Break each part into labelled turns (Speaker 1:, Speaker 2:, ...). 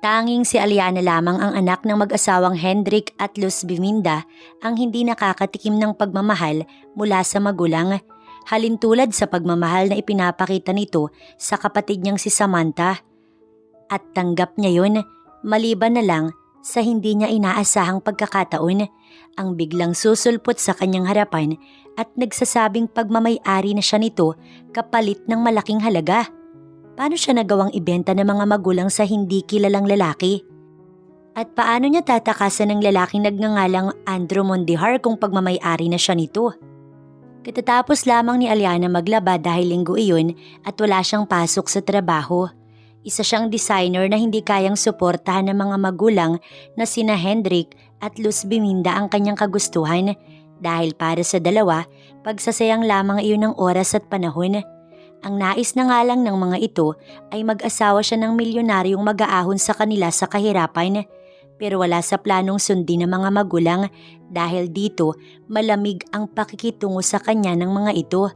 Speaker 1: Tanging si Aliana lamang ang anak ng mag-asawang Hendrik at Luz Biminda ang hindi nakakatikim ng pagmamahal mula sa magulang, halintulad sa pagmamahal na ipinapakita nito sa kapatid niyang si Samantha. At tanggap niya yun, maliban na lang sa hindi niya inaasahang pagkakataon, ang biglang susulpot sa kanyang harapan at nagsasabing pagmamay-ari na siya nito kapalit ng malaking halaga. Paano siya nagawang ibenta ng mga magulang sa hindi kilalang lalaki? At paano niya tatakasan ng lalaking nagngangalang Andrew Mondihar kung pagmamay-ari na siya nito? Katatapos lamang ni Aliana maglaba dahil linggo iyon at wala siyang pasok sa trabaho. Isa siyang designer na hindi kayang suportahan ng mga magulang na sina Hendrik at Luz Biminda ang kanyang kagustuhan dahil para sa dalawa, pagsasayang lamang iyon ng oras at panahon. Ang nais na nga lang ng mga ito ay mag-asawa siya ng milyonaryong mag-aahon sa kanila sa kahirapan. Pero wala sa planong sundin ng mga magulang dahil dito malamig ang pakikitungo sa kanya ng mga ito.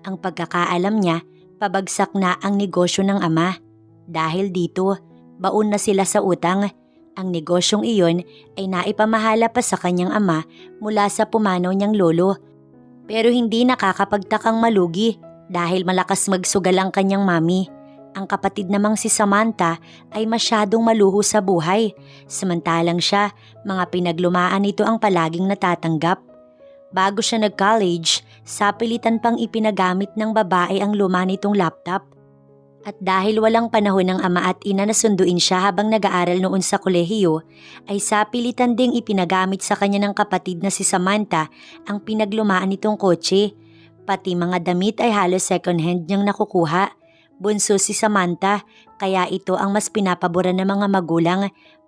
Speaker 1: Ang pagkakaalam niya, pabagsak na ang negosyo ng ama. Dahil dito, baon na sila sa utang. Ang negosyong iyon ay naipamahala pa sa kanyang ama mula sa pumanaw niyang lolo. Pero hindi nakakapagtakang malugi dahil malakas magsugal ang kanyang mami. Ang kapatid namang si Samantha ay masyadong maluho sa buhay. Samantalang siya, mga pinaglumaan nito ang palaging natatanggap. Bago siya nag-college, sapilitan pang ipinagamit ng babae ang luma nitong laptop. At dahil walang panahon ng ama at ina na sunduin siya habang nag-aaral noon sa kolehiyo, ay sapilitan ding ipinagamit sa kanya ng kapatid na si Samantha ang pinaglumaan nitong kotse. Pati mga damit ay halos second hand niyang nakukuha. Bunso si Samantha, kaya ito ang mas pinapaboran ng mga magulang,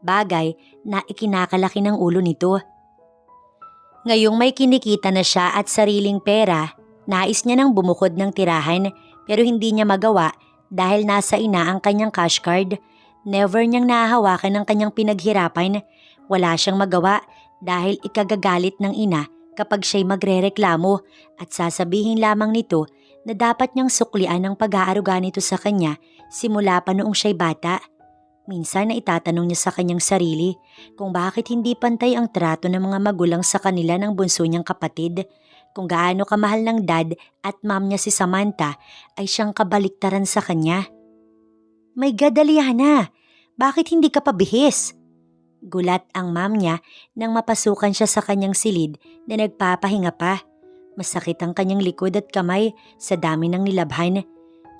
Speaker 1: bagay na ikinakalaki ng ulo nito. Ngayong may kinikita na siya at sariling pera, nais niya nang bumukod ng tirahan pero hindi niya magawa dahil nasa ina ang kanyang cash card. Never niyang nahahawakan ng kanyang pinaghirapan. Wala siyang magawa dahil ikagagalit ng ina kapag siya'y magrereklamo at sasabihin lamang nito na dapat niyang suklian ang pag-aaruga nito sa kanya simula pa noong siya'y bata. Minsan na itatanong niya sa kanyang sarili kung bakit hindi pantay ang trato ng mga magulang sa kanila ng bunso niyang kapatid. Kung gaano kamahal ng dad at mom niya si Samantha ay siyang kabaliktaran sa kanya. "My God, Aliana! Bakit hindi ka pabihis?" Gulat ang mom niya nang mapasukan siya sa kanyang silid na nagpapahinga pa. Masakit ang kanyang likod at kamay sa dami ng nilabhan.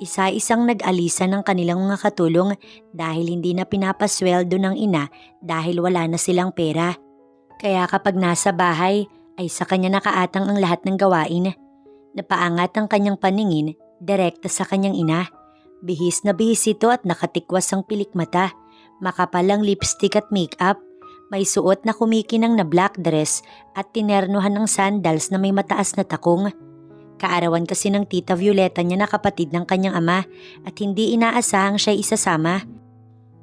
Speaker 1: Isa-isang nag-alisan ng kanilang mga katulong dahil hindi na pinapasweldo ng ina dahil wala na silang pera. Kaya kapag nasa bahay ay sa kanya nakaatang ang lahat ng gawain. Napaangat ang kanyang paningin direkta sa kanyang ina. Bihis na bihis ito at nakatikwas ang pilik mata. Makapal ang lipstick at makeup. May suot na kumikinang na black dress at tinernuhan ng sandals na may mataas na takong. Kaarawan kasi ng tita Violeta niya na kapatid ng kanyang ama at hindi inaasahang siya isasama.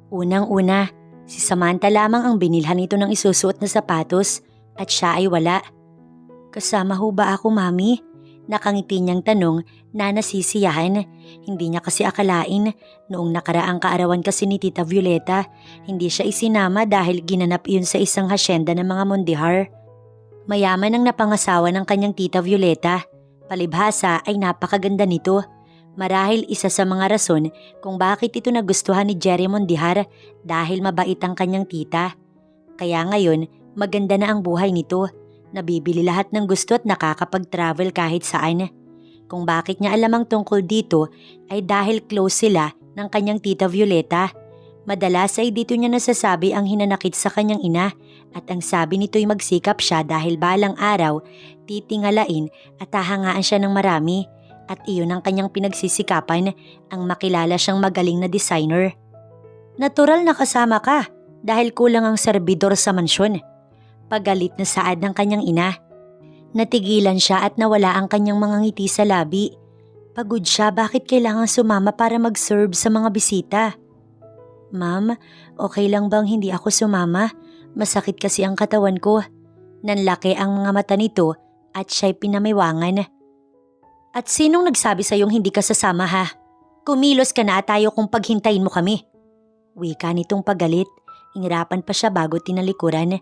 Speaker 1: Unang-una, si Samantha lamang ang binilhan nito ng isusuot na sapatos at siya ay wala. "Kasama ho ba ako, Mami?" Nakangiti niyang tanong na nasisiyahan. Hindi niya kasi akalain. Noong nakaraang kaarawan kasi ni Tita Violeta, hindi siya isinama dahil ginanap iyon sa isang hasyenda ng mga Mondihar. Mayaman ang napangasawa ng kanyang Tita Violeta. Palibhasa ay napakaganda nito. Marahil isa sa mga rason kung bakit ito nagustuhan ni Jerry Mondihar dahil mabait ang kanyang tita. Kaya ngayon, maganda na ang buhay nito. Nabibili lahat ng gusto at nakakapag-travel kahit saan. Kung bakit niya alam ang tungkol dito ay dahil close sila ng kanyang Tita Violeta. Madalas ay dito niya nasasabi ang hinanakit sa kanyang ina at ang sabi nito'y magsikap siya dahil balang araw titingalain at hahangaan siya ng marami at iyon ang kanyang pinagsisikapan ang makilala siyang magaling na designer. "Natural na kasama ka dahil kulang ang serbidor sa mansyon." Pagalit na saad ng kanyang ina. Natigilan siya at nawala ang kanyang mga ngiti sa labi. Pagod siya, bakit kailangan sumama para mag-serve sa mga bisita? "Ma'am, okay lang bang hindi ako sumama? Masakit kasi ang katawan ko." Nanlaki ang mga mata nito at siya'y pinamiwangan. "At sinong nagsabi sa'yong hindi ka sasama ha? Kumilos ka na at tayo kung paghintayin mo kami." Wika nitong pagalit. Inirapan pa siya bago tinalikuran.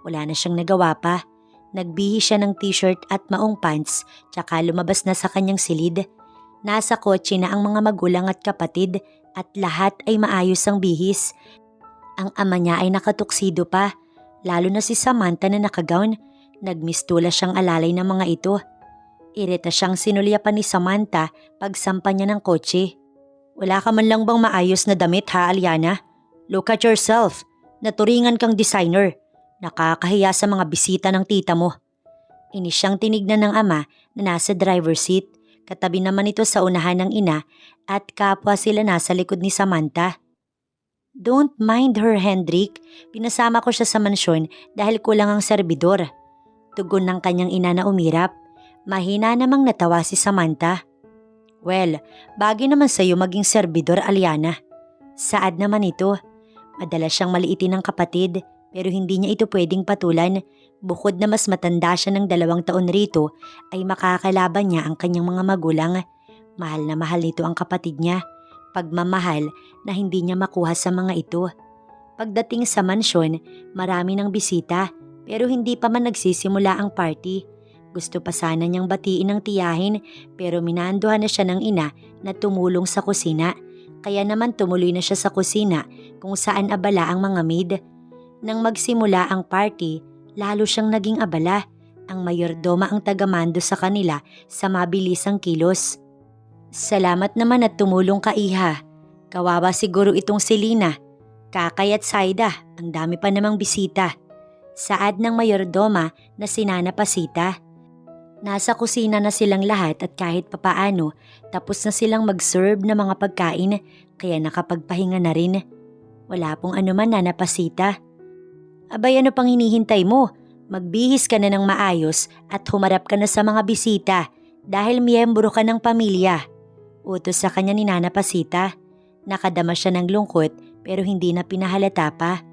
Speaker 1: Wala na siyang nagawa pa. Nagbihis siya ng t-shirt at maong pants tsaka lumabas na sa kanyang silid. Nasa kotse na ang mga magulang at kapatid at lahat ay maayos ang bihis. Ang ama niya ay nakatuksido pa, lalo na si Samantha na nakagown. Nagmistula siyang alalay ng mga ito. Irita siyang sinulyapan ni Samantha pagsampa niya ng kotse. Wala ka man lang bang maayos na damit ha, Aliana? Look at yourself. Naturingan kang designer. Nakakahiya sa mga bisita ng tita mo. Inis siyang tinignan ng ama na nasa driver's seat. Katabi naman ito sa unahan ng ina at kapwa sila nasa likod ni Samantha. Don't mind her, Hendrik. Pinasama ko siya sa mansyon dahil kulang ang serbidor. Tugon ng kanyang ina na umirap. Mahina namang natawa si Samantha. Well, bagay naman sa'yo maging serbidor, Aliana. Saad naman ito. Madalas siyang maliitin ng kapatid pero hindi niya ito pwedeng patulan. Bukod na mas matanda siya ng 2 taon rito ay makakalaban niya ang kanyang mga magulang. Mahal na mahal nito ang kapatid niya. Pagmamahal na hindi niya makuha sa mga ito. Pagdating sa mansyon, marami ng bisita pero hindi pa man nagsisimula ang party. Gusto pa sana niyang batiin ng tiyahin pero minanduhan na siya ng ina na tumulong sa kusina. Kaya naman tumuloy na siya sa kusina kung saan abala ang mga maid. Nang magsimula ang party, lalo siyang naging abala. Ang mayordoma ang tagamando sa kanila sa mabilisang kilos. Salamat naman at tumulong ka, iha. Kawawa siguro itong si Lina. Kakay at Saida, ang dami pa namang bisita. Saad ng mayordoma na si Nana Pasita. Nasa kusina na silang lahat at kahit papaano tapos na silang mag-serve ng mga pagkain kaya nakapagpahinga na rin. Wala pong anuman, Nana Pasita. Abay, ano pang hinihintay mo? Magbihis ka na ng maayos at humarap ka na sa mga bisita dahil miyembro ka ng pamilya. Utos sa kanya ni Nana Pasita. Nakadama siya ng lungkot pero hindi na pinahalata pa.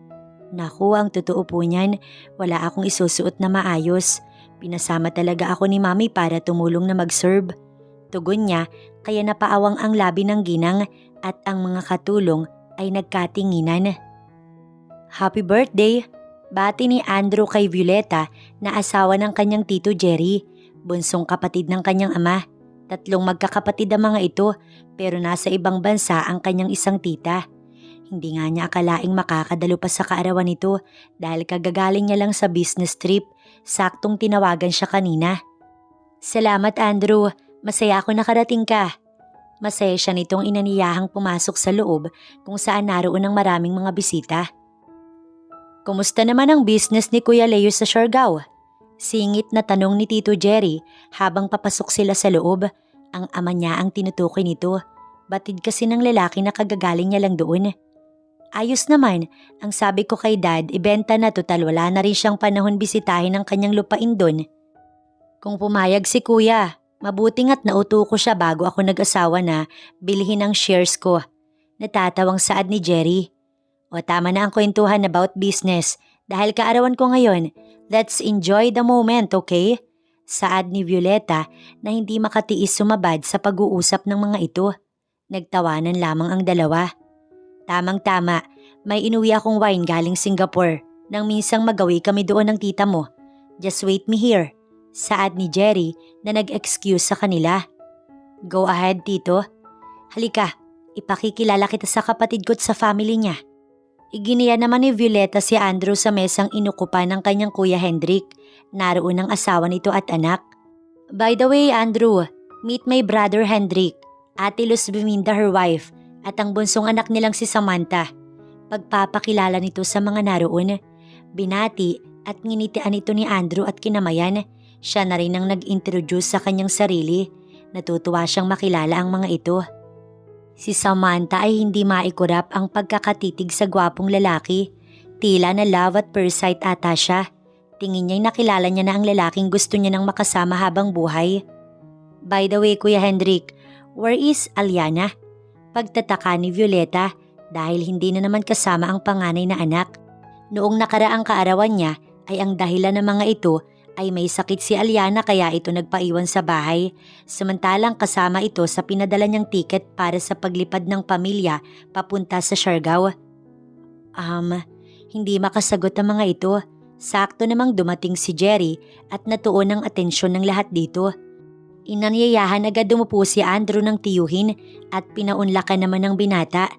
Speaker 1: Naku, ang totoo po niyan, wala akong isusuot na maayos. Pinasama talaga ako ni Mami para tumulong na mag-serve. Tugon niya kaya napaawang ang labi ng ginang at ang mga katulong ay nagkatinginan. Happy birthday! Bati ni Andrew kay Violeta na asawa ng kanyang tito Jerry, bunsong kapatid ng kanyang ama. 3 magkakapatid ang mga ito pero nasa ibang bansa ang kanyang isang tita. Hindi nga niya akalaing makakadalo pa sa kaarawan nito dahil kagagaling niya lang sa business trip. Saktong tinawagan siya kanina. Salamat, Andrew. Masaya ako nakarating ka. Masaya siya nitong inaniyahang pumasok sa loob kung saan naroon ang maraming mga bisita. Kumusta naman ang business ni Kuya Leo sa Siargao? Singit na tanong ni Tito Jerry habang papasok sila sa loob. Ang ama niya ang tinutukoy nito. Batid kasi ng lalaki na kagagaling niya lang doon. Ayos naman, ang sabi ko kay Dad, ibenta na total wala na rin siyang panahon bisitahin ang kanyang lupain doon. Kung pumayag si Kuya, mabuting at nauto ko siya bago ako nag-asawa na bilhin ang shares ko. Natatawang saad ni Jerry. O tama na ang kwentuhan about business dahil kaarawan ko ngayon. Let's enjoy the moment, okay? Saad ni Violeta na hindi makatiis sumabad sa pag-uusap ng mga ito. Nagtawanan lamang ang dalawa. Tamang-tama, may inuwi akong wine galing Singapore. Nang minsang magawi kami doon ng tita mo. Just wait me here. Saad ni Jerry na nag-excuse sa kanila. Go ahead, Tito. Halika, ipakikilala kita sa kapatid ko at sa family niya. Iginiya naman ni Violeta si Andrew sa mesang inukupan ng kanyang kuya Hendrik. Naroon ang asawa nito at anak. By the way, Andrew, meet my brother Hendrik, Ate Luz Biminda, her wife, at ang bunsong anak nilang si Samantha. Pagpapakilala nito sa mga naroon. Binati at nginitian ito ni Andrew at kinamayan. Siya na rin ang nag-introduce sa kanyang sarili. Natutuwa siyang makilala ang mga ito. Si Samantha ay hindi maikurap ang pagkakatitig sa gwapong lalaki. Tila na love at first sight ata siya. Tingin niya'y nakilala niya na ang lalaking gusto niya nang makasama habang buhay. By the way, Kuya Hendrik, where is Aliana? Pagtataka ni Violeta dahil hindi na naman kasama ang panganay na anak. Noong nakaraang kaarawan niya ay ang dahilan ng mga ito ay may sakit si Aliana kaya ito nagpaiwan sa bahay. Samantalang kasama ito sa pinadala niyang tiket para sa paglipad ng pamilya papunta sa Siargao. Hindi makasagot ang mga ito. Sakto namang dumating si Jerry at natuon ang atensyon ng lahat dito. Inanyayahan agad dumupo si Andrew ng tiyuhin at pinaunlakan naman ng binata.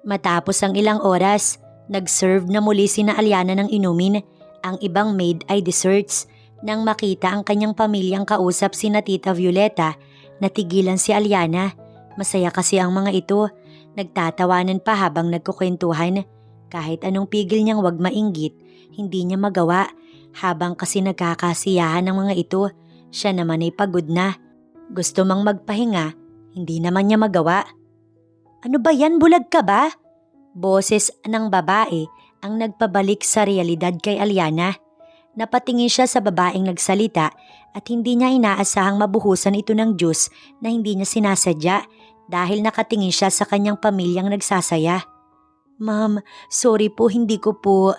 Speaker 1: Matapos ang ilang oras, nag-serve na muli sina Aliana ng inumin. Ang ibang maid ay desserts. Nang makita ang kanyang pamilyang kausap sina Tita Violeta, natigilan si Aliana. Masaya kasi ang mga ito. Nagtatawanan pa habang nagkukwentuhan. Kahit anong pigil niyang wag mainggit, hindi niya magawa. Habang kasi nagkakasiyahan ng mga ito, siya naman ay pagod na. Gusto mang magpahinga, hindi naman niya magawa. Ano ba yan, bulag ka ba? Boses ng babae ang nagpabalik sa realidad kay Aliana. Napatingin siya sa babaeng nagsalita at hindi niya inaasahang mabuhusan ito ng juice na hindi niya sinasadya dahil nakatingin siya sa kanyang pamilyang nagsasaya. Ma'am, sorry po, hindi ko po.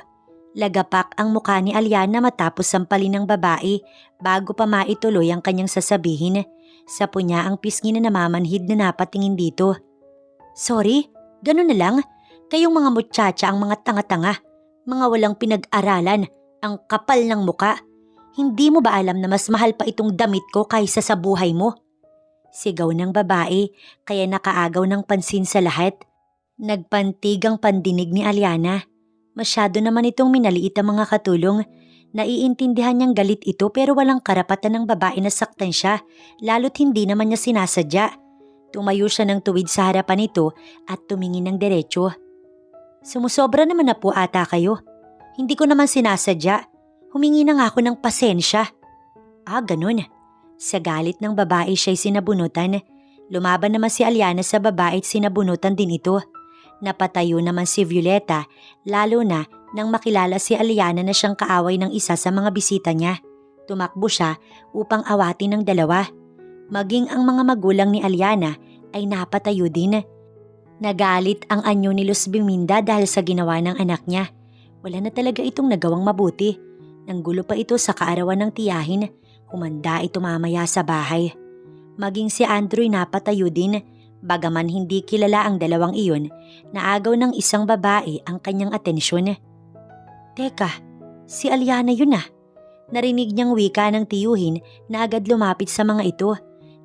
Speaker 1: Lagapak ang mukha ni Aliana matapos sampalin ng babae bago pa maituloy ang kanyang sasabihin. Sapo niya ang pisngi na namamanhid na napatingin dito. Sorry, ganun na lang. Kayong mga muchacha ang mga tanga-tanga. Mga walang pinag-aralan, ang kapal ng muka. Hindi mo ba alam na mas mahal pa itong damit ko kaysa sa buhay mo? Sigaw ng babae kaya nakaagaw ng pansin sa lahat. Nagpantig ang pandinig ni Aliana. Masyado naman itong minaliit ang mga katulong. Naiintindihan niyang galit ito pero walang karapatan ng babae na saktan siya, lalo't hindi naman niya sinasadya. Tumayo siya ng tuwid sa harapan nito at tumingin ng diretsyo. Sumusobra naman na po ata kayo. Hindi ko naman sinasadya. Humingi na nga ako ng pasensya. Ganun. Sa galit ng babae siya'y sinabunutan. Lumaban naman si Aliana sa babae at sinabunutan din ito. Napatayo naman si Violeta, lalo na nang makilala si Aliana na siyang kaaway ng isa sa mga bisita niya. Tumakbo siya upang awatin ng dalawa. Maging ang mga magulang ni Aliana ay napatayo din. Nagalit ang anyo ni Luz Biminda dahil sa ginawa ng anak niya. Wala na talaga itong nagawang mabuti. Nanggulo pa ito sa kaarawan ng tiyahin. Humanda ito mamaya sa bahay. Maging si Andrew ay napatayo din. Bagaman hindi kilala ang dalawang iyon, naagaw ng isang babae ang kanyang atensyon. Teka, si Aliana yun ah. Narinig niyang wika ng tiyuhin na agad lumapit sa mga ito.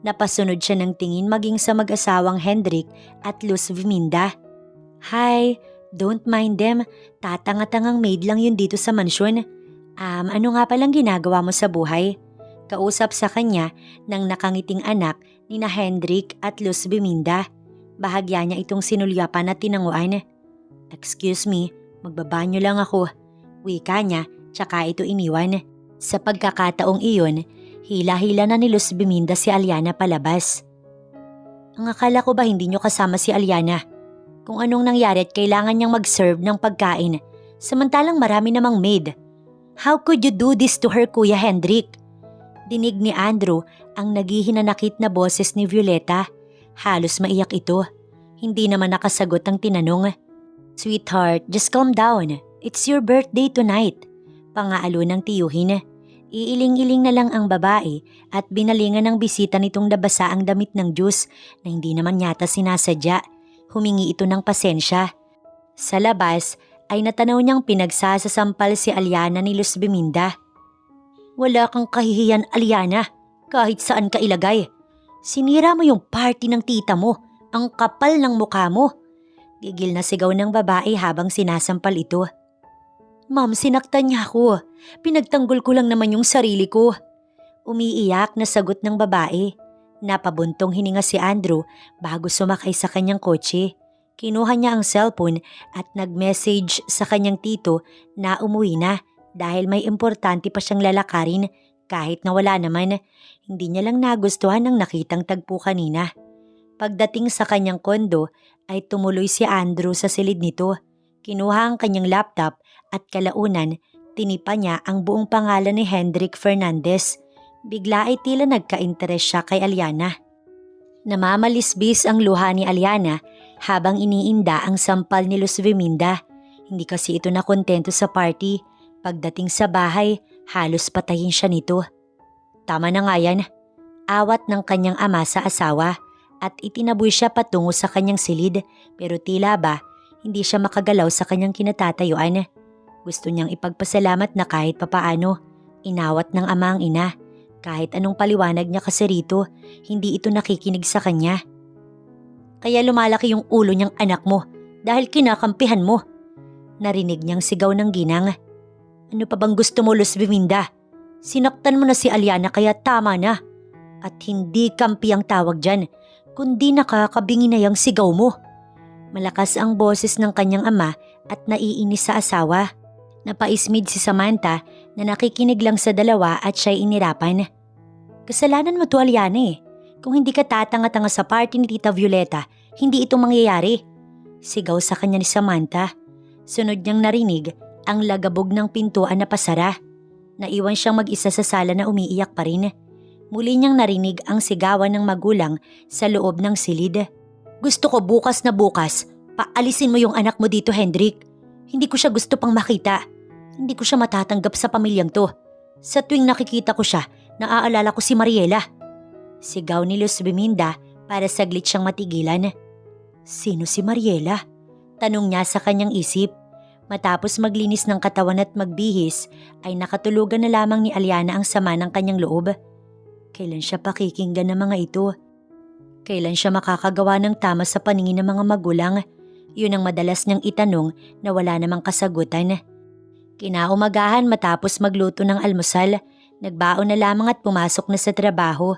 Speaker 1: Napasunod siya ng tingin maging sa mag-asawang Hendrik at Luz Viminda. Hi, don't mind them. Tatanga-tangang maid lang yun dito sa mansyon. Ano nga palang ginagawa mo sa buhay? Kausap sa kanya ng nakangiting anak ni na Hendrik at Luz Biminda. Bahagya niya itong sinulyapan at tinanguan. Excuse me, magbabanyo lang ako. Wika niya, tsaka ito iniwan. Sa pagkakataong iyon, hila-hila na ni Luz Biminda si Aliana palabas. Ang akala ko ba hindi niyo kasama si Aliana? Kung anong nangyari at kailangan niyang mag-serve ng pagkain, samantalang marami namang maid. How could you do this to her, Kuya Hendrik? Dinig ni Andrew ang naghihinanakit na boses ni Violeta. Halos maiyak ito. Hindi naman nakasagot ang tinanong. Sweetheart, just calm down. It's your birthday tonight. Pangaalo ng tiyuhin. Iiling-iling na lang ang babae at binalingan ng bisita nitong nabasa ang damit ng juice na hindi naman yata sinasadya. Humingi ito ng pasensya. Sa labas ay natanaw niyang pinagsasasampal si Aliana ni Luz Biminda. Wala kang kahihiyan, Aliana, kahit saan ka ilagay. Sinira mo yung party ng tita mo, ang kapal ng mukha mo. Gigil na sigaw ng babae habang sinasampal ito. Ma'am, sinaktan niya ako. Pinagtanggol ko lang naman yung sarili ko. Umiiyak na sagot ng babae. Napabuntong hininga si Andrew bago sumakay sa kanyang kotse. Kinuha niya ang cellphone at nag-message sa kanyang tito na umuwi na. Dahil may importante pa siyang lalakarin kahit na wala naman, hindi niya lang nagustuhan ang nakitang tagpo kanina. Pagdating sa kanyang kondo ay tumuloy si Andrew sa silid nito. Kinuha ang kanyang laptop at kalaunan tinipa niya ang buong pangalan ni Hendrik Fernandez. Bigla ay tila nagka-interes siya kay Aliana. Namamalisbis ang luha ni Aliana habang iniinda ang sampal ni Luz Viminda. Hindi kasi ito nakontento sa party. Pagdating sa bahay, halos patayin siya nito. Tama na nga yan. Awat ng kanyang ama sa asawa at itinaboy siya patungo sa kanyang silid pero tila ba Hindi siya makagalaw sa kanyang kinatatayuan. Gusto niyang ipagpasalamat na kahit papaano, inawat ng ama ang ina. Kahit anong paliwanag niya kasi rito, hindi ito nakikinig sa kanya. Kaya lumalaki yung ulo niyang anak mo dahil kinakampihan mo. Narinig niyang sigaw ng ginang. Ano pa bang gusto mo, Luz Biminda? Sinaktan mo na si Aliana kaya tama na. At hindi kampi ang tawag dyan, kundi nakakabingi na yung sigaw mo. Malakas ang boses ng kanyang ama at naiinis sa asawa. Napaismid si Samantha na nakikinig lang sa dalawa at siya'y inirapan. Kasalanan mo to, Aliana eh. Kung hindi ka tatanga-tanga sa party ni Tita Violeta, hindi ito mangyayari. Sigaw sa kanya ni Samantha. Sunod niyang narinig ang lagabog ng pintuan na pasara. Naiwan siyang mag-isa sa sala na umiiyak pa rin. Muli niyang narinig ang sigawan ng magulang sa loob ng silid. Gusto ko bukas na bukas, paalisin mo yung anak mo dito, Hendrik. Hindi ko siya gusto pang makita. Hindi ko siya matatanggap sa pamilyang to. Sa tuwing nakikita ko siya, naaalala ko si Mariela. Sigaw ni Luz Biminda para saglit siyang matigilan. Sino si Mariela? Tanong niya sa kanyang isip. Matapos maglinis ng katawan at magbihis, ay nakatulugan na lamang ni Aliana ang sama ng kanyang loob. Kailan siya pakikinggan ng mga ito? Kailan siya makakagawa ng tama sa paningin ng mga magulang? Yun ang madalas niyang itanong na wala namang kasagutan. Kinaumagahan matapos magluto ng almusal, nagbaon na lamang at pumasok na sa trabaho.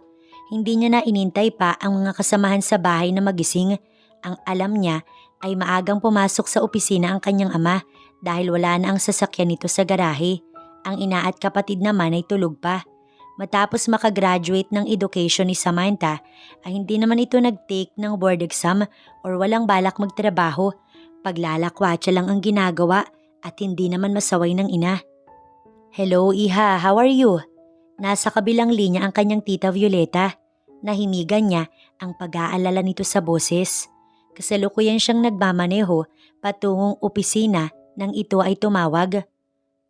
Speaker 1: Hindi niya na inintay pa ang mga kasamahan sa bahay na magising. Ang alam niya ay maagang pumasok sa opisina ang kanyang ama dahil wala na ang sasakyan nito sa garahe. Ang ina at kapatid naman ay tulog pa. Matapos makagraduate ng education ni Samantha, ay hindi naman ito nag-take ng board exam or walang balak magtrabaho. Paglalakwatsa lang ang ginagawa at hindi naman masaway ng ina. Hello, Iha. How are you? Nasa kabilang linya ang kanyang tita Violeta. Nahimigan niya ang pag-aalala nito sa boses. Kasalukuyan siyang nagmamaneho patungong opisina nang ito ay tumawag.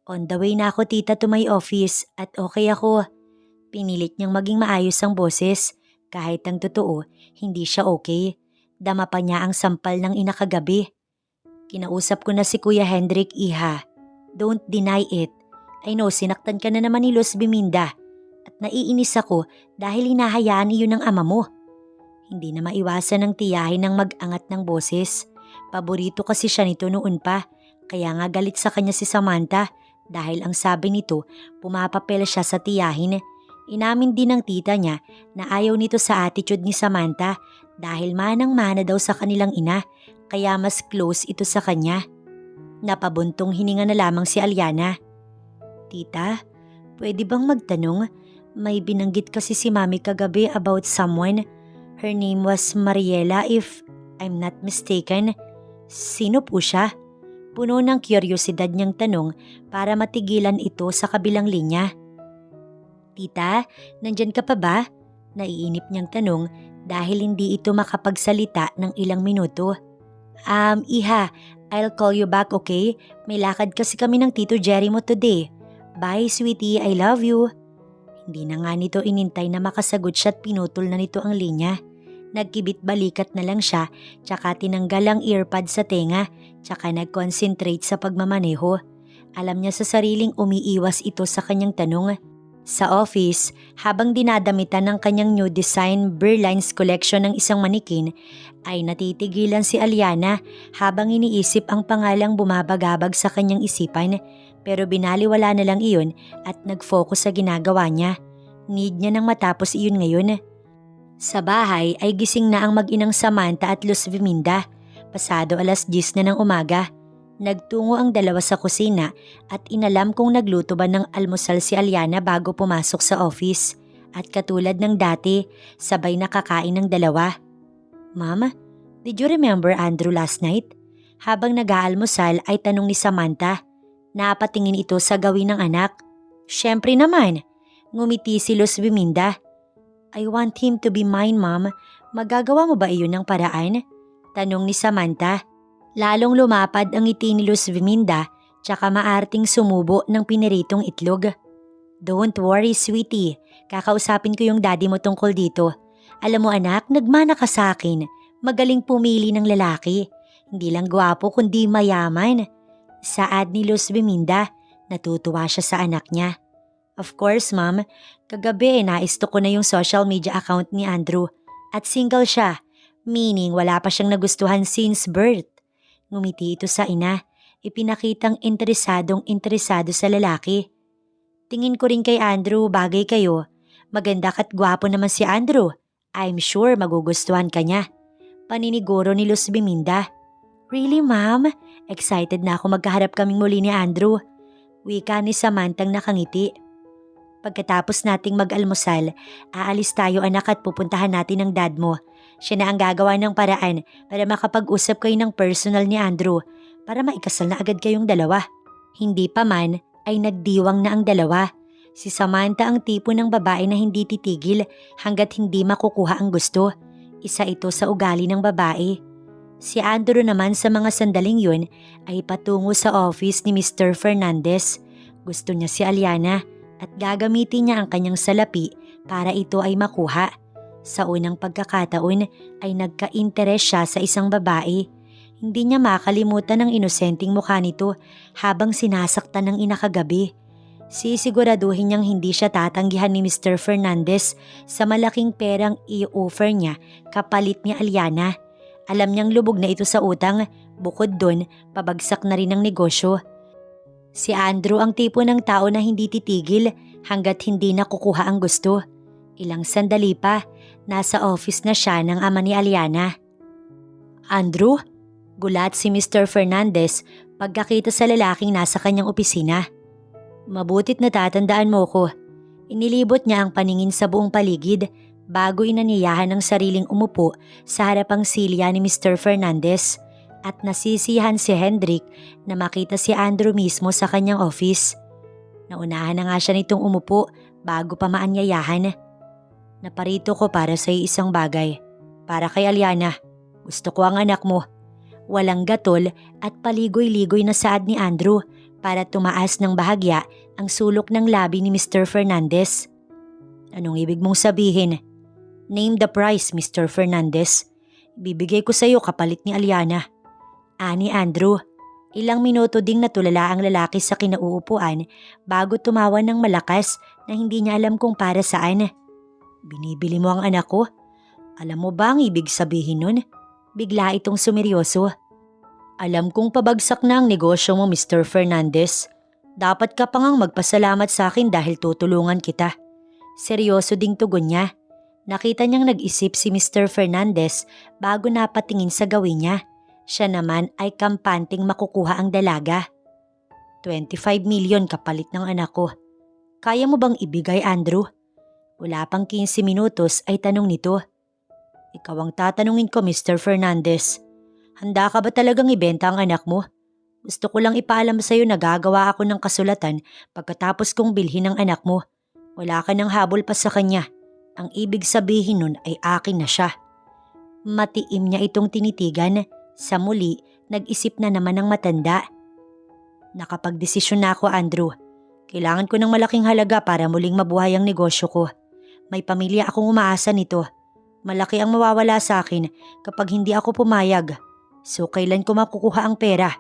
Speaker 1: On the way na ako, tita, to my office at okay ako. Pinilit niyang maging maayos ang boses. Kahit ang totoo, hindi siya okay. Dama pa niya ang sampal ng ina kagabi. Kinausap ko na si Kuya Hendrik, Iha. Don't deny it. I know sinaktan ka na naman ni Luz Biminda. At naiinis ako dahil hinahayaan iyon ng ama mo. Hindi na maiwasan ng tiyahin ng mag-angat ng boses. Paborito kasi siya nito noon pa. Kaya nga galit sa kanya si Samantha dahil ang sabi nito pumapapel siya sa tiyahin. Inamin din ng tita niya na ayaw nito sa attitude ni Samantha dahil manang-mana daw sa kanilang ina kaya mas close ito sa kanya. Napabuntong hininga na lamang si Aliana. Tita, pwede bang magtanong? May binanggit kasi si Mami kagabi about someone. Her name was Mariela if I'm not mistaken. Sino po siya? Puno ng kuryosidad niyang tanong para matigilan ito sa kabilang linya. Tita, nandyan ka pa ba? Naiinip niyang tanong dahil hindi ito makapagsalita ng ilang minuto. Iha, I'll call you back, okay? May lakad kasi kami ng Tito Jerry mo today. Bye, sweetie, I love you. Hindi na nga nito inintay na makasagot siya at pinutol na nito ang linya. Nagkibit balikat na lang siya, tsaka tinanggal ang earpad sa tenga, tsaka nag-concentrate sa pagmamaneho. Alam niya sa sariling umiiwas ito sa kanyang tanong. Sa office, habang dinadamitan ng kanyang new design Berlines collection ng isang manikin, ay natitigilan si Aliana habang iniisip ang pangalang bumabagabag sa kanyang isipan, pero binaliwala na lang iyon at nag-focus sa ginagawa niya. Need niya nang matapos iyon ngayon. Sa bahay ay gising na ang mag-inang Samantha at Luz Biminda. Pasado 10:00 na ng umaga. Nagtungo ang dalawa sa kusina at inalam kung nagluto ba ng almusal si Aliana bago pumasok sa office. At katulad ng dati, sabay nakakain ng dalawa. Mama, did you remember Andrew last night? Habang nag-aalmusal ay tanong ni Samantha. Napatingin ito sa gawin ng anak. Siyempre naman, ngumiti si Luz Biminda. I want him to be mine, Mom. Magagawa mo ba iyon ng paraan? Tanong ni Samantha. Lalong lumapad ang ngiti ni Luz Biminda tsaka maarting sumubo ng piniritong itlog. Don't worry, sweetie. Kakausapin ko yung daddy mo tungkol dito. Alam mo anak, nagmana ka sa akin. Magaling pumili ng lalaki. Hindi lang gwapo kundi mayaman. Saad ni Luz Biminda, natutuwa siya sa anak niya. Of course ma'am, kagabi naisto ko na yung social media account ni Andrew at single siya, meaning wala pa siyang nagustuhan since birth. Ngumiti ito sa ina, ipinakitang interesado sa lalaki. Tingin ko rin kay Andrew bagay kayo, maganda ka't gwapo naman si Andrew, I'm sure magugustuhan ka niya. Paniniguro ni Luz Biminda. Really ma'am? Excited na ako magkaharap kaming muli ni Andrew. Wika ni Samantang nakangiti. Pagkatapos nating mag-almusal, aalis tayo anak at pupuntahan natin ang dad mo. Siya na ang gagawa ng paraan para makapag-usap kayo ng personal ni Andrew para maikasal na agad kayong dalawa. Hindi pa man ay nagdiwang na ang dalawa. Si Samantha ang tipo ng babae na hindi titigil hanggat hindi makukuha ang gusto. Isa ito sa ugali ng babae. Si Andrew naman sa mga sandaling yun ay patungo sa office ni Mr. Fernandez. Gusto niya si Aliana at gagamitin niya ang kanyang salapi para ito ay makuha. Sa unang pagkakataon ay nagka-interes siya sa isang babae. Hindi niya makalimutan ang inosenteng mukha nito habang sinasaktan ng ina kagabi. Sisiguraduhin niyang hindi siya tatanggihan ni Mr. Fernandez sa malaking perang i-offer niya kapalit ni Aliana. Alam niyang lubog na ito sa utang, bukod dun, pabagsak na rin ang negosyo. Si Andrew ang tipo ng tao na hindi titigil hanggat hindi nakukuha ang gusto. Ilang sandali pa, nasa office na siya ng ama ni Aliana. Andrew? Gulat si Mr. Fernandez pagkakita sa lalaking nasa kanyang opisina. Mabutit na tatandaan mo ko. Inilibot niya ang paningin sa buong paligid bago inaniyahan ng sariling umupo sa harapang silya ni Mr. Fernandez. At nasisihan si Hendrik na makita si Andrew mismo sa kanyang office. Naunahan na nga siya nitong umupo bago pa maanyayahan. Naparito ko para sa isang bagay. Para kay Aliana. Gusto ko ang anak mo. Walang gatol at paligoy-ligoy na saad ni Andrew para tumaas ng bahagya ang sulok ng labi ni Mr. Fernandez. Anong ibig mong sabihin? Name the price, Mr. Fernandez. Ibibigay ko sa iyo kapalit ni Aliana. Ani Andrew, ilang minuto ding natulala ang lalaki sa kinauupuan bago tumawa ng malakas na hindi niya alam kung para saan. Binibili mo ang anak ko? Alam mo ba ang ibig sabihin nun? Bigla itong sumeryoso. Alam kong pabagsak na ang negosyo mo, Mr. Fernandez. Dapat ka pa ngang magpasalamat sa akin dahil tutulungan kita. Seryoso ding tugon niya. Nakita niyang nag-isip si Mr. Fernandez bago napatingin sa gawin niya. Siya naman ay kampanting makukuha ang dalaga. 25 million kapalit ng anak ko. Kaya mo bang ibigay, Andrew? Wala pang 15 minutos ay tanong nito. Ikaw ang tatanungin ko, Mr. Fernandez. Handa ka ba talagang ibenta ang anak mo? Gusto ko lang ipaalam sa iyo na gagawa ako ng kasulatan pagkatapos kong bilhin ang anak mo. Wala ka ng habol pa sa kanya. Ang ibig sabihin nun ay akin na siya. Matiim niya itong tinitigan. Sa muli, nag-isip na naman ng matanda. Nakapagdesisyon na ako, Andrew. Kailangan ko ng malaking halaga para muling mabuhay ang negosyo ko. May pamilya akong umaasa nito. Malaki ang mawawala sa akin kapag hindi ako pumayag. So kailan ko makukuha ang pera?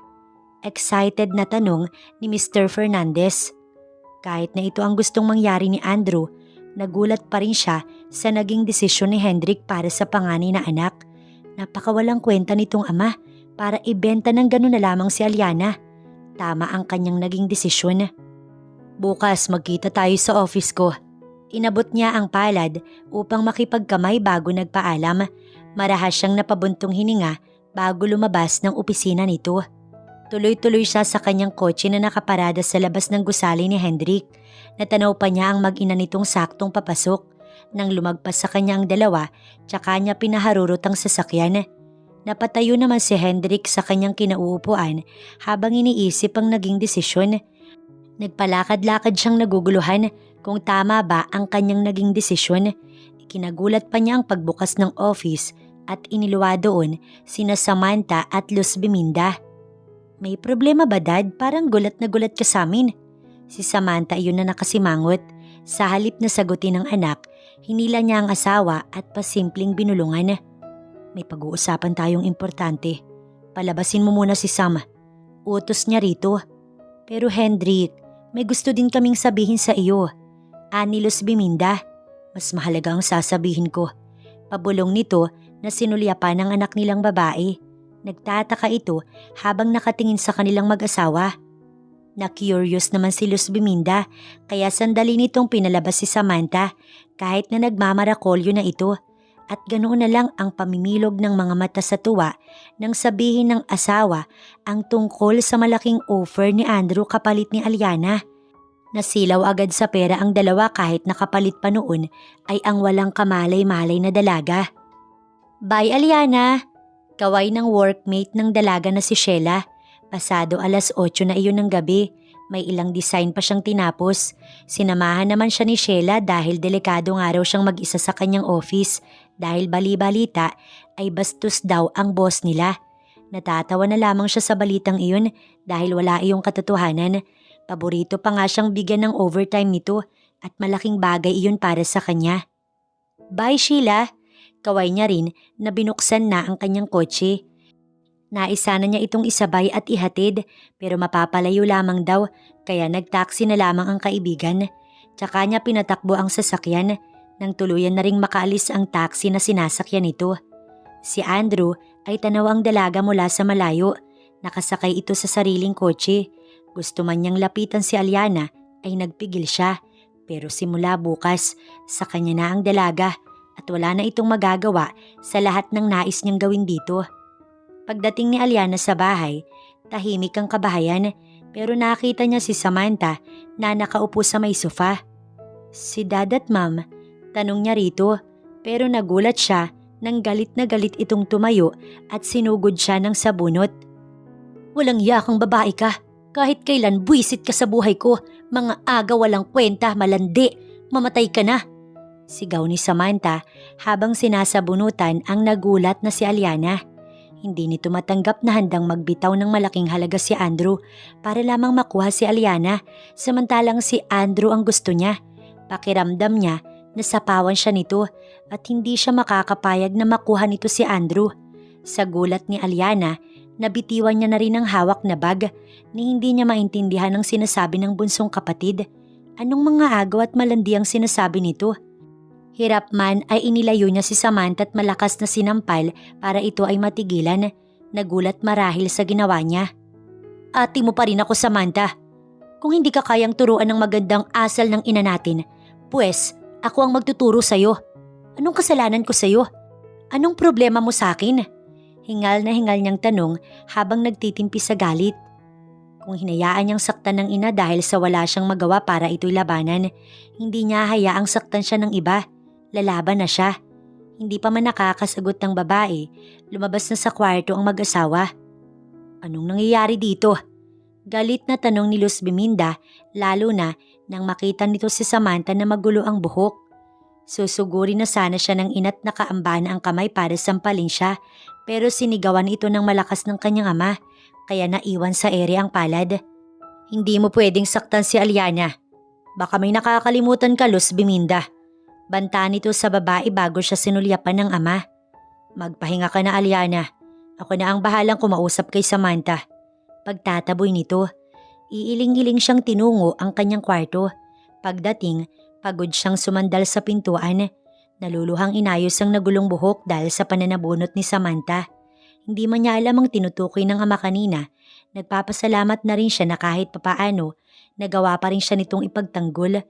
Speaker 1: Excited na tanong ni Mr. Fernandez. Kahit na ito ang gustong mangyari ni Andrew, nagulat pa rin siya sa naging desisyon ni Hendrik para sa panganay na anak. Napakawalang kwenta nitong ama para ibenta ng gano'n na lamang si Aliana. Tama ang kanyang naging desisyon. Bukas magkita tayo sa office ko. Inabot niya ang palad upang makipagkamay bago nagpaalam. Marahas siyang napabuntong hininga bago lumabas ng opisina nito. Tuloy-tuloy siya sa kanyang kotse na nakaparada sa labas ng gusali ni Hendrik. Natanaw pa niya ang mag-ina nitong saktong papasok. Nang lumagpas sa kanya ang dalawa, tsaka niya pinaharurot ang sasakyan. Napatayo naman si Hendrik sa kanyang kinauupuan habang iniisip ang naging desisyon. Nagpalakad-lakad siyang naguguluhan kung tama ba ang kanyang naging desisyon. Ikinagulat pa niya ang pagbukas ng office at iniluwa doon sina Samantha at Luz Biminda. May problema ba, Dad? Parang gulat na gulat ka sa amin. Si Samantha iyon na nakasimangot. Sa halip na sagutin ng anak, hinila niya ang asawa at pasimpleng binulungan. May pag-uusapan tayong importante. Palabasin mo muna si Sam. Utos niya rito. Pero Hendrik, may gusto din kaming sabihin sa iyo. Ani Luz Biminda. Mas mahalaga ang sasabihin ko. Pabulong nito na sinulyapan ng anak nilang babae. Nagtataka ito habang nakatingin sa kanilang mag-asawa. Na-curious naman si Luz Biminda kaya sandali nitong pinalabas si Samantha kahit na nagmamarakolyo na ito. At ganoon na lang ang pamimilog ng mga mata sa tuwa nang sabihin ng asawa ang tungkol sa malaking offer ni Andrew kapalit ni Aliana. Nasilaw agad sa pera ang dalawa kahit nakapalit pa noon ay ang walang kamalay-malay na dalaga. Bye Aliana! Kaway ng workmate ng dalaga na si Sheila. Pasado 8:00 na iyon ng gabi. May ilang design pa siyang tinapos. Sinamahan naman siya ni Sheila dahil delikado nga raw siyang mag-isa sa kanyang office dahil bali-balita ay bastos daw ang boss nila. Natatawa na lamang siya sa balitang iyon dahil wala iyong katotohanan. Paborito pa nga siyang bigyan ng overtime nito at malaking bagay iyon para sa kanya. Bye Sheila! Kaway niya rin na binuksan na ang kanyang kotse. Naisa na niya itong isabay at ihatid pero mapapalayo lamang daw kaya nagtaksi na lamang ang kaibigan. Tsaka niya pinatakbo ang sasakyan nang tuluyan na ring makaalis ang taxi na sinasakyan nito. Si Andrew ay tanaw ang dalaga mula sa malayo. Nakasakay ito sa sariling kotse. Gusto man niyang lapitan si Aliana ay nagpigil siya pero simula bukas sa kanya na ang dalaga at wala na itong magagawa sa lahat ng nais niyang gawin dito. Pagdating ni Aliana sa bahay, tahimik ang kabahayan pero nakita niya si Samantha na nakaupo sa may sofa. Si Dad at Ma'am, tanong niya rito pero nagulat siya nang galit na galit itong tumayo at sinugod siya ng sabunot. Walang yakang babae ka, kahit kailan buwisit ka sa buhay ko, mga aga walang kwenta, malandi, mamatay ka na. Sigaw ni Samantha habang sinasabunutan ang nagulat na si Aliana. Hindi nito matanggap na handang magbitaw ng malaking halaga si Andrew para lamang makuha si Aliana samantalang si Andrew ang gusto niya. Pakiramdam niya na sapawan siya nito at hindi siya makakapayag na makuha nito si Andrew. Sa gulat ni Aliana, nabitiwan niya na rin ang hawak na bag ni hindi niya maintindihan ang sinasabi ng bunsong kapatid. Anong mga agaw at malandi ang sinasabi nito? Hirap man ay inilayo niya si Samantha at malakas na sinampal para ito ay matigilan. Nagulat marahil sa ginawa niya. Ate mo pa rin ako, Samantha. Kung hindi ka kayang turuan ng magandang asal ng ina natin, pues ako ang magtuturo sa'yo. Anong kasalanan ko sa'yo? Anong problema mo sa akin? Hingal na hingal niyang tanong habang nagtitimpi sa galit. Kung hinayaan niyang saktan ng ina dahil sa wala siyang magawa para ito'y labanan, hindi niya hayaang saktan siya ng iba. Lalaban na siya. Hindi pa man nakakasagot ng babae, lumabas na sa kwarto ang mag-asawa. Anong nangyayari dito? Galit na tanong ni Luz Biminda, lalo na nang makita nito si Samantha na magulo ang buhok. Susuguri na sana siya ng ina't nakaambana ang kamay para sampalin siya, pero sinigawan ito ng malakas ng kanyang ama, kaya naiwan sa ere ang palad. Hindi mo pwedeng saktan si Aliana. Baka may nakakalimutan ka, Luz Biminda. Banta nito sa babae bago siya sinulyapan ng ama. Magpahinga ka na, Aliana. Ako na ang bahalang kumausap kay Samantha. Pagtataboy nito, iiling-iling siyang tinungo ang kanyang kwarto. Pagdating, pagod siyang sumandal sa pintuan. Naluluhang inayos ang nagulong buhok dahil sa pananabunot ni Samantha. Hindi man niya alam ang tinutukoy ng ama kanina. Nagpapasalamat na rin siya na kahit papaano, nagawa pa rin siya nitong ipagtanggol.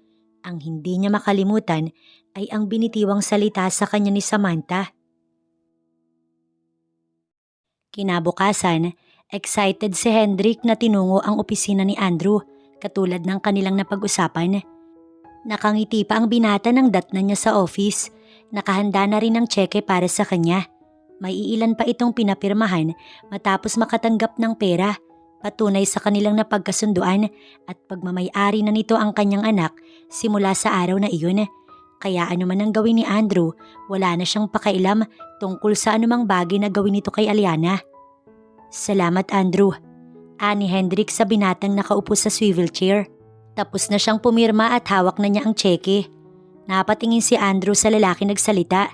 Speaker 1: Ang hindi niya makalimutan ay ang binitiwang salita sa kanya ni Samantha. Kinabukasan, excited si Hendrik na tinungo ang opisina ni Andrew katulad ng kanilang napag-usapan. Nakangiti pa ang binata ng datnan niya sa office. Nakahanda na rin ang tseke para sa kanya. May iilan pa itong pinapirmahan matapos makatanggap ng pera. Patunay sa kanilang napagkasunduan at pagmamay-ari na nito ang kanyang anak simula sa araw na iyon. Kaya anuman ang gawin ni Andrew, wala na siyang pakailam tungkol sa anumang bagay na gawin nito kay Aliana. Salamat, Andrew. Ani Hendrik sa binatang nakaupo sa swivel chair. Tapos na siyang pumirma at hawak na niya ang tseke. Napatingin si Andrew sa lalaki nagsalita.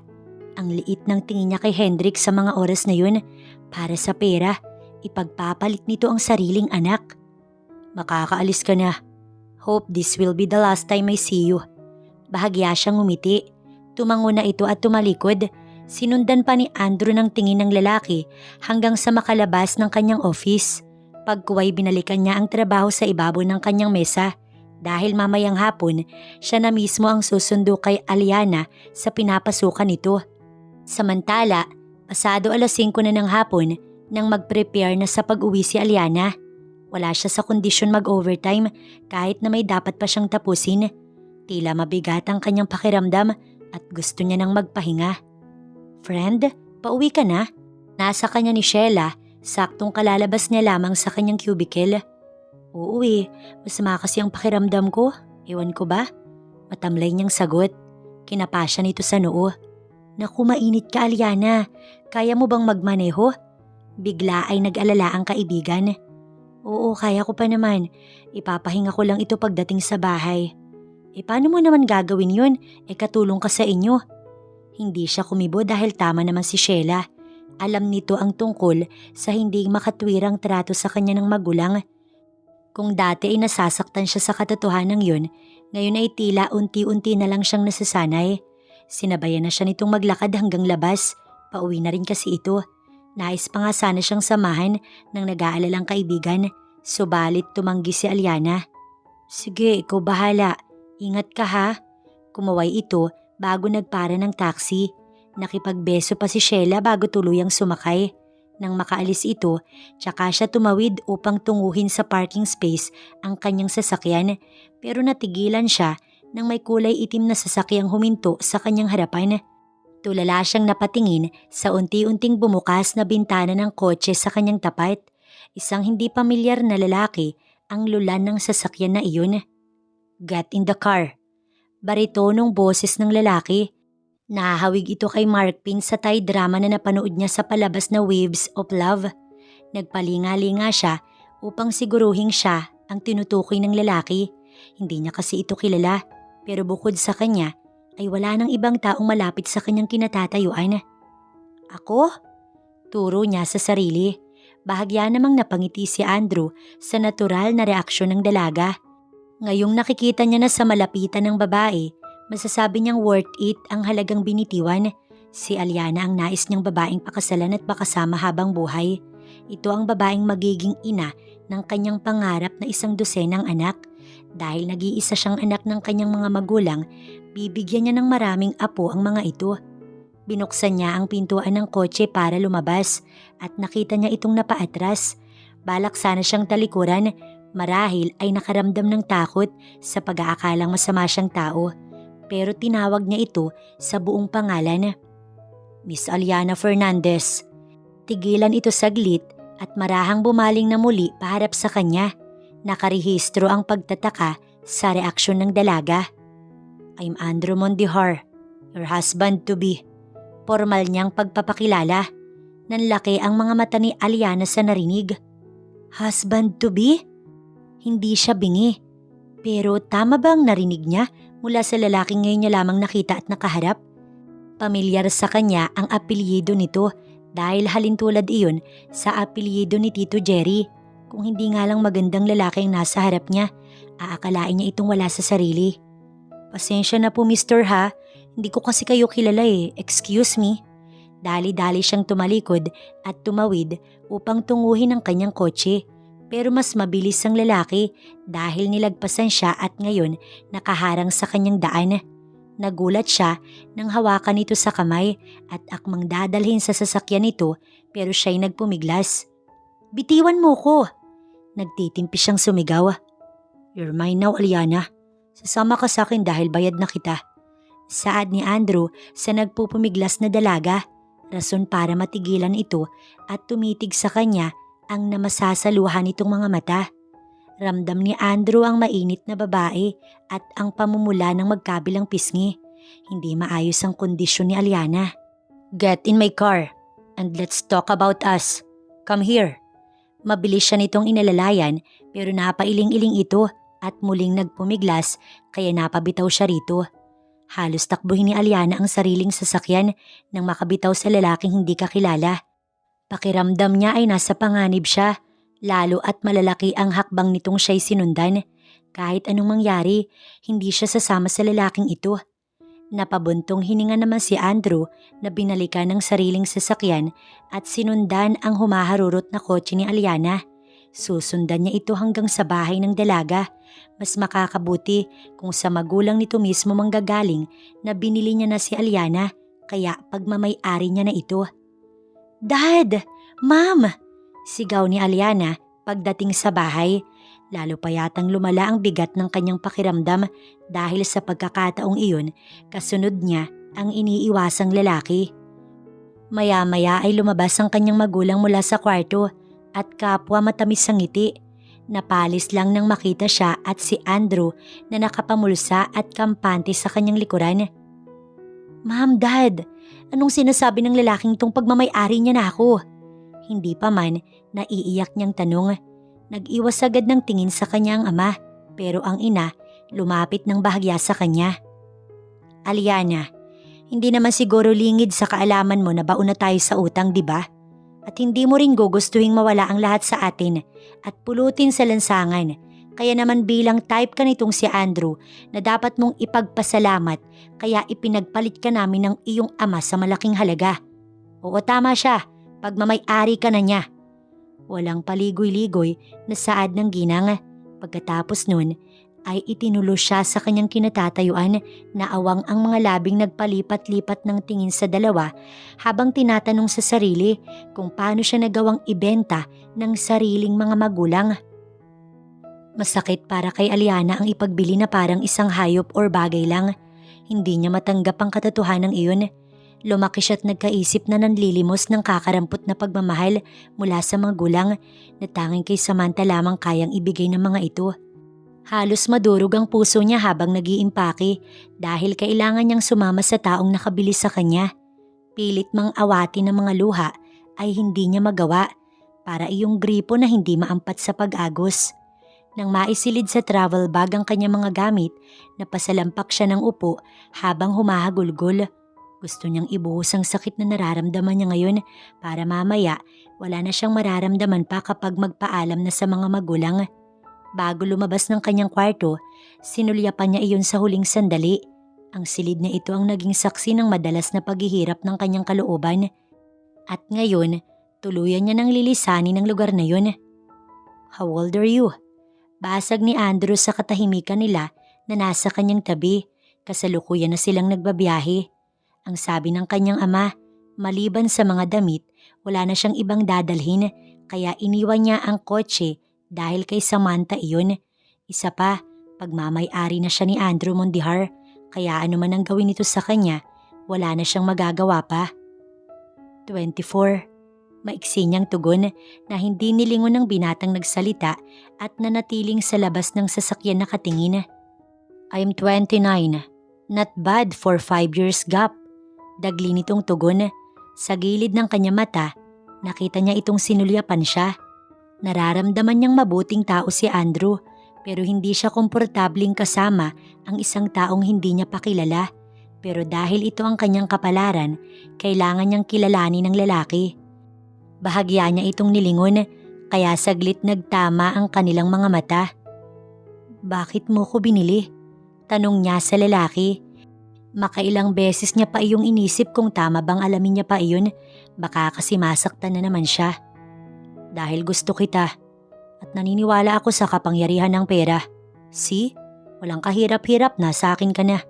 Speaker 1: Ang liit ng tingin niya kay Hendrik sa mga oras na yun. Para sa pera, ipagpapalit nito ang sariling anak. Makakaalis ka na. Hope this will be the last time I see you. Bahagya siyang ngumiti. Tumango na ito at tumalikod. Sinundan pa ni Andrew ng tingin ng lalaki hanggang sa makalabas ng kanyang office. Pagkuway binalikan niya ang trabaho sa ibabaw ng kanyang mesa dahil mamayang hapon siya na mismo ang susundo kay Aliana sa pinapasukan nito. Samantala, pasado 5:00 na ng hapon nang mag-prepare na sa pag-uwi si Aliana. Wala siya sa kondisyon mag-overtime kahit na may dapat pa siyang tapusin. Tila mabigat ang kanyang pakiramdam at gusto niya nang magpahinga. Friend, pauwi ka na? Nasa kanya ni Sheila, saktong kalalabas niya lamang sa kanyang cubicle. Oo masama kasi ang pakiramdam ko. Ewan ko ba? Matamlay niyang sagot. Kinapa siya nito sa noo. Naku, mainit ka, Aliana. Kaya mo bang magmaneho? Bigla ay nag-alala ang kaibigan. Oo, kaya ko pa naman. Ipapahinga ko lang ito pagdating sa bahay. Paano mo naman gagawin yun? Katulong ka sa inyo. Hindi siya kumibo dahil tama naman si Sheila. Alam nito ang tungkol sa hindi makatwirang trato sa kanya ng magulang. Kung dati ay nasasaktan siya sa katotohanan yun, ngayon ay tila unti-unti na lang siyang nasasanay. Sinabayan na siya nitong maglakad hanggang labas. Pauwi na rin kasi ito. Nais pa nga sana siyang samahan ng nag-aalalang kaibigan. Subalit tumanggi si Aliana. Sige, ikaw bahala. Ingat ka ha. Kumaway ito bago nagpara ng taxi. Nakipagbeso pa si Sheila bago tuluyang sumakay. Nang makaalis ito, tsaka siya tumawid upang tunguhin sa parking space ang kanyang sasakyan, pero natigilan siya nang may kulay itim na sasakyang huminto sa kanyang harapan. Tulala siyang napatingin sa unti-unting bumukas na bintana ng kotse sa kanyang tapat. Isang hindi pamilyar na lalaki ang lulan ng sasakyan na iyon. Get in the car. Baritonong boses ng lalaki. Nahahawig ito kay Mark Pin sa Thai drama na napanood niya sa palabas na Waves of Love. Nagpalinga-linga siya upang siguruhin siya ang tinutukoy ng lalaki. Hindi niya kasi ito kilala, pero bukod sa kanya ay wala nang ibang taong malapit sa kanyang kinatatayuan. Ako? Turo niya sa sarili. Bahagya namang napangiti si Andrew sa natural na reaksyon ng dalaga. Ngayong nakikita niya na sa malapitan ng babae, masasabi niyang worth it ang halagang binitiwan. Si Aliana ang nais niyang babaeng pakasalan at pakasama habang buhay. Ito ang babaeng magiging ina ng kanyang pangarap na 12 anak. Dahil nag-iisa siyang anak ng kanyang mga magulang, bibigyan niya ng maraming apo ang mga ito. Binuksan niya ang pintuan ng kotse para lumabas at nakita niya itong napaatras. Balak sana siyang talikuran, marahil ay nakaramdam ng takot sa pag-aakalang masama siyang tao. Pero tinawag niya ito sa buong pangalan. Miss Aliana Fernandez. Tigilan ito saglit at marahang bumaling na muli paharap sa kanya. Nakarehistro ang pagtataka sa reaksyon ng dalaga. I'm Andrew Mondihar, your husband-to-be. Formal niyang pagpapakilala. Nanlaki ang mga mata ni Aliana sa narinig. Husband-to-be? Hindi siya bingi. Pero tama ba ang narinig niya mula sa lalaking ngayon niya lamang nakita at nakaharap? Pamilyar sa kanya ang apelyido nito dahil halintulad iyon sa apelyido ni Tito Jerry. Kung hindi nga lang magandang lalaki ang nasa harap niya, aakalain niya itong wala sa sarili. Pasensya na po Mr. Ha, hindi ko kasi kayo kilala excuse me. Dali-dali siyang tumalikod at tumawid upang tunguhin ang kanyang kotse. Pero mas mabilis ang lalaki dahil nilagpasan siya at ngayon nakaharang sa kanyang daan. Nagulat siya nang hawakan ito sa kamay at akmang dadalhin sa sasakyan nito pero siya'y nagpumiglas. Bitiwan mo ko! Nagtitimpi siyang sumigaw. You're mine now, Aliana. Sasama ka sa akin dahil bayad na kita. Saad ni Andrew sa nagpupumiglas na dalaga. Rason para matigilan ito at tumitig sa kanya ang namasasaluhan nitong mga mata. Ramdam ni Andrew ang mainit na babae at ang pamumula ng magkabilang pisngi. Hindi maayos ang kondisyon ni Aliana. Get in my car and let's talk about us. Come here. Mabilis siya nitong inalalayan pero napailing-iling ito at muling nagpumiglas kaya napabitaw siya rito. Halos takbuhin ni Aliana ang sariling sasakyan nang makabitaw sa lalaking hindi kakilala. Pakiramdam niya ay nasa panganib siya, lalo at malalaki ang hakbang nitong siya'y sinundan. Kahit anong mangyari, hindi siya sasama sa lalaking ito. Napabuntong hininga naman si Andrew na binalikan ng sariling sasakyan at sinundan ang humaharurot na kotse ni Aliana. Susundan niya ito hanggang sa bahay ng dalaga. Mas makakabuti kung sa magulang nito mismo manggagaling na binili niya na si Aliana, kaya pagmamay-ari niya na ito. "Dad! Ma'am!" sigaw ni Aliana pagdating sa bahay. Lalo pa yatang lumala ang bigat ng kanyang pakiramdam dahil sa pagkakataong iyon, kasunod niya ang iniiwasang lalaki. Maya-maya ay lumabas ang kanyang magulang mula sa kwarto at kapwa matamis ang ngiti. Napalis lang nang makita siya at si Andrew na nakapamulsa at kampante sa kanyang likuran. "Ma'am, Dad, anong sinasabi ng lalaking tong pagmamay-ari niya na ako?" Hindi pa man naiiyak niyang tanong. Nag-iwas agad ng tingin sa kanyang ama, pero ang ina lumapit ng bahagya sa kanya. "Aliana, hindi naman siguro lingid sa kaalaman mo na bauna tayo sa utang, di ba? At hindi mo rin gugustuhing mawala ang lahat sa atin at pulutin sa lansangan. Kaya naman bilang type ka nitong si Andrew na dapat mong ipagpasalamat, kaya ipinagpalit ka namin ng iyong ama sa malaking halaga. Oo, tama siya, pagmamay-ari ka na niya." Walang paligoy-ligoy na saad ng ginang. Pagkatapos nun ay itinulo siya sa kanyang kinatatayuan na awang ang mga labing nagpalipat-lipat ng tingin sa dalawa habang tinatanong sa sarili kung paano siya nagawang ibenta ng sariling mga magulang. Masakit para kay Aliana ang ipagbili na parang isang hayop or bagay lang. Hindi niya matanggap ang katotohanan iyon. Lumaki siya't nagkaisip na nanlilimos ng kakarampot na pagmamahal mula sa magulang na tanging kay Samantha lamang kayang ibigay ng mga ito. Halos madurog ang puso niya habang nag-iimpake dahil kailangan niyang sumama sa taong nakabili sa kanya. Pilit mang awati ng mga luha ay hindi niya magawa para iyong gripo na hindi maampat sa pag-agos. Nang maisilid sa travel bag ang kanyang mga gamit, napasalampak siya ng upo habang humahagulgol. Gusto niyang ibuhos ang sakit na nararamdaman niya ngayon para mamaya wala na siyang mararamdaman pa kapag magpaalam na sa mga magulang. Bago lumabas ng kanyang kwarto, sinulyapan niya iyon sa huling sandali. Ang silid na ito ang naging saksi ng madalas na paghihirap ng kanyang kalooban. At ngayon, tuluyan niya nang lilisanin ang lugar na yun. "How old are you?" Basag ni Andrew sa katahimikan nila na nasa kanyang tabi. Kasalukuyan na silang nagbabiyahe. Ang sabi ng kanyang ama, maliban sa mga damit, wala na siyang ibang dadalhin kaya iniwan niya ang kotse dahil kay Samantha iyon. Isa pa, pagmamay-ari na siya ni Andrew Mondihar kaya ano man ang gawin nito sa kanya, wala na siyang magagawa pa. 24. Maiksi niyang tugon na hindi nilingon ng binatang nagsalita at nanatiling sa labas ng sasakyan nakatingin. "I'm 29. Not bad for 5 years gap." Dagli nitong tugon. Sa gilid ng kanya mata, nakita niya itong sinulyapan siya. Nararamdaman niyang mabuting tao si Andrew pero hindi siya komportabling kasama ang isang taong hindi niya pakilala. Pero dahil ito ang kanyang kapalaran, kailangan niyang kilalanin ng lalaki. Bahagya niya itong nilingon kaya saglit nagtama ang kanilang mga mata. "Bakit mo ko binili?" tanong niya sa lalaki. Makailang beses niya pa iyong inisip kung tama bang alamin niya pa iyon, baka kasi masaktan na naman siya. "Dahil gusto kita at naniniwala ako sa kapangyarihan ng pera. See, walang kahirap-hirap na sa akin ka na."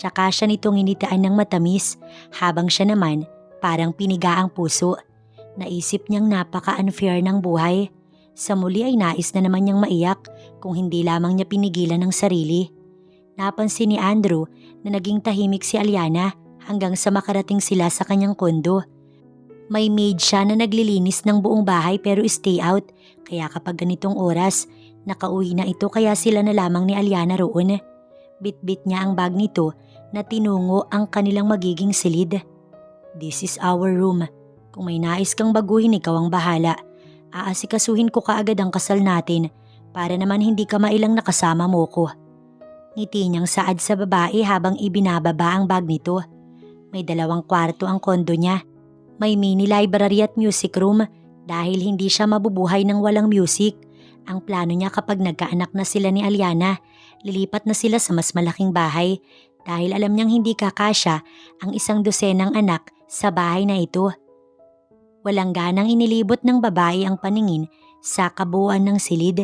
Speaker 1: Tsaka siya nitong initaan ng matamis habang siya naman parang piniga ang puso. Naisip niyang napaka-unfair ng buhay. Sa muli ay nais na naman niyang maiyak kung hindi lamang niya pinigilan ng sarili. Napansin ni Andrew na naging tahimik si Aliana hanggang sa makarating sila sa kanyang kondo. May maid siya na naglilinis ng buong bahay pero stay out, kaya kapag ganitong oras, nakauwi na ito kaya sila na lamang ni Aliana roon. Bit-bit niya ang bag nito na tinungo ang kanilang magiging silid. "This is our room. Kung may nais kang baguhin, ikaw ang bahala. Aasikasuhin ko kaagad ang kasal natin para naman hindi ka mailang nakasama mo ko." Ngiti niyang saad sa babae habang ibinababa ang bag nito. May 2 kwarto ang kondo niya. May mini library at music room dahil hindi siya mabubuhay ng walang music. Ang plano niya kapag nagkaanak na sila ni Aliana, lilipat na sila sa mas malaking bahay dahil alam niyang hindi kakasya ang 100 anak sa bahay na ito. Walang ganang inilibot ng babae ang paningin sa kabuuan ng silid.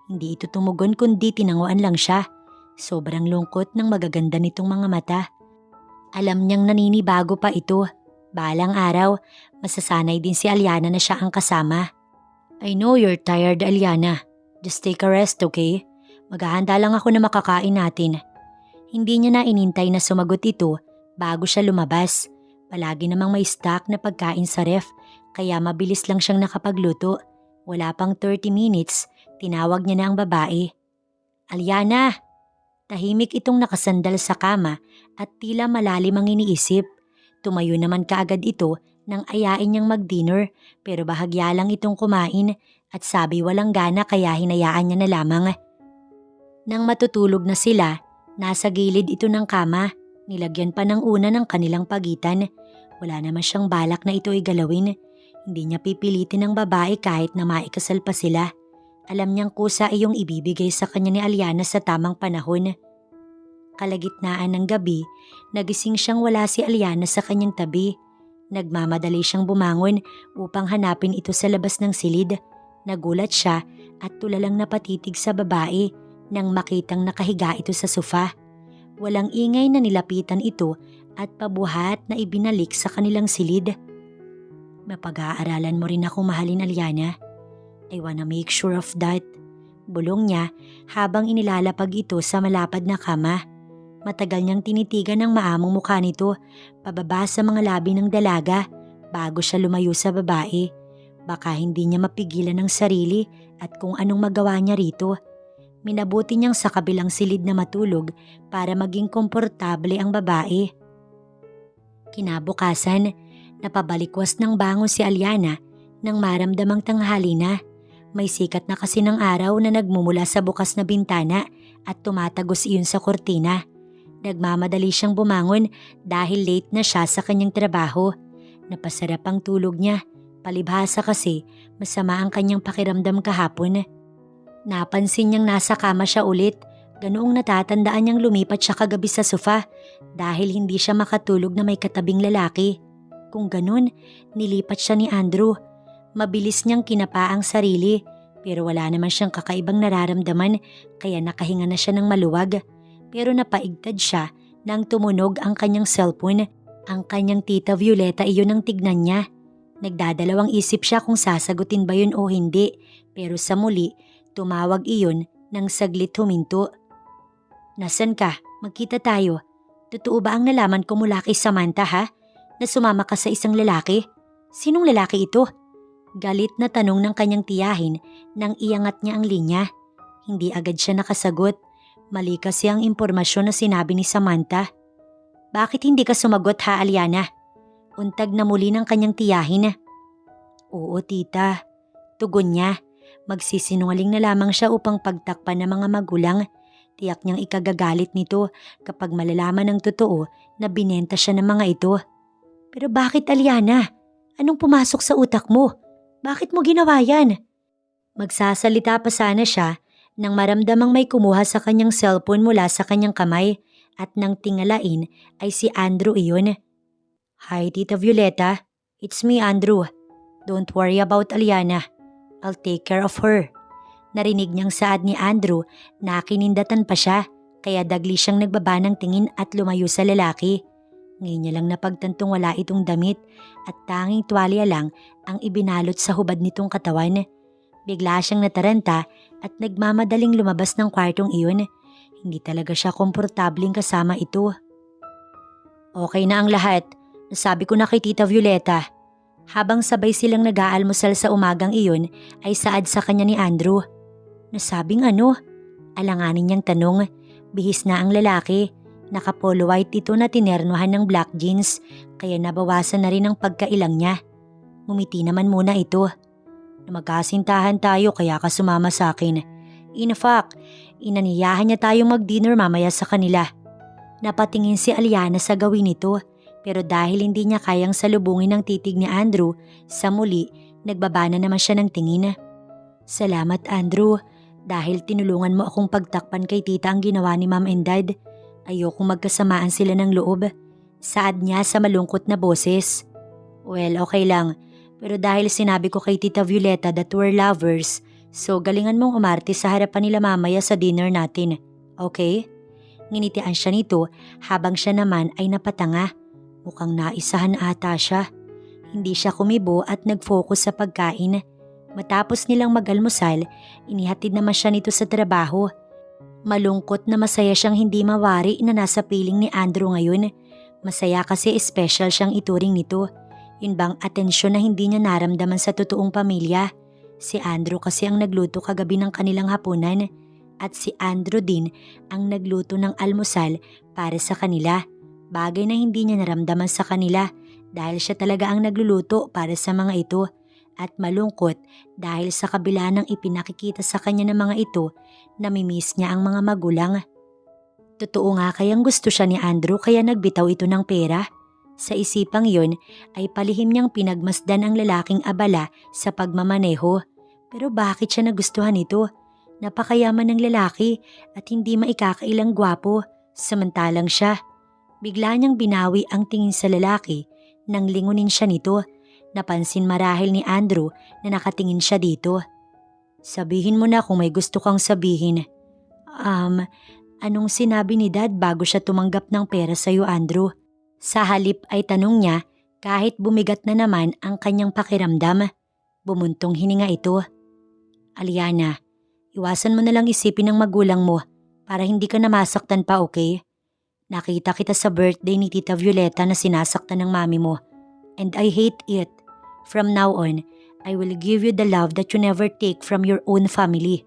Speaker 1: Hindi ito tumugon kundi tinanguan lang siya. Sobrang lungkot ng magaganda nitong mga mata. Alam niyang naninibago pa ito. Balang araw, masasanay din si Aliana na siya ang kasama. I know you're tired, Aliana. Just take a rest, okay? Maghahanda lang ako na makakain natin. Hindi niya na inintay na sumagot ito bago siya lumabas. Palagi namang may stock na pagkain sa ref, kaya mabilis lang siyang nakapagluto. Wala pang 30 minutes, tinawag niya na ang babae. Aliana! Tahimik itong nakasandal sa kama at tila malalim ang iniisip. Tumayo naman kaagad ito nang ayain niyang mag-dinner pero bahagya lang itong kumain at sabi walang gana kaya hinayaan niya na lamang. Nang matutulog na sila, nasa gilid ito ng kama, nilagyan pa ng una ng kanilang pagitan. Wala naman siyang balak na ito ay galawin. Hindi niya pipilitin ng babae kahit na maikasal pa sila. Alam niyang kusa iyong ibibigay sa kanya ni Aliana sa tamang panahon. Kalagitnaan ng gabi, nagising siyang wala si Aliana sa kanyang tabi. Nagmamadali siyang bumangon upang hanapin ito sa labas ng silid. Nagulat siya at tulalang napatitig sa babae nang makitang nakahiga ito sa sofa. Walang ingay na nilapitan ito at pabuhat na ibinalik sa kanilang silid. Mapag-aaralan mo rin ako mahalin, Aliana. I wanna make sure of that. Bulong niya habang inilalapag ito sa malapad na kama. Matagal niyang tinitigan ang maamong mukha nito, pababa sa mga labi ng dalaga bago siya lumayo sa babae. Baka hindi niya mapigilan ang sarili at kung anong magawa niya rito. Minabuti niyang sa kabilang silid na matulog para maging komportable ang babae. Kinabukasan, napabalikwas ng bangon si Aliana nang maramdamang tanghali na. May sikat na kasi ng araw na nagmumula sa bukas na bintana at tumatagos iyon sa kortina. Nagmamadali siyang bumangon dahil late na siya sa kanyang trabaho. Napasarap ang tulog niya, palibhasa kasi masama ang kanyang pakiramdam kahapon. Napansin niyang nasa kama siya ulit, ganoong natatandaan niyang lumipat siya kagabi sa sofa dahil hindi siya makatulog na may katabing lalaki. Kung ganun, nilipat siya ni Andrew. Mabilis niyang kinapa ang sarili pero wala naman siyang kakaibang nararamdaman kaya nakahinga na siya ng maluwag. Pero napaigtad siya nang tumunog ang kanyang cellphone. Ang kanyang tita Violeta iyon ang tignan niya. Nagdadalawang isip siya kung sasagutin ba yun o hindi pero sa muli tumawag iyon nang saglit huminto. Nasaan ka? Magkita tayo. Totoo ba ang nalaman ko mula kay Samantha ha? Na sumama ka sa isang lalaki? Sinong lalaki ito? Galit na tanong ng kanyang tiyahin nang iangat niya ang linya. Hindi agad siya nakasagot. Mali kasi ang impormasyon na sinabi ni Samantha. Bakit hindi ka sumagot ha, Aliana? Untag na muli ng kanyang tiyahin. Oo, tita. Tugon niya. Magsisinungaling na lamang siya upang pagtakpan ng mga magulang. Tiyak niyang ikagagalit nito kapag malalaman ng totoo na binenta siya ng mga ito. Pero bakit, Aliana? Anong pumasok sa utak mo? Bakit mo ginawa yan? Magsasalita pa sana siya nang maramdamang may kumuha sa kanyang cellphone mula sa kanyang kamay at nang tingalain ay si Andrew iyon. Hi Tita Violeta, it's me Andrew. Don't worry about Aliana. I'll take care of her. Narinig niyang saad ni Andrew na kinindatan pa siya kaya dagli siyang nagbaba ng tingin at lumayo sa lalaki. Ngayon niya lang napagtantong wala itong damit at tanging tuwalya lang ang ibinalot sa hubad nitong katawan. Bigla siyang nataranta at nagmamadaling lumabas ng kwartong iyon. Hindi talaga siya komportabling kasama ito. Okay na ang lahat. Nasabi ko na kay Tita Violeta. Habang sabay silang nag-aalmusal sa umagang iyon ay saad sa kanya ni Andrew. Nasabing ano? Alanganin niyang tanong. Bihis na ang lalaki. Naka-polo white ito na tinernuhan ng black jeans kaya nabawasan na rin ang pagkailang niya. Ngumiti naman muna ito. Magkasintahan tayo kaya ka sumama sa akin. In fact, inaniyahan niya tayong mag-dinner mamaya sa kanila. Napatingin si Aliana sa gawin nito. Pero dahil hindi niya kayang salubungin ang titig ni Andrew, sa muli, nagbaba na naman siya ng tingin. Salamat Andrew, dahil tinulungan mo akong pagtakpan kay tita ang ginawa ni Mom and Dad. Ayokong magkasamaan sila ng loob. Saad niya sa malungkot na boses. Well, okay lang. Pero dahil sinabi ko kay Tita Violeta that we're lovers, so galingan mong umarte sa harapan nila mamaya sa dinner natin. Okay? Nginitian siya nito habang siya naman ay napatanga. Mukhang naisahan ata siya. Hindi siya kumibo at nag-focus sa pagkain. Matapos nilang mag-almusal, inihatid naman siya nito sa trabaho. Malungkot na masaya siyang hindi mawari na nasa piling ni Andrew ngayon. Masaya kasi special siyang ituring nito. Yun bang atensyon na hindi niya naramdaman sa totoong pamilya. Si Andrew kasi ang nagluto kagabi ng kanilang hapunan. At si Andrew din ang nagluto ng almusal para sa kanila. Bagay na hindi niya naramdaman sa kanila dahil siya talaga ang nagluluto para sa mga ito. At malungkot dahil sa kabila ng ipinakikita sa kanya ng mga ito, namimiss niya ang mga magulang. Totoo nga kayang gusto siya ni Andrew kaya nagbitaw ito ng pera. Sa isipang yon ay palihim niyang pinagmasdan ang lalaking abala sa pagmamaneho. Pero bakit siya nagustuhan ito? Napakayaman ng lalaki at hindi maikakailang gwapo, samantalang siya. Bigla niyang binawi ang tingin sa lalaki nang lingunin siya nito. Napansin marahil ni Andrew na nakatingin siya dito. Sabihin mo na kung may gusto kang sabihin. Anong sinabi ni Dad bago siya tumanggap ng pera sa'yo, Andrew? Sa halip ay tanong niya kahit bumigat na naman ang kanyang pakiramdam. Bumuntong hininga ito. Aliana, iwasan mo na lang isipin ng magulang mo para hindi ka na masaktan pa, okay? Nakita kita sa birthday ni Tita Violeta na sinasaktan ng mami mo. And I hate it. From now on, I will give you the love that you never take from your own family.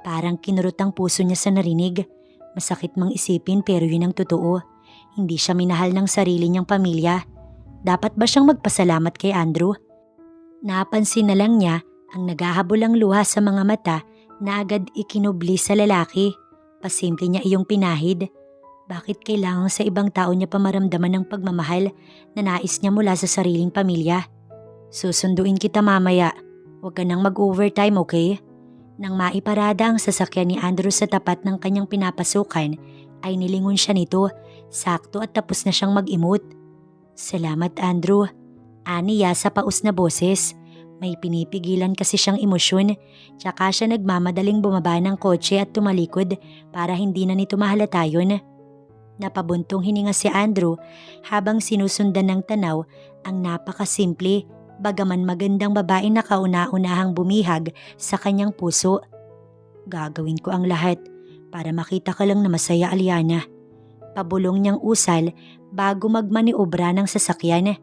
Speaker 1: Parang kinurot ang puso niya sa narinig. Masakit mang isipin pero yun ang totoo. Hindi siya minahal ng sarili niyang pamilya. Dapat ba siyang magpasalamat kay Andrew? Napansin na lang niya ang naghahabolang luha sa mga mata na agad ikinubli sa lalaki. Pasimple niya iyong pinahid. Bakit kailangan sa ibang tao niya pamaramdaman ng pagmamahal na nais niya mula sa sariling pamilya? Susunduin kita mamaya. Huwag ka nang mag-overtime, okay? Nang maiparada ang sasakyan ni Andrew sa tapat ng kanyang pinapasukan, ay nilingon siya nito. Sakto at tapos na siyang mag-emote. Salamat, Andrew. Aniya sa paus na boses. May pinipigilan kasi siyang emosyon. Tsaka siya nagmamadaling bumaba ng kotse at tumalikod para hindi na nito mahalata yun. Napabuntong hininga si Andrew habang sinusundan ng tanaw ang napakasimple bagaman magandang babae na kauna-unahang bumihag sa kanyang puso. Gagawin ko ang lahat para makita ka lang na masaya, Aliana. Pabulong niyang usal bago magmaniobra ng sasakyan.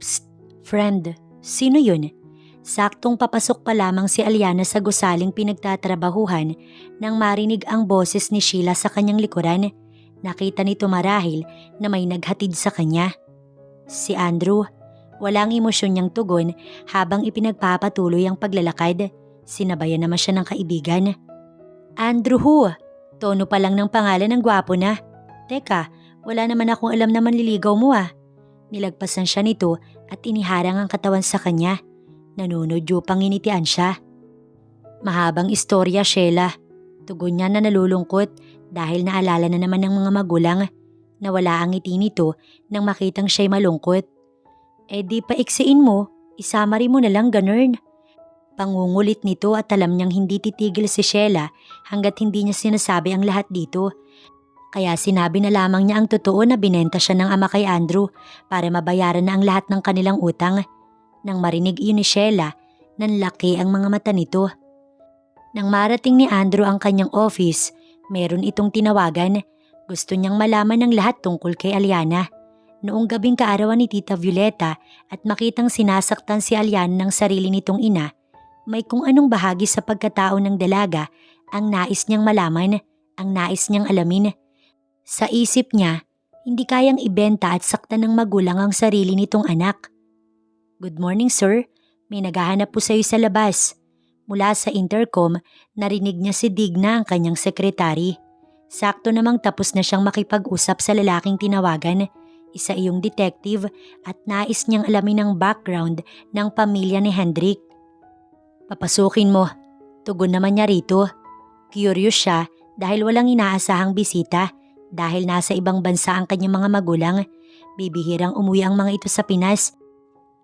Speaker 1: Psst, friend, sino yun? Saktong papasok pa lamang si Aliana sa gusaling pinagtatrabahuhan nang marinig ang boses ni Sheila sa kanyang likuran. Nakita nito marahil na may naghatid sa kanya. Si Andrew, walang emosyon niyang tugon habang ipinagpapatuloy ang paglalakad. Sinabayan naman siya ng kaibigan. Andrew ho, tono pa lang ng pangalan ng gwapo na. Teka, wala naman akong alam na manliligaw mo ah. Nilagpasan siya nito at iniharang ang katawan sa kanya. Nanunodyo pang initian siya. Mahabang istorya, Sheila. Tugon niya na nalulungkot dahil naalala na naman ng mga magulang. Nawala ang ngiti nito nang makitang siya'y malungkot. Eh di paiksiin mo, isamari mo na lang ganun. Pangungulit nito at alam niyang hindi titigil si Sheila hanggat hindi niya sinasabi ang lahat dito. Kaya sinabi na lamang niya ang totoo na binenta siya ng ama kay Andrew para mabayaran na ang lahat ng kanilang utang. Nang marinig iyon ni Sheila, nanlaki ang mga mata nito. Nang marating ni Andrew ang kanyang office, meron itong tinawagan. Gusto niyang malaman ang lahat tungkol kay Aliana. Noong gabing kaarawan ni Tita Violeta at makitang sinasaktan si Aliana ng sarili nitong ina, may kung anong bahagi sa pagkatao ng dalaga ang nais niyang malaman, ang nais niyang alamin. Sa isip niya, hindi kayang ibenta at saktan ng magulang ang sarili nitong anak. Good morning, sir. May naghahanap po sa iyo sa labas. Mula sa intercom, narinig niya si Digna ang kanyang sekretary. Sakto namang tapos na siyang makipag-usap sa lalaking tinawagan. Isa iyong detective at nais niyang alamin ang background ng pamilya ni Hendrik. Papasukin mo. Tugon naman niya rito. Curious siya dahil walang inaasahang bisita dahil nasa ibang bansa ang kanyang mga magulang. Bibihirang umuwi ang mga ito sa Pinas.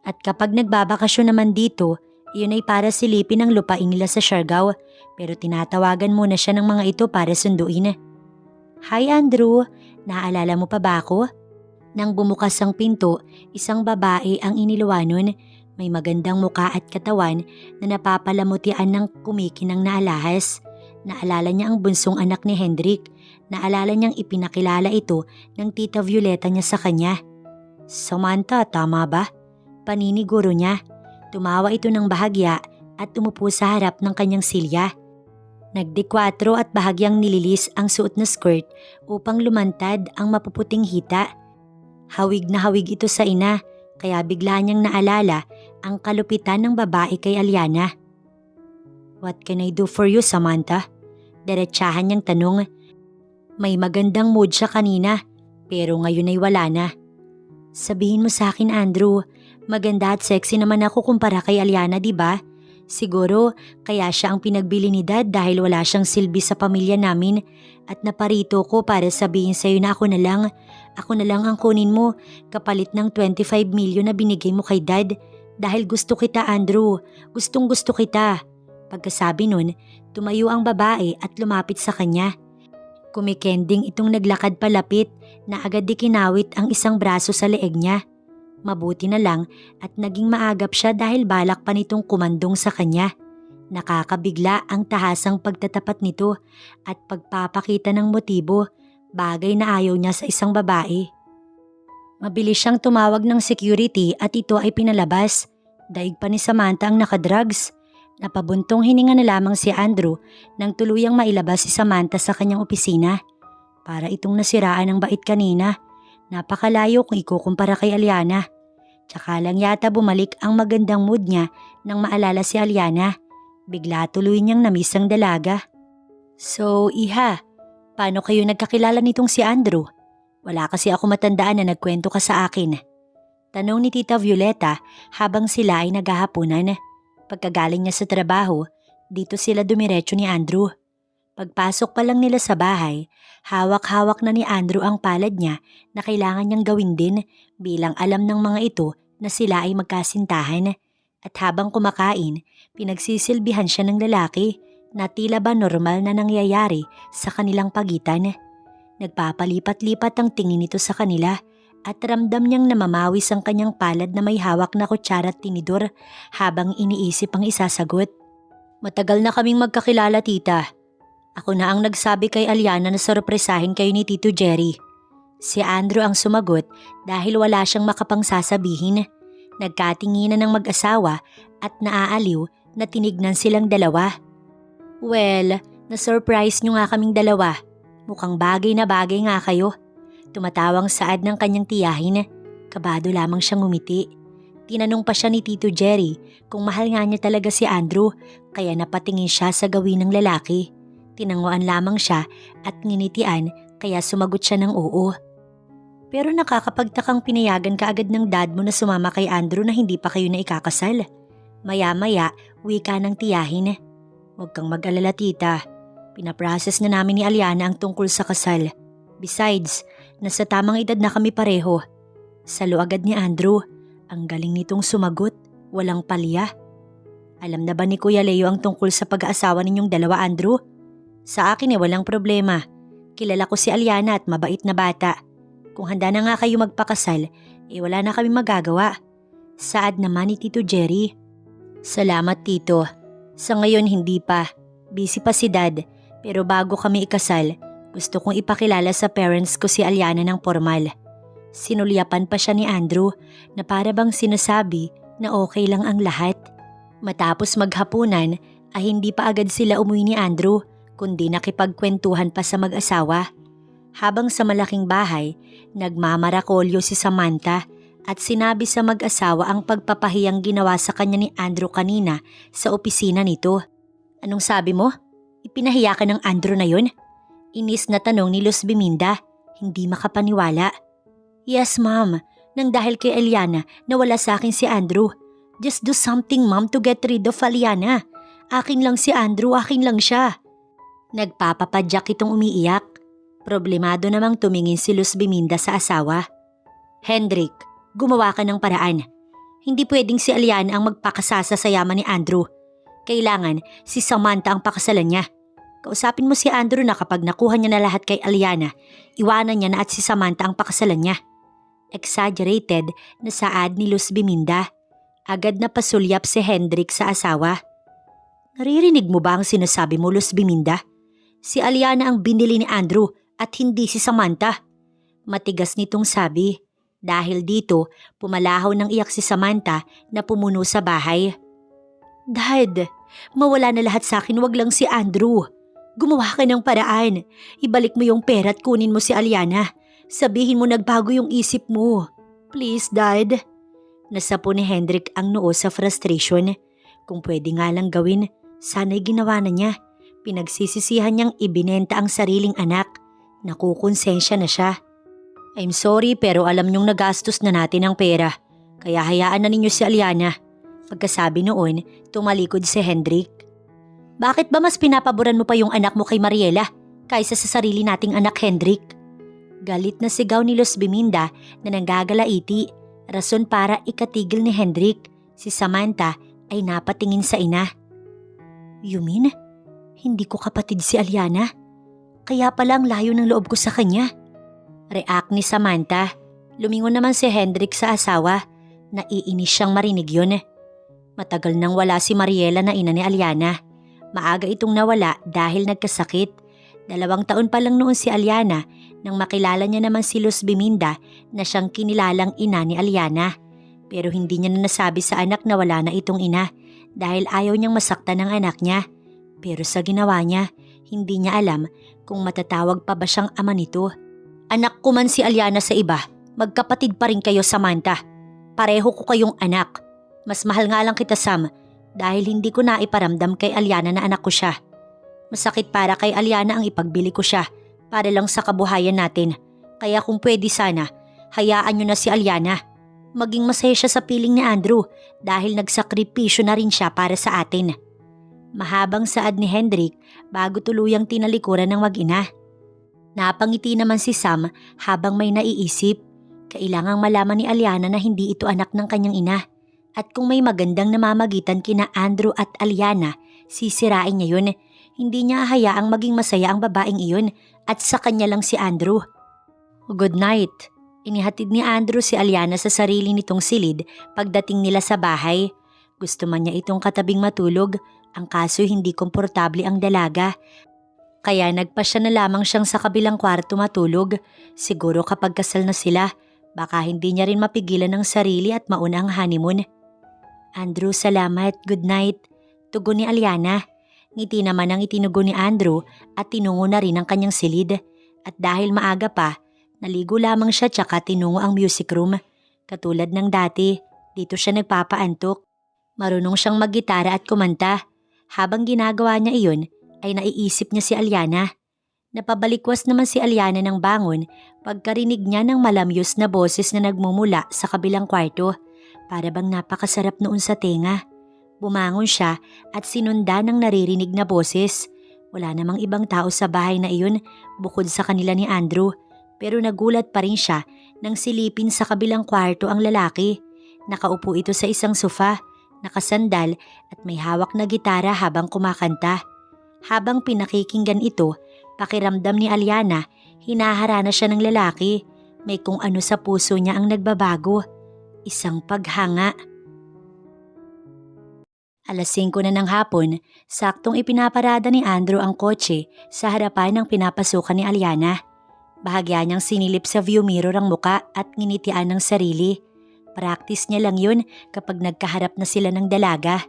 Speaker 1: At kapag nagbabakasyon naman dito, iyon ay para silipin ang lupain nila sa Siargao pero tinatawagan muna siya ng mga ito para sunduin. Hi Andrew, naaalala mo pa ba ako? Nang bumukas ang pinto, isang babae ang iniluwanon. May magandang muka at katawan na napapalamutian ng kumikinang na alahas. Naalala niya ang bunsong anak ni Hendrik. Naalala niyang ipinakilala ito ng tita Violeta niya sa kanya. Samantha, tama ba? Paniniguro niya. Tumawa ito ng bahagya at umupo sa harap ng kanyang silya. Nagdekwatro at bahagyang nililis ang suot na skirt upang lumantad ang mapuputing hita. Hawig na hawig ito sa ina kaya bigla niyang naalala ang kalupitan ng babae kay Aliana. What can I do for you, Samantha? Diretsahan niyang tanong. May magandang mood siya kanina pero ngayon ay wala na. Sabihin mo sa akin Andrew, maganda at sexy naman ako kumpara kay Aliana, di ba? Siguro kaya siya ang pinagbili ni Dad dahil wala siyang silbi sa pamilya namin at naparito ko para sabihin sa'yo na ako na lang ang kunin mo kapalit ng 25 million na binigay mo kay Dad dahil gusto kita Andrew, gustong gusto kita. Pagkasabi nun, tumayo ang babae at lumapit sa kanya. Kumikending itong naglakad palapit na agad di kinawit ang isang braso sa leeg niya. Mabuti na lang at naging maagap siya dahil balak pa nitong kumandong sa kanya. Nakakabigla ang tahasang pagtatapat nito at pagpapakita ng motibo, bagay na ayaw niya sa isang babae. Mabilis siyang tumawag ng security at ito ay pinalabas. Daig pa ni Samantha ang nakadrugs. Napabuntong hininga na lamang si Andrew nang tuluyang mailabas si Samantha sa kanyang opisina. Para itong nasiraan ng bait kanina. Napakalayo kung ikukumpara kay Aliana. Tsaka lang yata bumalik ang magandang mood niya nang maalala si Aliana. Bigla tuloy niyang namiss ang dalaga. So, Iha, paano kayo nagkakilala nitong si Andrew? Wala kasi ako matandaan na nagkwento ka sa akin. Tanong ni Tita Violeta habang sila ay naghahapunan. Pagkagaling niya sa trabaho, dito sila dumiretso ni Andrew. Pagpasok pa lang nila sa bahay, hawak-hawak na ni Andrew ang palad niya na kailangan niyang gawin din bilang alam ng mga ito na sila ay magkasintahan. At habang kumakain, pinagsisilbihan siya ng lalaki na tila ba normal na nangyayari sa kanilang pagitan. Nagpapalipat-lipat ang tingin nito sa kanila at ramdam niyang namamawis ang kanyang palad na may hawak na kutsara at tinidor habang iniisip ang isasagot. Matagal na kaming magkakilala, tita. Ako na ang nagsabi kay Aliana na sorpresahin kayo ni Tito Jerry. Si Andrew ang sumagot dahil wala siyang makapang sasabihin. Nagkatinginan ng mag-asawa at naaaliw na tinignan silang dalawa. Well, na-surprise niyo nga kaming dalawa. Mukhang bagay na bagay nga kayo. Tumatawang saad ng kanyang tiyahin. Kabado lamang siyang ngumiti. Tinanong pa siya ni Tito Jerry kung mahal nga niya talaga si Andrew kaya napatingin siya sa gawin ng lalaki. Tinanguan lamang siya at nginitian kaya sumagot siya ng oo. Pero nakakapagtakang pinayagan ka agad ng dad mo na sumama kay Andrew na hindi pa kayo na ikakasal. Maya-maya, wika ng tiyahin. Huwag kang mag-alala tita. Pinaprocess na namin ni Aliana ang tungkol sa kasal. Besides, nasa tamang edad na kami pareho. Salo agad ni Andrew. Ang galing nitong sumagot. Walang palya. Alam na ba ni Kuya Leo ang tungkol sa pag-aasawa ninyong dalawa, Andrew? Sa akin walang problema. Kilala ko si Aliana at mabait na bata. Kung handa na nga kayo magpakasal, wala na kami magagawa. Saad naman ni Tito Jerry. Salamat tito. Sa ngayon hindi pa. Busy pa si Dad. Pero bago kami ikasal, gusto kong ipakilala sa parents ko si Aliana ng formal. Sinulyapan pa siya ni Andrew na para bang sinasabi na okay lang ang lahat. Matapos maghapunan ay hindi pa agad sila umuwi ni Andrew kundi nakipagkwentuhan pa sa mag-asawa. Habang sa malaking bahay, nagmamarakolyo si Samantha at sinabi sa mag-asawa ang pagpapahiyang ginawa sa kanya ni Andrew kanina sa opisina nito. Anong sabi mo? Ipinahiya ka ng Andrew na yun? Inis na tanong ni Luz Biminda, hindi makapaniwala. Yes, ma'am. Nang dahil kay Aliana, nawala sa akin si Andrew. Just do something, ma'am, to get rid of Aliana. Akin lang si Andrew, akin lang siya. Nagpapapadyak itong umiiyak. Problemado namang tumingin si Luz Biminda sa asawa. Hendrik, gumawa ka ng paraan. Hindi pwedeng si Aliana ang magpakasasa sa yaman ni Andrew. Kailangan si Samantha ang pakasalan niya. Kausapin mo si Andrew na kapag nakuha niya na lahat kay Aliana, iwanan niya na at si Samantha ang pakasalan niya. Exaggerated na saad ni Luz Biminda. Agad na pasulyap si Hendrik sa asawa. Naririnig mo ba ang sinasabi mo, Luz Biminda? Si Aliana ang binili ni Andrew at hindi si Samantha. Matigas nitong sabi. Dahil dito, pumalahaw ng iyak si Samantha na pumuno sa bahay. Dad, mawala na lahat sa akin, wag lang si Andrew. Gumawa ka ng paraan. Ibalik mo yung pera at kunin mo si Aliana. Sabihin mo nagbago yung isip mo. Please, Dad. Nasapo ni Hendrik ang noo sa frustration. Kung pwede nga lang gawin, sana'y ginawa na niya. Pinagsisisihan niyang ibinenta ang sariling anak. Nakukonsensya na siya. I'm sorry pero alam niyong nagastos na natin ang pera. Kaya hayaan na ninyo si Aliana. Pagkasabi noon, tumalikod si Hendrik. Bakit ba mas pinapaboran mo pa yung anak mo kay Mariela kaysa sa sarili nating anak, Hendrik? Galit na sigaw ni Luz Biminda na nanggagalaiti. Rason para ikatigil ni Hendrik. Si Samantha ay napatingin sa ina. You mean, hindi ko kapatid si Aliana? Kaya pala ang layo ng loob ko sa kanya. React ni Samantha. Lumingon naman si Hendrik sa asawa. Naiinis siyang marinig yun. Matagal nang wala si Mariela na ina ni Aliana. Maaga itong nawala dahil nagkasakit. 2 taon pa lang noon si Aliana nang makilala niya naman si Luz Biminda na siyang kinilalang ina ni Aliana. Pero hindi niya na nasabi sa anak na wala na itong ina dahil ayaw niyang masaktan ng anak niya. Pero sa ginawa niya, hindi niya alam kung matatawag pa ba siyang ama nito. Anak ko man si Aliana sa iba, magkapatid pa rin kayo, Samantha. Pareho ko kayong anak. Mas mahal nga lang kita, Sam, dahil hindi ko na iparamdam kay Aliana na anak ko siya. Masakit para kay Aliana ang ipagbili ko siya para lang sa kabuhayan natin. Kaya kung pwede sana, hayaan niyo na si Aliana. Maging masaya siya sa piling ni Andrew dahil nagsakripisyo na rin siya para sa atin. Mahabang saad ni Hendrik bago tuluyang tinalikuran ng mag-ina. Napangiti naman si Sam habang may naiisip. Kailangang malaman ni Aliana na hindi ito anak ng kanyang ina. At kung may magandang namamagitan kina Andrew at Aliana, sisirain niya yun. Hindi niya hayaang maging masaya ang babaeng iyon at sa kanya lang si Andrew. Good night. Inihatid ni Andrew si Aliana sa sarili nitong silid pagdating nila sa bahay. Gusto man niya itong katabing matulog, ang kaso hindi komportable ang dalaga. Kaya nagpasya na lamang siyang sa kabilang kwarto matulog. Siguro kapag kasal na sila, baka hindi niya rin mapigilan ang sarili at mauna ang honeymoon. Andrew, salamat. Good night. Tugon ni Aliana. Ngiti naman ang itinugon ni Andrew at tinungo na rin ang kanyang silid. At dahil maaga pa, naligo lamang siya tsaka tinungo ang music room. Katulad ng dati, dito siya nagpapaantok. Marunong siyang maggitara at kumanta. Habang ginagawa niya iyon, ay naiisip niya si Aliana. Napabalikwas naman si Aliana ng bangon pagkarinig niya ng malamyos na boses na nagmumula sa kabilang kwarto. Para bang napakasarap noon sa tenga. Bumangon siya at sinundan ng naririnig na boses. Wala namang ibang tao sa bahay na iyon bukod sa kanila ni Andrew. Pero nagulat pa rin siya nang silipin sa kabilang kwarto ang lalaki. Nakaupo ito sa isang sofa, nakasandal at may hawak na gitara habang kumakanta. Habang pinakikinggan ito, pakiramdam ni Aliana, hinaharana siya ng lalaki. May kung ano sa puso niya ang nagbabago. Isang paghanga. 5:00 na ng hapon, saktong ipinaparada ni Andrew ang kotse sa harapan ng pinapasukan ni Aliana. Bahagya niyang sinilip sa view mirror ang muka at nginitian ng sarili. Practice niya lang yun kapag nagkaharap na sila ng dalaga.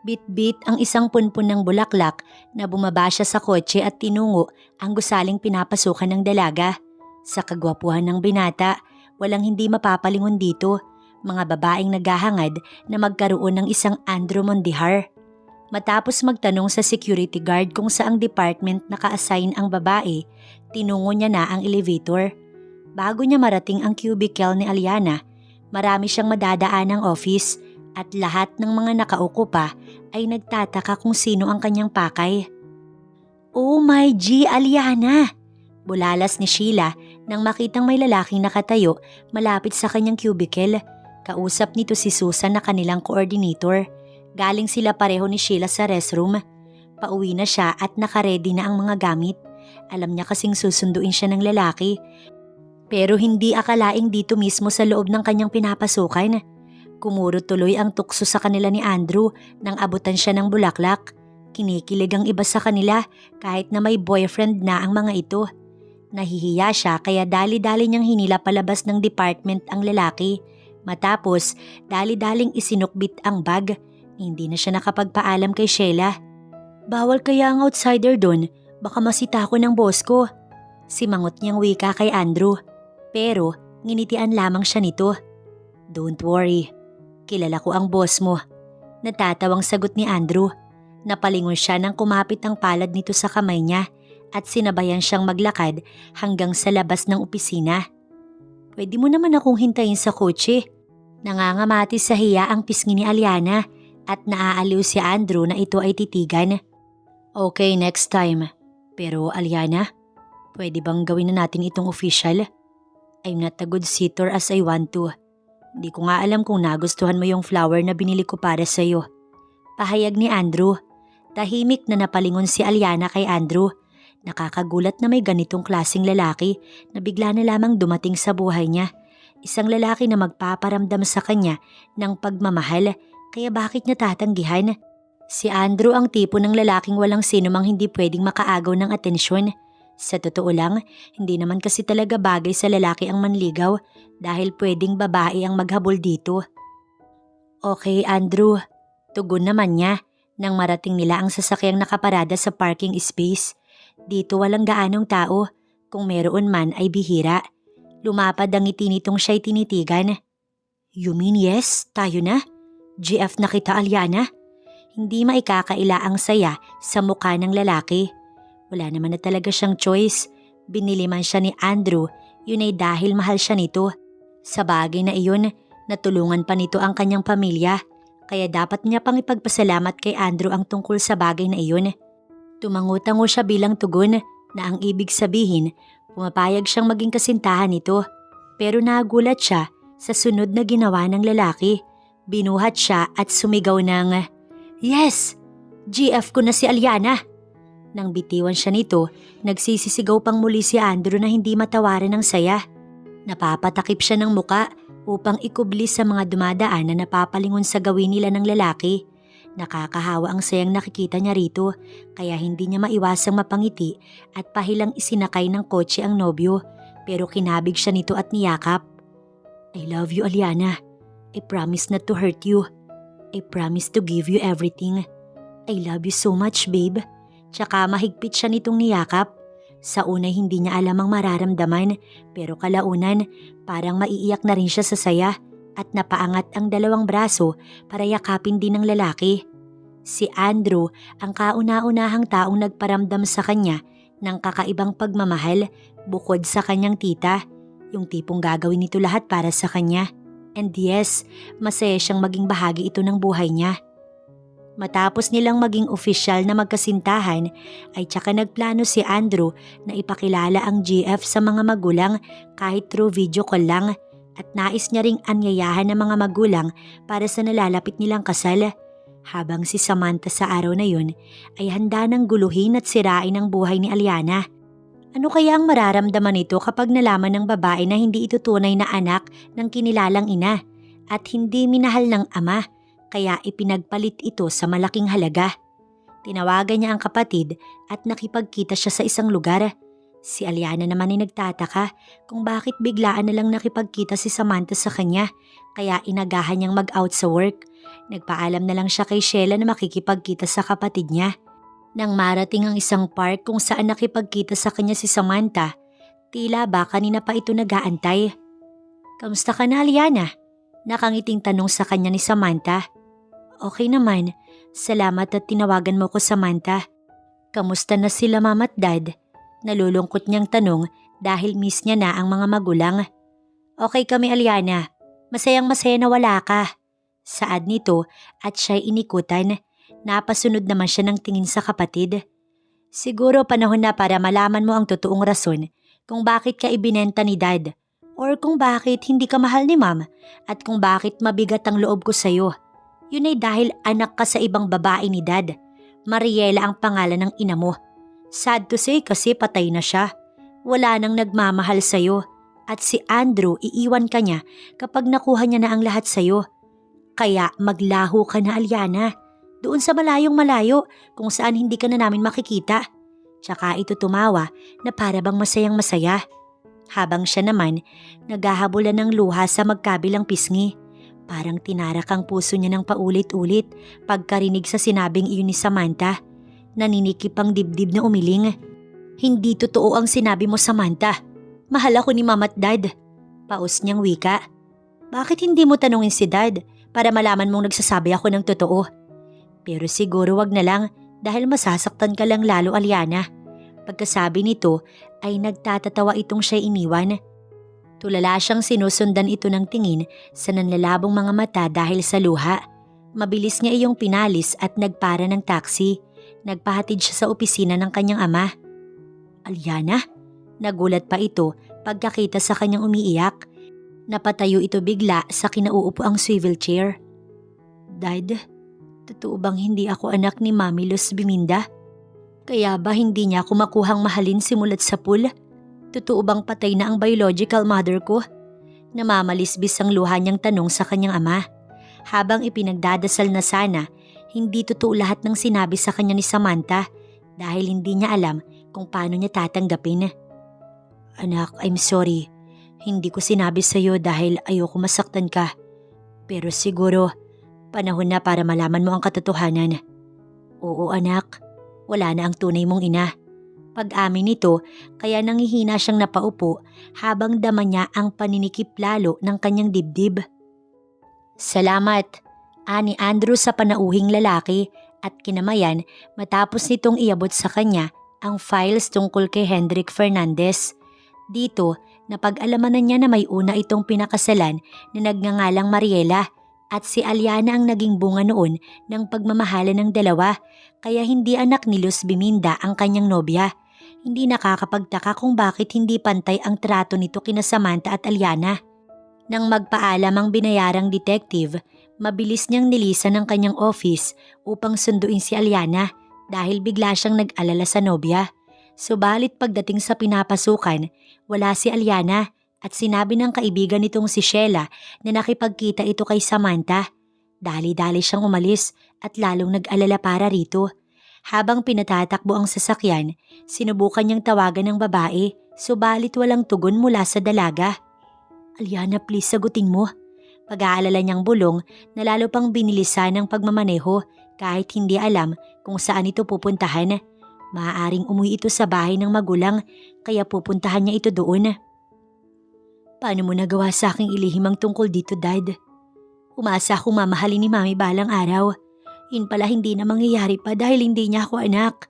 Speaker 1: Bit-bit ang isang punpun ng bulaklak na bumaba siya sa kotse at tinungo ang gusaling pinapasukan ng dalaga. Sa kagwapuhan ng binata, walang hindi mapapalingon dito. Mga babaeng naghahangad na magkaroon ng isang Andrew Mondihar. Matapos magtanong sa security guard kung saang department naka-assign ang babae, tinungo niya na ang elevator. Bago niya marating ang cubicle ni Aliana, marami siyang madadaan ng office at lahat ng mga nakaukupa ay nagtataka kung sino ang kanyang pakay. "Oh my G, Aliana!" Bulalas ni Sheila nang makitang may lalaking nakatayo malapit sa kanyang cubicle. Kausap nito si Susan na kanilang coordinator. Galing sila pareho ni Sheila sa restroom. Pauwi na siya at nakaredy na ang mga gamit. Alam niya kasing susunduin siya ng lalaki. Pero hindi akalaing dito mismo sa loob ng kanyang pinapasukan. Kumuro tuloy ang tukso sa kanila ni Andrew nang abutan siya ng bulaklak. Kinikilig ang iba sa kanila kahit na may boyfriend na ang mga ito. Nahihiya siya kaya dali-dali niyang hinila palabas ng department ang lalaki. Matapos, dali-daling isinukbit ang bag. Hindi na siya nakapagpaalam kay Sheila. "Bawal kaya ang outsider dun, baka masita ko ng boss ko." Simangot niyang wika kay Andrew. Pero nginitian lamang siya nito. "Don't worry, kilala ko ang boss mo." Natatawang sagot ni Andrew. Napalingon siya nang kumapit ang palad nito sa kamay niya at sinabayan siyang maglakad hanggang sa labas ng opisina. "Pwede mo naman akong hintayin sa kotse." Nangangamati sa hiya ang pisngi ni Aliana at naaaliw si Andrew na ito ay titigan. "Okay, next time. Pero Aliana, pwede bang gawin na natin itong official? I'm not a good sitter as I want to. Di ko nga alam kung nagustuhan mo yung flower na binili ko para sa'yo." Pahayag ni Andrew. Tahimik na napalingon si Aliana kay Andrew. Nakakagulat na may ganitong klaseng lalaki na bigla na lamang dumating sa buhay niya. Isang lalaki na magpaparamdam sa kanya ng pagmamahal, kaya bakit niya tatanggihan? Si Andrew ang tipo ng lalaking walang sinumang hindi pwedeng makaagaw ng atensyon. Sa totoo lang, hindi naman kasi talaga bagay sa lalaki ang manligaw dahil pwedeng babae ang maghabol dito. "Okay, Andrew." Tugon naman niya nang marating nila ang sasakyang nakaparada sa parking space. Dito walang gaanong tao, kung meron man ay bihira. Lumapad ang ngiti nitong siya'y tinitigan. "You mean yes, tayo na? GF na kita, Aliana?" Hindi maikakaila ang saya sa mukha ng lalaki. Wala naman na talaga siyang choice. Binili man siya ni Andrew, yun ay dahil mahal siya nito. Sa bagay na iyon, natulungan pa nito ang kanyang pamilya. Kaya dapat niya pang ipagpasalamat kay Andrew ang tungkol sa bagay na iyon. Tumango-tango siya bilang tugon na ang ibig sabihin, pumapayag siyang maging kasintahan nito. Pero nagulat siya sa sunod na ginawa ng lalaki. Binuhat siya at sumigaw ng, "Yes! GF ko na si Aliana!" Nang bitiwan siya nito, nagsisisigaw pang muli si Andrew na hindi matawaran ng saya. Napapatakip siya ng muka upang ikubli sa mga dumadaan na napapalingon sa gawin nila ng lalaki. Nakakahawa ang sayang nakikita niya rito, kaya hindi niya maiwasang mapangiti at pahilang isinakay ng kotse ang nobyo, pero kinabig siya nito at niyakap. "I love you, Aliana. I promise not to hurt you. I promise to give you everything. I love you so much, babe." Tsaka mahigpit siya nitong niyakap. Sa unay hindi niya alam ang mararamdaman, pero kalaunan parang maiiyak na rin siya sa saya. At napaangat ang dalawang braso para yakapin din ng lalaki. Si Andrew ang kauna-unahang taong nagparamdam sa kanya ng kakaibang pagmamahal bukod sa kanyang tita, yung tipong gagawin nito lahat para sa kanya. And yes, masaya siyang maging bahagi ito ng buhay niya. Matapos nilang maging opisyal na magkasintahan, ay tsaka nagplano si Andrew na ipakilala ang GF sa mga magulang kahit through video call lang. At nais niya ring anyayahan ng mga magulang para sa nalalapit nilang kasal. Habang si Samantha sa araw na yun ay handa ng guluhin at sirain ang buhay ni Aliana. Ano kaya ang mararamdaman nito kapag nalaman ng babae na hindi ito tunay na anak ng kinilalang ina at hindi minahal ng ama, kaya ipinagpalit ito sa malaking halaga? Tinawagan niya ang kapatid at nakipagkita siya sa isang lugar. Si Aliana naman ay nagtataka kung bakit biglaan na lang nakipagkita si Samantha sa kanya, kaya inagahan niyang mag-out sa work. Nagpaalam na lang siya kay Sheila na makikipagkita sa kapatid niya. Nang marating ang isang park kung saan nakipagkita sa kanya si Samantha, tila ba kanina pa ito nag-aantay. "Kamusta ka na, Aliana?" Nakangiting tanong sa kanya ni Samantha. "Okay naman, salamat at tinawagan mo ko, Samantha." "Kamusta na sila mama at dad?" Nalulungkot niyang tanong dahil miss niya na ang mga magulang. Okay kami, Aliana. Masayang masaya na wala ka. Saad nito at siya'y inikutan. Napasunod naman siya ng tingin sa kapatid. Siguro panahon na para malaman mo ang totoong rason kung bakit ka ibinenta ni Dad or kung bakit hindi ka mahal ni Ma'am at kung bakit mabigat ang loob ko sa'yo. Yun ay dahil anak ka sa ibang babae ni Dad. Mariela ang pangalan ng ina mo. Sad to say kasi patay na siya. Wala nang nagmamahal sa'yo at si Andrew iiwan ka niya kapag nakuha niya na ang lahat sa'yo. Kaya maglaho ka na, Aliana. Doon sa malayong malayo kung saan hindi ka na namin makikita. Tsaka ito tumawa na para bang masayang masaya. Habang siya naman naghahabulan ng luha sa magkabilang pisngi. Parang tinarak ang puso niya ng paulit-ulit pagkarinig sa sinabing iyon ni Samantha. Naninikip ang dibdib na umiling. Hindi totoo ang sinabi mo, Samantha. Mahal ako ni Mama at Dad. Paus niyang wika. Bakit hindi mo tanungin si Dad para malaman mong nagsasabi ako ng totoo? Pero siguro wag na lang dahil masasaktan ka lang lalo, Aliana. Pagkasabi nito ay nagtatatawa itong siya iniwan. Tulala siyang sinusundan ito ng tingin sa nanlalabong mga mata dahil sa luha. Mabilis niya iyong pinalis at nagpara ng taxi. Nagpahatid siya sa opisina ng kanyang ama. Aliana? Nagulat pa ito pagkakita sa kanyang umiiyak. Napatayo ito bigla sa kinauupo ang swivel chair. Dad, totoo bang hindi ako anak ni Mami Luz Biminda? Kaya ba hindi niya ako makuhang mahalin simulat sa pool? Totoo bang patay na ang biological mother ko? Namamalisbis ang luha niyang tanong sa kanyang ama. Habang ipinagdadasal na sana, hindi totoo lahat ng sinabi sa kanya ni Samantha dahil hindi niya alam kung paano niya tatanggapin. Anak, I'm sorry. Hindi ko sinabi sa'yo dahil ayoko masaktan ka. Pero siguro, panahon na para malaman mo ang katotohanan. Oo anak, wala na ang tunay mong ina. Pag-amin nito, kaya nangihina siyang napaupo habang dama niya ang paninikip lalo ng kanyang dibdib. Salamat, ani Andrew sa panauhing lalaki at kinamayan matapos nitong iabot sa kanya ang files tungkol kay Hendrik Fernandez. Dito, napag-alamanan niya na may una itong pinakasalan na nagngangalang Mariela at si Aliana ang naging bunga noon ng pagmamahala ng dalawa kaya hindi anak ni Luz Biminda ang kanyang nobya. Hindi nakakapagtaka kung bakit hindi pantay ang trato nito kina Samantha at Aliana. Nang magpaalam ang binayarang detective, mabilis niyang nilisan ang kanyang office upang sunduin si Aliana dahil bigla siyang nag-alala sa nobya. Subalit pagdating sa pinapasukan, wala si Aliana at sinabi ng kaibigan nitong si Sheila na nakipagkita ito kay Samantha. Dali-dali siyang umalis at lalong nag-alala para rito. Habang pinatatakbo ang sasakyan, sinubukan niyang tawagan ng babae subalit walang tugon mula sa dalaga. Aliana, please sagutin mo. Pag-aalala niyang bulong na lalo pang binilisan ng pagmamaneho kahit hindi alam kung saan ito pupuntahan. Maaaring umuwi ito sa bahay ng magulang kaya pupuntahan niya ito doon. Paano mo nagawa sa aking ilihim ang tungkol dito, Dad? Umasa akong mamahalin ni Mami balang araw. Yun pala hindi na mangyayari pa dahil hindi niya ako anak.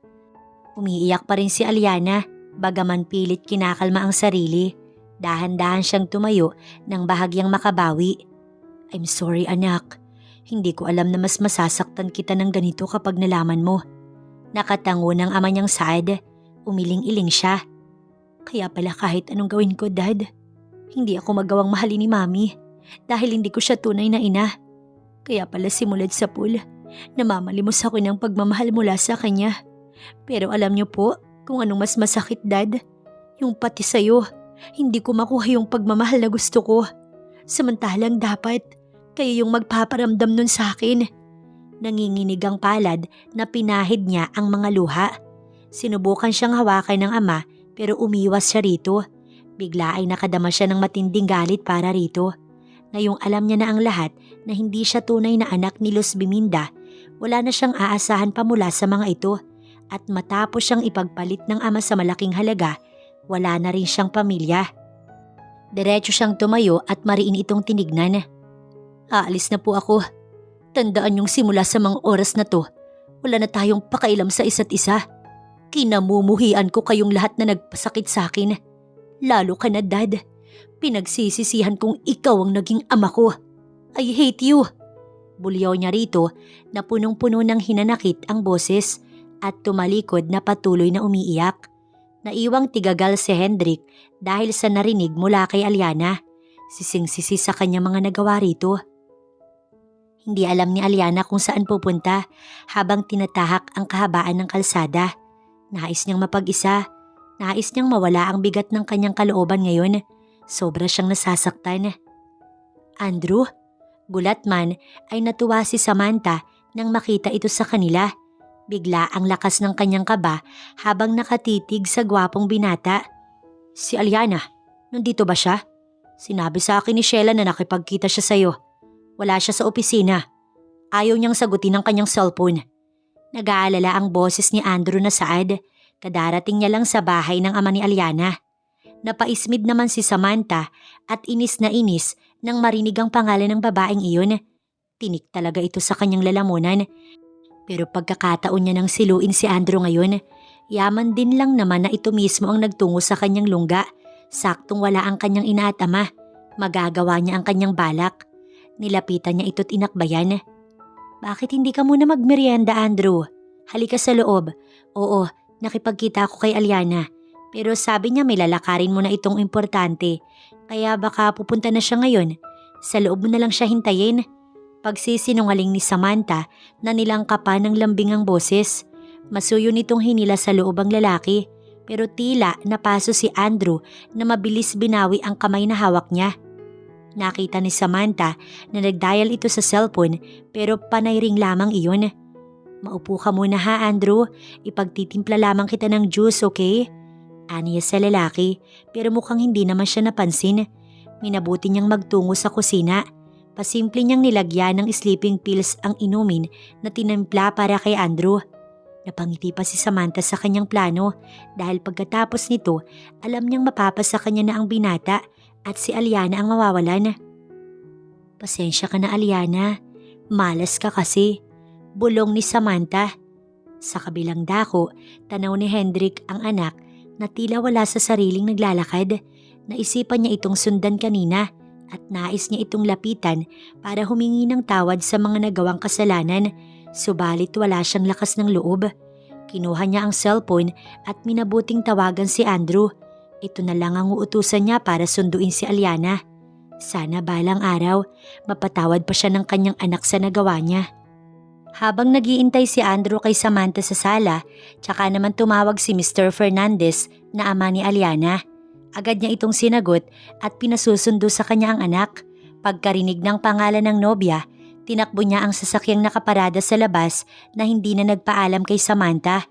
Speaker 1: Umiiyak pa rin si Aliana, bagaman pilit kinakalma ang sarili. Dahan-dahan siyang tumayo nang bahagyang makabawi. I'm sorry anak, hindi ko alam na mas masasaktan kita ng ganito kapag nalaman mo. Nakatango ng ama niyang Saad, umiling-iling siya. Kaya pala kahit anong gawin ko, Dad, hindi ako magawang mahalin ni Mami dahil hindi ko siya tunay na ina. Kaya pala simulad sa pool, namamalimos ako ng pagmamahal mula sa kanya. Pero alam niyo po kung anong mas masakit, Dad? Yung pati sa'yo, hindi ko makuha yung pagmamahal na gusto ko. Samantalang dapat kayo yung magpaparamdam nun sa akin. Nanginginig ang palad na pinahid niya ang mga luha. Sinubukan siyang hawakan ng ama pero umiwas siya rito. Bigla ay nakadama siya ng matinding galit para rito. Ngayong alam niya na ang lahat na hindi siya tunay na anak ni Luz Biminda, wala na siyang aasahan pa mula sa mga ito. At matapos siyang ipagpalit ng ama sa malaking halaga, wala na rin siyang pamilya. Diretso siyang tumayo at mariin itong tinignan. Aalis na po ako. Tandaan yung simula sa mga oras na to, wala na tayong pakailam sa isa't isa. Kinamumuhian ko kayong lahat na nagpasakit sa akin. Lalo ka na, Dad. Pinagsisisihan kong ikaw ang naging ama ko. I hate you. Bulyaw niya rito na punong-puno ng hinanakit ang boses at tumalikod na patuloy na umiiyak. Naiwang tigagal si Hendrik dahil sa narinig mula kay Aliana. Sising-sisi sa kanya mga nagawa rito. Hindi alam ni Aliana kung saan pupunta habang tinatahak ang kahabaan ng kalsada. Nais niyang mapag-isa. Nais niyang mawala ang bigat ng kanyang kalooban ngayon. Sobra siyang nasasaktan. Andrew? Gulat man ay natuwa si Samantha nang makita ito sa kanila. Bigla ang lakas ng kanyang kaba habang nakatitig sa gwapong binata. Si Aliana, nandito ba siya? Sinabi sa akin ni Sheila na nakipagkita siya sa'yo. Wala siya sa opisina. Ayaw niyang sagutin ang kanyang cellphone. Nag-aalala ang boses ni Andrew na saad. Kadarating niya lang sa bahay ng ama ni Aliana. Napaismid naman si Samantha at inis na inis nang marinig ang pangalan ng babaeng iyon. Tinik talaga ito sa kanyang lalamunan. Pero pagkakataon niya nang siluin si Andrew ngayon, yaman din lang naman na ito mismo ang nagtungo sa kanyang lungga. Saktong wala ang kanyang ina at ama. Magagawa niya ang kanyang balak. Nilapitan niya ito't inakbayan. Bakit hindi ka muna magmerienda, Andrew? Halika sa loob. Oo, nakipagkita ako kay Aliana. Pero sabi niya may lalakarin mo na itong importante. Kaya baka pupunta na siya ngayon. Sa loob mo na lang siya hintayin. Pagsisinungaling ni Samantha na nilangkapan ng lambing ang boses. Masuyo nitong hinila sa loob ang lalaki. Pero tila napaso si Andrew na mabilis binawi ang kamay na hawak niya. Nakita ni Samantha na nagdial ito sa cellphone pero panay ring lamang iyon. Maupo ka muna ha, Andrew. Ipagtitimpla lamang kita ng juice, okay? Aniya sa lalaki pero mukhang hindi naman siya napansin. Minabuti niyang magtungo sa kusina. Pasimple niyang nilagyan ng sleeping pills ang inumin na tinimpla para kay Andrew. Napangiti pa si Samantha sa kanyang plano dahil pagkatapos nito alam niyang mapapasa kanya na ang binata at si Aliana ang mawawalan. Pasensya ka na, Aliana. Malas ka kasi. Bulong ni Samantha. Sa kabilang dako, tanaw ni Hendrik ang anak na tila wala sa sariling naglalakad. Naisipan niya itong sundan kanina at nais niya itong lapitan para humingi ng tawad sa mga nagawang kasalanan. Subalit wala siyang lakas ng loob. Kinuha niya ang cellphone at minabuting tawagan si Andrew. Ito na lang ang uutusan niya para sunduin si Aliana. Sana balang araw, mapatawad pa siya ng kanyang anak sa nagawa niya. Habang nagiintay si Andrew kay Samantha sa sala, tsaka naman tumawag si Mr. Fernandez na ama ni Aliana. Agad niya itong sinagot at pinasusundo sa kanya ang anak. Pagkarinig ng pangalan ng nobya, tinakbo niya ang sasakyang nakaparada sa labas na hindi na nagpaalam kay Samantha.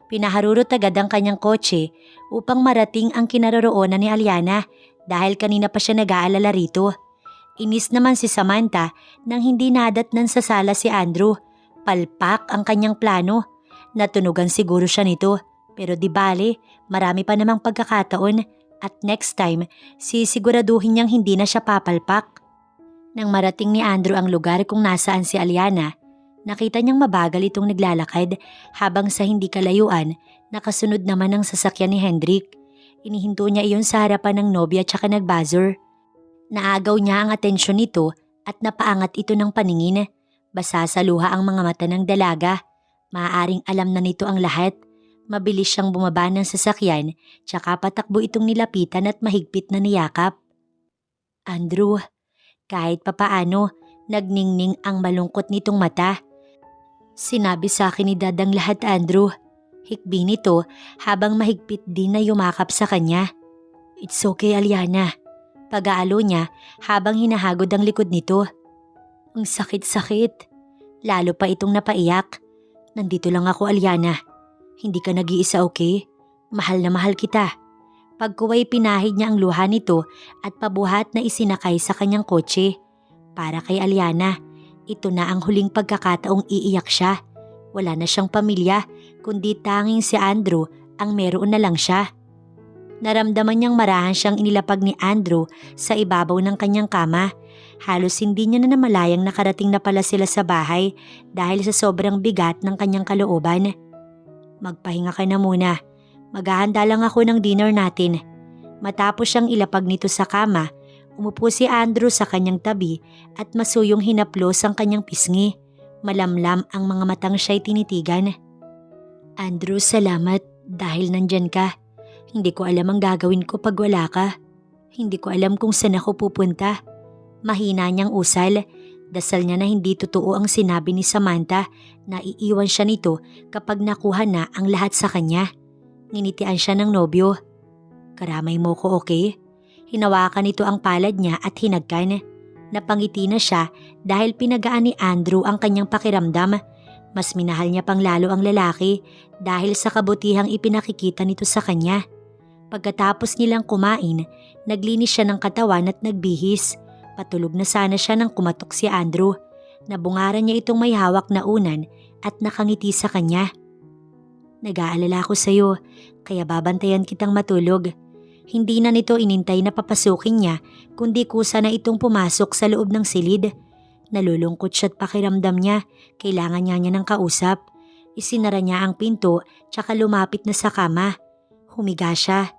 Speaker 1: Pinaharurot agad ang kanyang kotse upang marating ang kinaroroonan ni Aliana dahil kanina pa siya nag-aalala rito. Inis naman si Samantha nang hindi nadatnan sa sala si Andrew. Palpak ang kanyang plano. Natunugan siguro siya nito pero di bale, marami pa namang pagkakataon at next time sisiguraduhin niyang hindi na siya papalpak. Nang marating ni Andrew ang lugar kung nasaan si Aliana, nakita niyang mabagal itong naglalakad habang sa hindi kalayuan, nakasunod naman ang sasakyan ni Hendrik. Inihinto niya iyon sa harapan ng nobya tsaka nagbuzzer. Naagaw niya ang atensyon nito at napaangat ito ng paningin. Basa sa luha ang mga mata ng dalaga. Maaaring alam na nito ang lahat. Mabilis siyang bumaba ng sasakyan tsaka patakbo itong nilapitan at mahigpit na niyakap. Andrew, kahit papaano, nagningning ang malungkot nitong mata. Sinabi sa akin ni Dad ang lahat, Andrew. Hikbi nito habang mahigpit din na yumakap sa kanya. It's okay, Aliana. Pag-aalo niya habang hinahagod ang likod nito. Ang sakit-sakit. Lalo pa itong napaiyak. Nandito lang ako, Aliana. Hindi ka nag-iisa, okay? Mahal na mahal kita. Pagkuway pinahid niya ang luha nito at pabuhat na isinakay sa kanyang kotse. Para kay Aliana, ito na ang huling pagkakataong iiyak siya. Wala na siyang pamilya, kundi tanging si Andrew ang meron na lang siya. Naramdaman niyang marahan siyang inilapag ni Andrew sa ibabaw ng kanyang kama. Halos hindi niya na namalayang nakarating na pala sila sa bahay dahil sa sobrang bigat ng kanyang kalooban. Magpahinga ka na muna. Maghahanda lang ako ng dinner natin. Matapos siyang ilapag nito sa kama, umupo si Andrew sa kanyang tabi at masuyong hinaplos ang kanyang pisngi. Malamlam ang mga matang siya'y tinitigan. Andrew, salamat dahil nandyan ka. Hindi ko alam ang gagawin ko pag wala ka. Hindi ko alam kung saan ako pupunta. Mahina niyang usal. Dasal niya na hindi totoo ang sinabi ni Samantha na iiwan siya nito kapag nakuha na ang lahat sa kanya. Nginitian siya ng nobyo. Karamay mo ko, okay? Hinawakan nito ang palad niya at hinagkan. Napangiti na siya dahil pinagaan ni Andrew ang kanyang pakiramdam. Mas minahal niya pang lalo ang lalaki dahil sa kabutihang ipinakikita nito sa kanya. Pagkatapos nilang kumain, naglinis siya ng katawan at nagbihis. Patulog na sana siya nang kumatok si Andrew. Nabungaran niya itong may hawak na unan at nakangiti sa kanya. Nag-aalala ko sa'yo, kaya babantayan kitang matulog. Hindi na nito inintay na papasukin niya, kundi kusa na itong pumasok sa loob ng silid. Nalulungkot siya at pakiramdam niya, kailangan niya ng kausap. Isinara niya ang pinto, tsaka lumapit na sa kama. Humiga siya.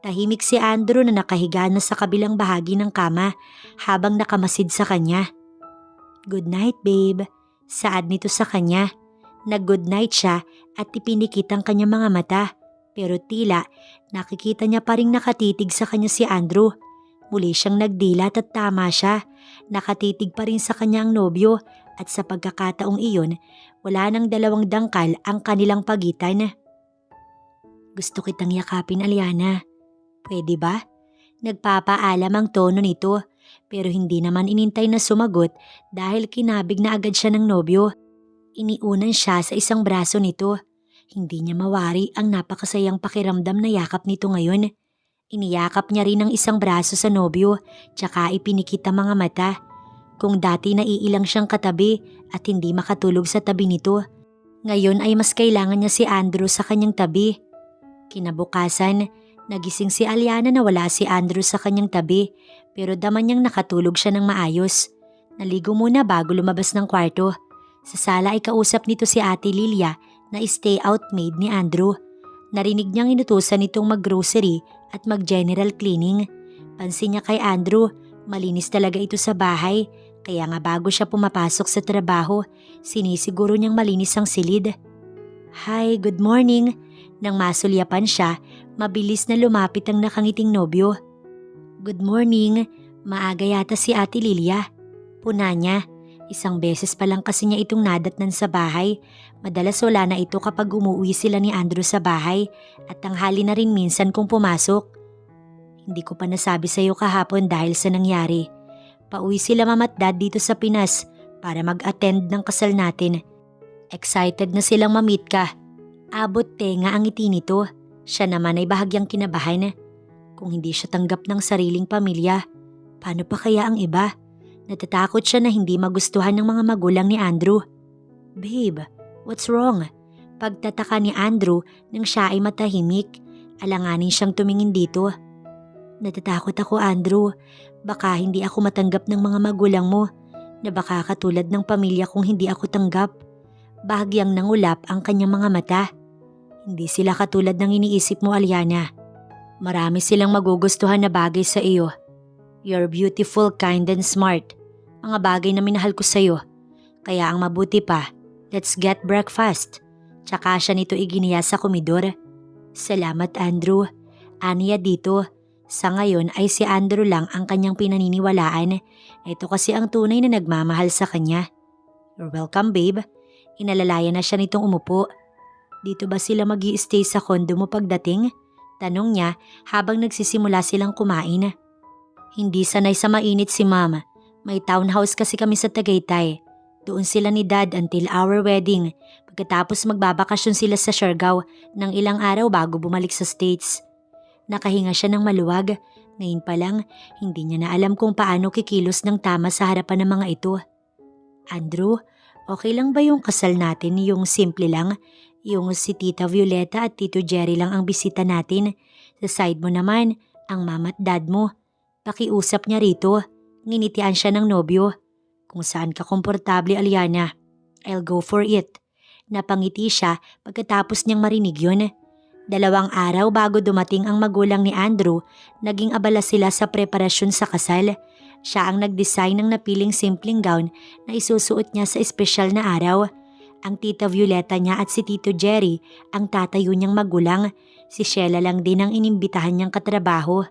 Speaker 1: Tahimik si Andrew na nakahiga na sa kabilang bahagi ng kama habang nakamasid sa kanya. Good night, babe. Saad nito sa kanya. Nag-good night siya at ipinikit ang kanyang mga mata. Pero tila, nakikita niya pa ring nakatitig sa kanya si Andrew. Muli siyang nagdilat at tama siya. Nakatitig pa rin sa kanya ang nobyo at sa pagkakataong iyon, wala nang dalawang dangkal ang kanilang pagitan. Gusto kitang yakapin, Aliana. Pwede ba? Nagpapaalam ang tono nito pero hindi naman inintay na sumagot dahil kinabig na agad siya ng nobyo. Iniunan siya sa isang braso nito. Hindi niya mawari ang napakasayang pakiramdam na yakap nito ngayon. Iniyakap niya rin ang isang braso sa nobyo, tsaka ipinikit ang mga mata. Kung dati naiilang siyang katabi at hindi makatulog sa tabi nito, ngayon ay mas kailangan niya si Andrew sa kanyang tabi. Kinabukasan, nagising si Aliana na wala si Andrew sa kanyang tabi, pero daman niyang nakatulog siya ng maayos. Naligo muna bago lumabas ng kwarto. Sa sala ay kausap nito si Ate Lilia na stay-out maid ni Andrew. Narinig niyang inutusan nitong mag-grocery at mag-general cleaning. Pansin niya kay Andrew, malinis talaga ito sa bahay. Kaya nga bago siya pumapasok sa trabaho, sinisiguro niyang malinis ang silid. Hi, good morning. Nang masulyapan siya, mabilis na lumapit ang nakangiting nobyo. Good morning, maaga yata si Ate Lilia. Puna niya. Isang beses pa lang kasi niya itong nadatnan sa bahay. Madalas wala na ito kapag umuwi sila ni Andrew sa bahay at tanghali na rin minsan kung pumasok. Hindi ko pa nasabi sa iyo kahapon dahil sa nangyari. Pauwi sila Mama at Dad dito sa Pinas para mag-attend ng kasal natin. Excited na silang ma-meet ka. Abot tenga ang ngiti nito. Siya naman ay bahagyang kinabahan. Kung hindi siya tanggap ng sariling pamilya, paano pa kaya ang iba? Natatakot siya na hindi magustuhan ng mga magulang ni Andrew. Babe, what's wrong? Pagtataka ni Andrew nang siya ay matahimik. Alanganin siyang tumingin dito. Natatakot ako, Andrew. Baka hindi ako matanggap ng mga magulang mo na baka katulad ng pamilya kung hindi ako tanggap. Bahagyang nangulap ang kanyang mga mata. Hindi sila katulad ng iniisip mo, Aliana. Marami silang magugustuhan na bagay sa iyo. You're beautiful, kind and smart. Mga bagay na minahal ko sa'yo. Kaya ang mabuti pa, let's get breakfast. Tsaka siya nito iginiya sa komedor. Salamat, Andrew. Aniya dito. Sa ngayon ay si Andrew lang ang kanyang pinaniniwalaan. Ito kasi ang tunay na nagmamahal sa kanya. You're welcome, babe. Inalalaya na siya nitong umupo. Dito ba sila mag-i-stay sa kondo mo pagdating? Tanong niya habang nagsisimula silang kumain. Hindi sanay sa mainit si Mama. May townhouse kasi kami sa Tagaytay. Doon sila ni Dad until our wedding. Pagkatapos magbabakasyon sila sa Siargao ng ilang araw bago bumalik sa States. Nakahinga siya ng maluwag. Ngayon pa lang, hindi niya na alam kung paano kikilos ng tama sa harapan ng mga ito. Andrew, okay lang ba yung kasal natin, yung simple lang? Yung si Tita Violeta at Tito Jerry lang ang bisita natin. Sa side mo naman, ang Mama at Dad mo. Pakiusap niya rito. Nginitian siya ng nobyo. Kung saan ka komportable, Aliana. I'll go for it. Napangiti siya pagkatapos niyang marinig yun. 2 araw bago dumating ang magulang ni Andrew, naging abala sila sa preparasyon sa kasal. Siya ang nag-design ng napiling simpleng gown na isusuot niya sa espesyal na araw. Ang tita Violeta niya at si Tito Jerry ang tatayo niyang magulang. Si Sheila lang din ang inimbitahan niyang katrabaho.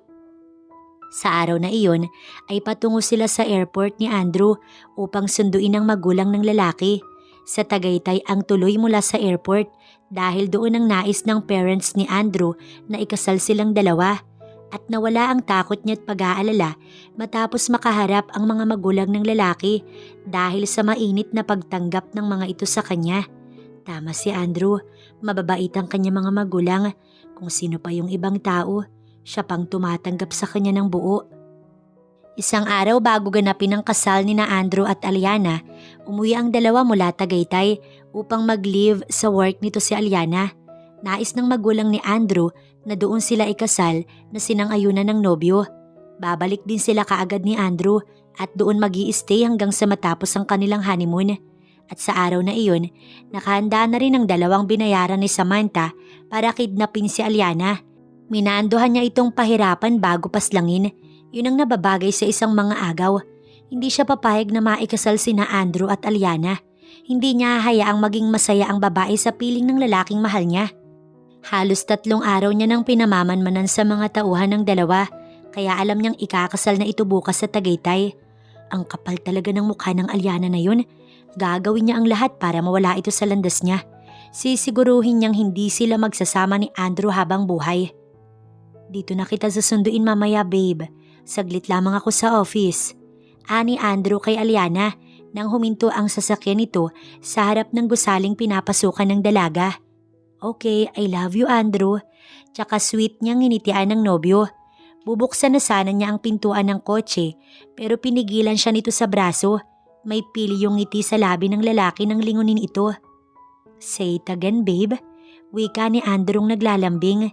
Speaker 1: Sa araw na iyon ay patungo sila sa airport ni Andrew upang sunduin ang magulang ng lalaki. Sa Tagaytay ang tuloy mula sa airport dahil doon ang nais ng parents ni Andrew na ikasal silang dalawa. At nawala ang takot niya at pag-aalala matapos makaharap ang mga magulang ng lalaki dahil sa mainit na pagtanggap ng mga ito sa kanya. Tama si Andrew, mababait ang kanya mga magulang. Kung sino pa yung ibang tao, siya pang tumatanggap sa kanya ng buo. Isang araw bago ganapin ang kasal ni na Andrew at Aliana, umuwi ang dalawa mula Tagaytay upang mag-leave sa work nito si Aliana. Nais ng magulang ni Andrew na doon sila ikasal na sinang-ayunan ng nobyo. Babalik din sila kaagad ni Andrew at doon mag-i-stay hanggang sa matapos ang kanilang honeymoon. At sa araw na iyon, nakahanda na rin ang dalawang binayaran ni Samantha para kidnapin si Aliana. Minandohan niya itong pahirapan bago paslangin. Yun ang nababagay sa isang mga agaw. Hindi siya papayag na maikasal sina Andrew at Aliana. Hindi niya hayaang maging masaya ang babae sa piling ng lalaking mahal niya. Halos 3 araw niya nang pinamamanmanan sa mga tauhan ng dalawa, kaya alam niyang ikakasal na ito bukas sa Tagaytay. Ang kapal talaga ng mukha ng Aliana na yun. Gagawin niya ang lahat para mawala ito sa landas niya. Sisiguruhin niyang hindi sila magsasama ni Andrew habang buhay. Dito na kita susunduin mamaya, babe. Saglit lamang ako sa office. Ani Andrew kay Aliana nang huminto ang sasakyan nito sa harap ng gusaling pinapasukan ng dalaga. Okay, I love you, Andrew. Tsaka sweet niyang nginitian ng nobyo. Bubuksan na sana niya ang pintuan ng kotse pero pinigilan siya nito sa braso. May pili yung ngiti sa labi ng lalaki nang lingunin ito. Say it again, babe. Wika ni Andrew naglalambing.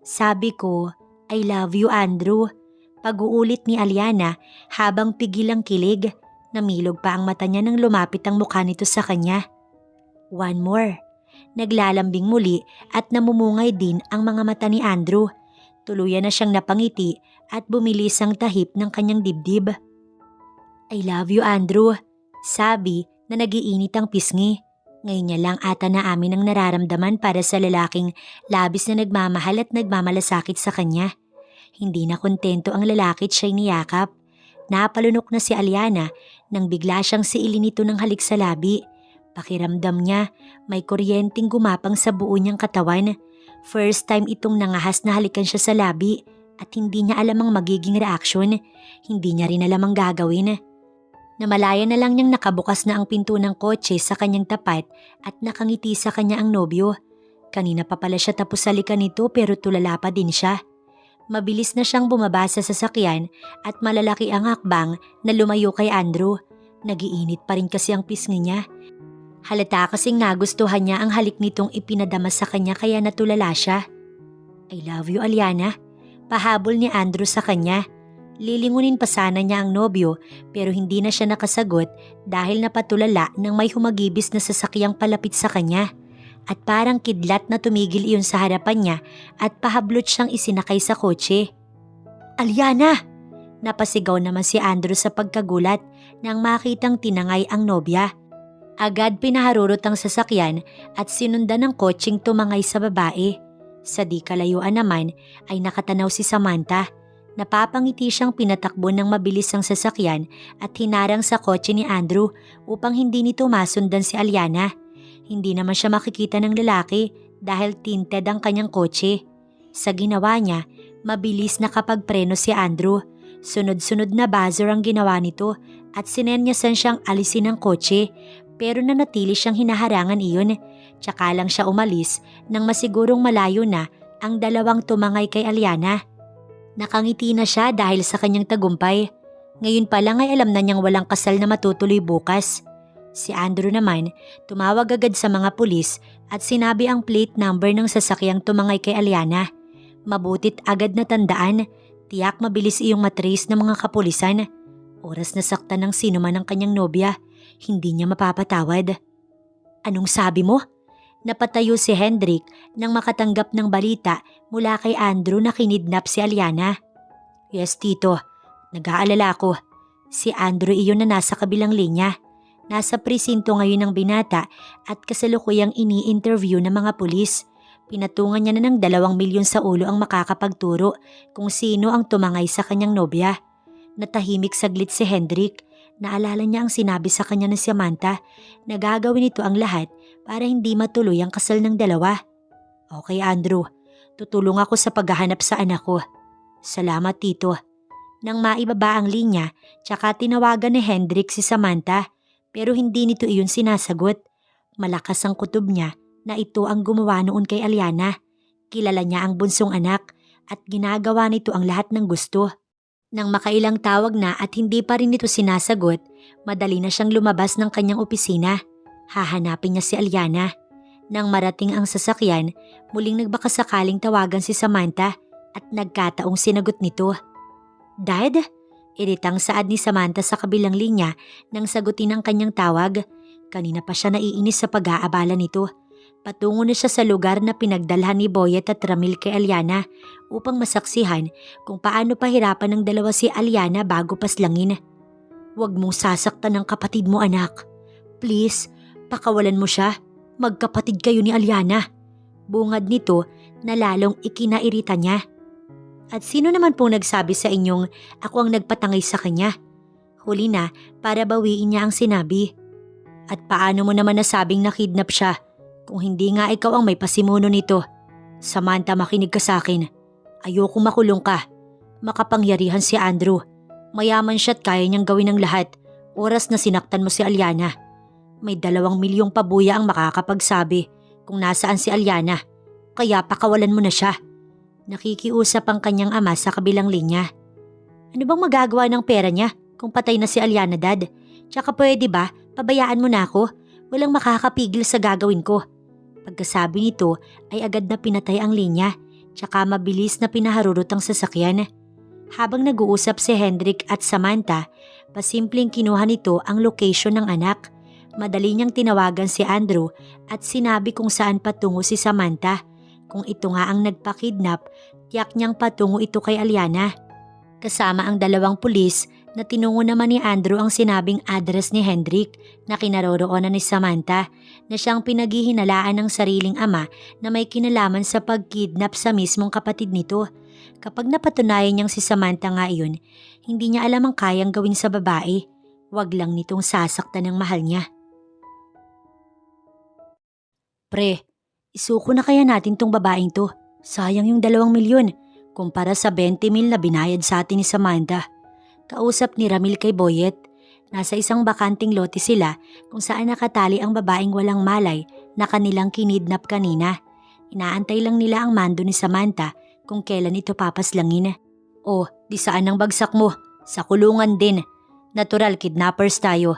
Speaker 1: Sabi ko, I love you, Andrew. Pag-uulit ni Aliana habang pigil ang kilig. Namilog pa ang mata niya nang lumapit ang mukha nito sa kanya. One more. Naglalambing muli at namumungay din ang mga mata ni Andrew. Tuluyan na siyang napangiti at bumilis ang tahip ng kanyang dibdib. I love you, Andrew. Sabi na nagiinit ang pisngi. Ngayon niya lang ata na amin ang nararamdaman para sa lalaking labis na nagmamahal at nagmamalasakit sa kanya. Hindi na kontento ang lalaki at siya'y niyakap. Napalunok na si Aliana nang bigla siyang siilin nito ng halik sa labi. Pakiramdam niya may kuryenteng gumapang sa buo niyang katawan. First time itong nangahas na halikan siya sa labi at hindi niya alam ang magiging reaksyon. Hindi niya rin alam ang gagawin. Namalaya na lang niyang nakabukas na ang pinto ng kotse sa kanyang tapat at nakangiti sa kanya ang nobyo. Kanina pa pala siya tapos halikan nito pero tulala pa din siya. Mabilis na siyang bumaba sa sasakyan at malalaki ang hakbang na lumayo kay Andrew. Nagiinit pa rin kasi ang pisngi niya. Halata kasing nagustuhan niya ang halik nitong ipinadama sa kanya kaya natulala siya. I love you, Aliana. Pahabol ni Andrew sa kanya. Lilingunin pa sana niya ang nobyo pero hindi na siya nakasagot dahil napatulala nang may humagibis na sasakyang palapit sa kanya. At parang kidlat na tumigil iyon sa harapan niya at pahablot siyang isinakay sa kotse. Aliana! Napasigaw naman si Andrew sa pagkagulat nang makitang tinangay ang nobya. Agad pinaharurot ang sasakyan at sinundan ng kotseng tumangay sa babae. Sa di kalayuan naman ay nakatanaw si Samantha. Napapangiti siyang pinatakbo ng mabilis ang sasakyan at hinarang sa kotse ni Andrew upang hindi nito masundan si Aliana. Hindi naman siya makikita ng lalaki dahil tinted ang kanyang kotse. Sa ginawa niya, mabilis nakapagpreno si Andrew. Sunod-sunod na buzzer ang ginawa nito at sinenyasan siyang alisin ang kotse. Pero nanatili siyang hinaharangan iyon. Tsaka lang siya umalis nang masigurong malayo na ang dalawang tumangay kay Aliana. Nakangiti na siya dahil sa kanyang tagumpay. Ngayon pa lang ay alam na niyang walang kasal na matutuloy bukas. Si Andrew naman tumawag agad sa mga pulis at sinabi ang plate number ng sasakyang tumangay kay Aliana. Mabutit agad na tandaan, tiyak mabilis iyong matrace ng mga kapulisan. Oras na saktan ng sino man ang kanyang nobya. Hindi niya mapapatawad. Anong sabi mo? Napatayo si Hendrik nang makatanggap ng balita mula kay Andrew na kinidnap si Aliana. Yes, tito. Nag-aalala ako. Si Andrew iyon na nasa kabilang linya. Nasa presinto ngayon ng binata at kasalukuyang ini-interview ng mga pulis. Pinatungan niya na ng 2 milyon sa ulo ang makakapagturo kung sino ang tumangay sa kanyang nobya. Natahimik saglit si Hendrik. Naalala niya ang sinabi sa kanya ng Samantha na gagawin ito ang lahat para hindi matuloy ang kasal ng dalawa. Okay, Andrew. Tutulong ako sa paghahanap sa anak ko. Salamat, tito. Nang maibaba ang linya, tsaka tinawagan ni Hendrik si Samantha pero hindi nito iyon sinasagot. Malakas ang kutob niya na ito ang gumawa noon kay Aliana. Kilala niya ang bunsong anak at ginagawa nito ang lahat ng gusto. Nang makailang tawag na at hindi pa rin ito sinasagot, madali na siyang lumabas ng kanyang opisina. Hahanapin niya si Aliana. Nang marating ang sasakyan, muling nagbakasakaling tawagan si Samantha at nagkataong sinagot nito. Dad? Iritang saad ni Samantha sa kabilang linya nang sagutin ang kanyang tawag. Kanina pa siya naiinis sa pag-aabala nito. Patungo na siya sa lugar na pinagdalhan ni Boyet at Ramil kay Aliana upang masaksihan kung paano pahirapan ng dalawa si Aliana bago paslangin. Huwag mong sasaktan ng kapatid mo, anak. Please, pakawalan mo siya. Magkapatid kayo ni Aliana. Bungad nito na lalong ikinairita niya. At sino naman pong nagsabi sa inyong ako ang nagpatangay sa kanya? Huli na para bawiin niya ang sinabi. At paano mo naman nasabing nakidnap siya? Kung hindi nga ikaw ang may pasimuno nito. Samantha, makinig ka sa akin. Ayokong makulong ka. Makapangyarihan si Andrew. Mayaman siya at kaya niyang gawin ang lahat. Oras na sinaktan mo si Aliana. May 2 milyong pabuya ang makakapagsabi kung nasaan si Aliana. Kaya pakawalan mo na siya. Nakikiusap ang kanyang ama sa kabilang linya. Ano bang magagawa ng pera niya kung patay na si Aliana, Dad? Tsaka pwede ba, pabayaan mo na ako? Walang makakapigil sa gagawin ko. Pagkasabi nito ay agad na pinatay ang linya, tsaka mabilis na pinaharurot ang sasakyan. Habang nag-uusap si Hendrik at Samantha, pasimpleng kinuha nito ang location ng anak. Madali niyang tinawagan si Andrew at sinabi kung saan patungo si Samantha. Kung ito nga ang nagpakidnap, tiyak niyang patungo ito kay Aliana. Kasama ang 2 pulis na tinungo naman ni Andrew ang sinabing address ni Hendrik na kinaroroonan ni Samantha na siyang pinaghihinalaan ng sariling ama na may kinalaman sa pagkidnap sa mismong kapatid nito. Kapag napatunayan niyang si Samantha nga iyon, hindi niya alam ang kayang gawin sa babae. Wag lang nitong sasaktan ng mahal niya. Pre, isuko na kaya natin tong babaeng to. Sayang yung 2 milyon kumpara sa 20 mil na binayad sa atin ni Samantha. Kausap ni Ramil kay Boyet. Nasa isang bakanting lote sila kung saan nakatali ang babaeng walang malay na kanilang kinidnap kanina. Inaantay lang nila ang mando ni Samantha kung kailan ito papaslangin. Oh, di saan ang bagsak mo? Sa kulungan din. Natural kidnappers tayo.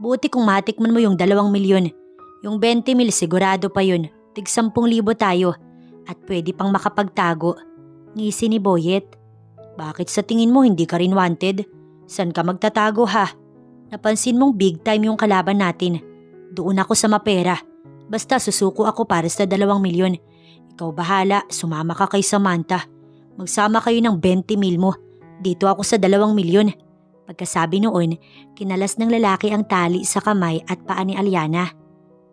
Speaker 1: Buti kung matikman mo yung 2 milyon. Yung 20 mil sigurado pa yun. Tig 10,000 tayo. At pwede pang makapagtago. Ngisi ni Boyet. Bakit sa tingin mo hindi ka rin wanted? San ka magtatago ha? Napansin mong big time yung kalaban natin. Doon ako sa mapera. Basta susuko ako para sa 2 milyon. Ikaw bahala, sumama ka kay Samantha. Magsama kayo ng 20 mil mo. Dito ako sa 2 milyon. Pagkasabi noon, kinalas ng lalaki ang tali sa kamay at paa ni Aliana.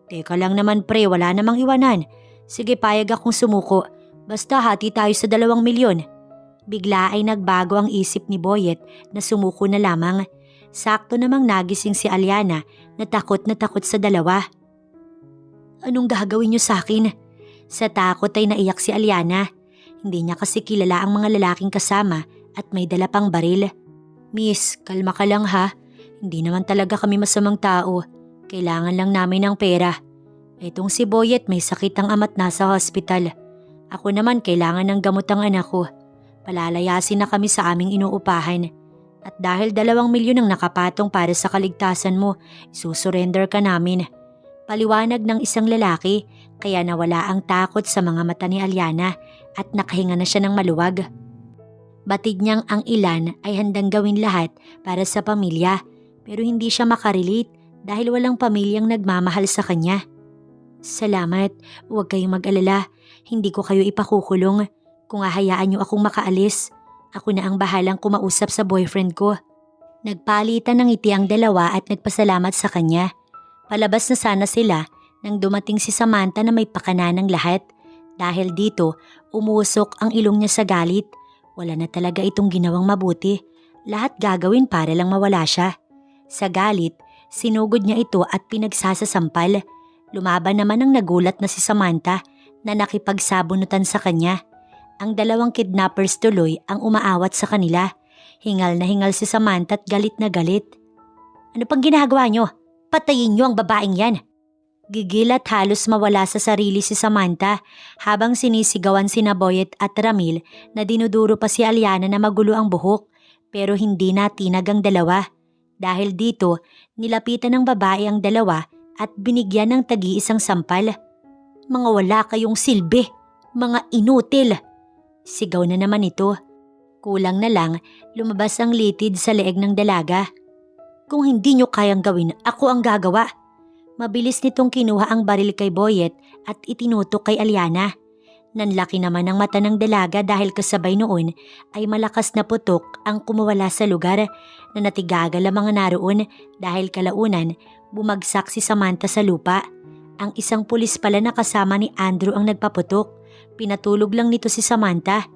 Speaker 1: Teka lang naman pre, wala namang iwanan. Sige, payag akong sumuko. Basta hati tayo sa 2 milyon. Bigla ay nagbago ang isip ni Boyet na sumuko na lamang. Sakto namang nagising si Aliana na takot sa 2. Anong gagawin niyo sa akin? Sa takot ay naiyak si Aliana. Hindi niya kasi kilala ang mga lalaking kasama at may dala pang baril. Miss, kalma ka lang ha. Hindi naman talaga kami masamang tao. Kailangan lang namin ng pera. Itong si Boyet may sakit ang ama't nasa hospital. Ako naman kailangan ng gamot ang anak ko. Palalayasin na kami sa aming inuupahan. At dahil 2 milyon ang nakapatong para sa kaligtasan mo, isusurrender ka namin. Paliwanag ng isang lalaki, kaya nawala ang takot sa mga mata ni Aliana at nakahinga na siya ng maluwag. Batid niyang ang ilan ay handang gawin lahat para sa pamilya, pero hindi siya makarelate dahil walang pamilyang nagmamahal sa kanya. Salamat. Huwag kayong mag-alala. Hindi ko kayo ipakukulong. Kung hahayaan niyo akong makaalis, ako na ang bahalang kumausap sa boyfriend ko. Nagpalitan ng ngiti ang dalawa at nagpasalamat sa kanya. Palabas na sana sila nang dumating si Samantha na may pakana ng lahat. Dahil dito, umusok ang ilong niya sa galit. Wala na talaga itong ginawang mabuti. Lahat gagawin para lang mawala siya. Sa galit, sinugod niya ito at pinagsasasampal. Lumaban naman ang nagulat na si Samantha na nakipagsabunutan sa kanya. Ang dalawang kidnappers tuloy ang umaawat sa kanila. Hingal na hingal si Samantha at galit na galit. Ano pang ginagawa niyo? Patayin niyo ang babaeng yan! Gigil at halos mawala sa sarili si Samantha habang sinisigawan sina Boyet at Ramil na dinuduro pa si Aliana na magulo ang buhok pero hindi natinag ang dalawa. Dahil dito, nilapitan ng babae ang dalawa at binigyan ng tagi-isang sampal. Mga wala kayong silbi, mga inutil! Sigaw na naman ito. Kulang na lang, lumabas ang litid sa leeg ng dalaga. Kung hindi nyo kayang gawin, ako ang gagawa. Mabilis nitong kinuha ang baril kay Boyet at itinutok kay Aliana. Nanlaki naman ang mata ng dalaga dahil kasabay noon ay malakas na putok ang kumawala sa lugar na natigagal ang mga naroon dahil kalaunan bumagsak si Samantha sa lupa. Ang isang pulis pala na kasama ni Andrew ang nagpaputok. Pinatulog lang nito si Samantha.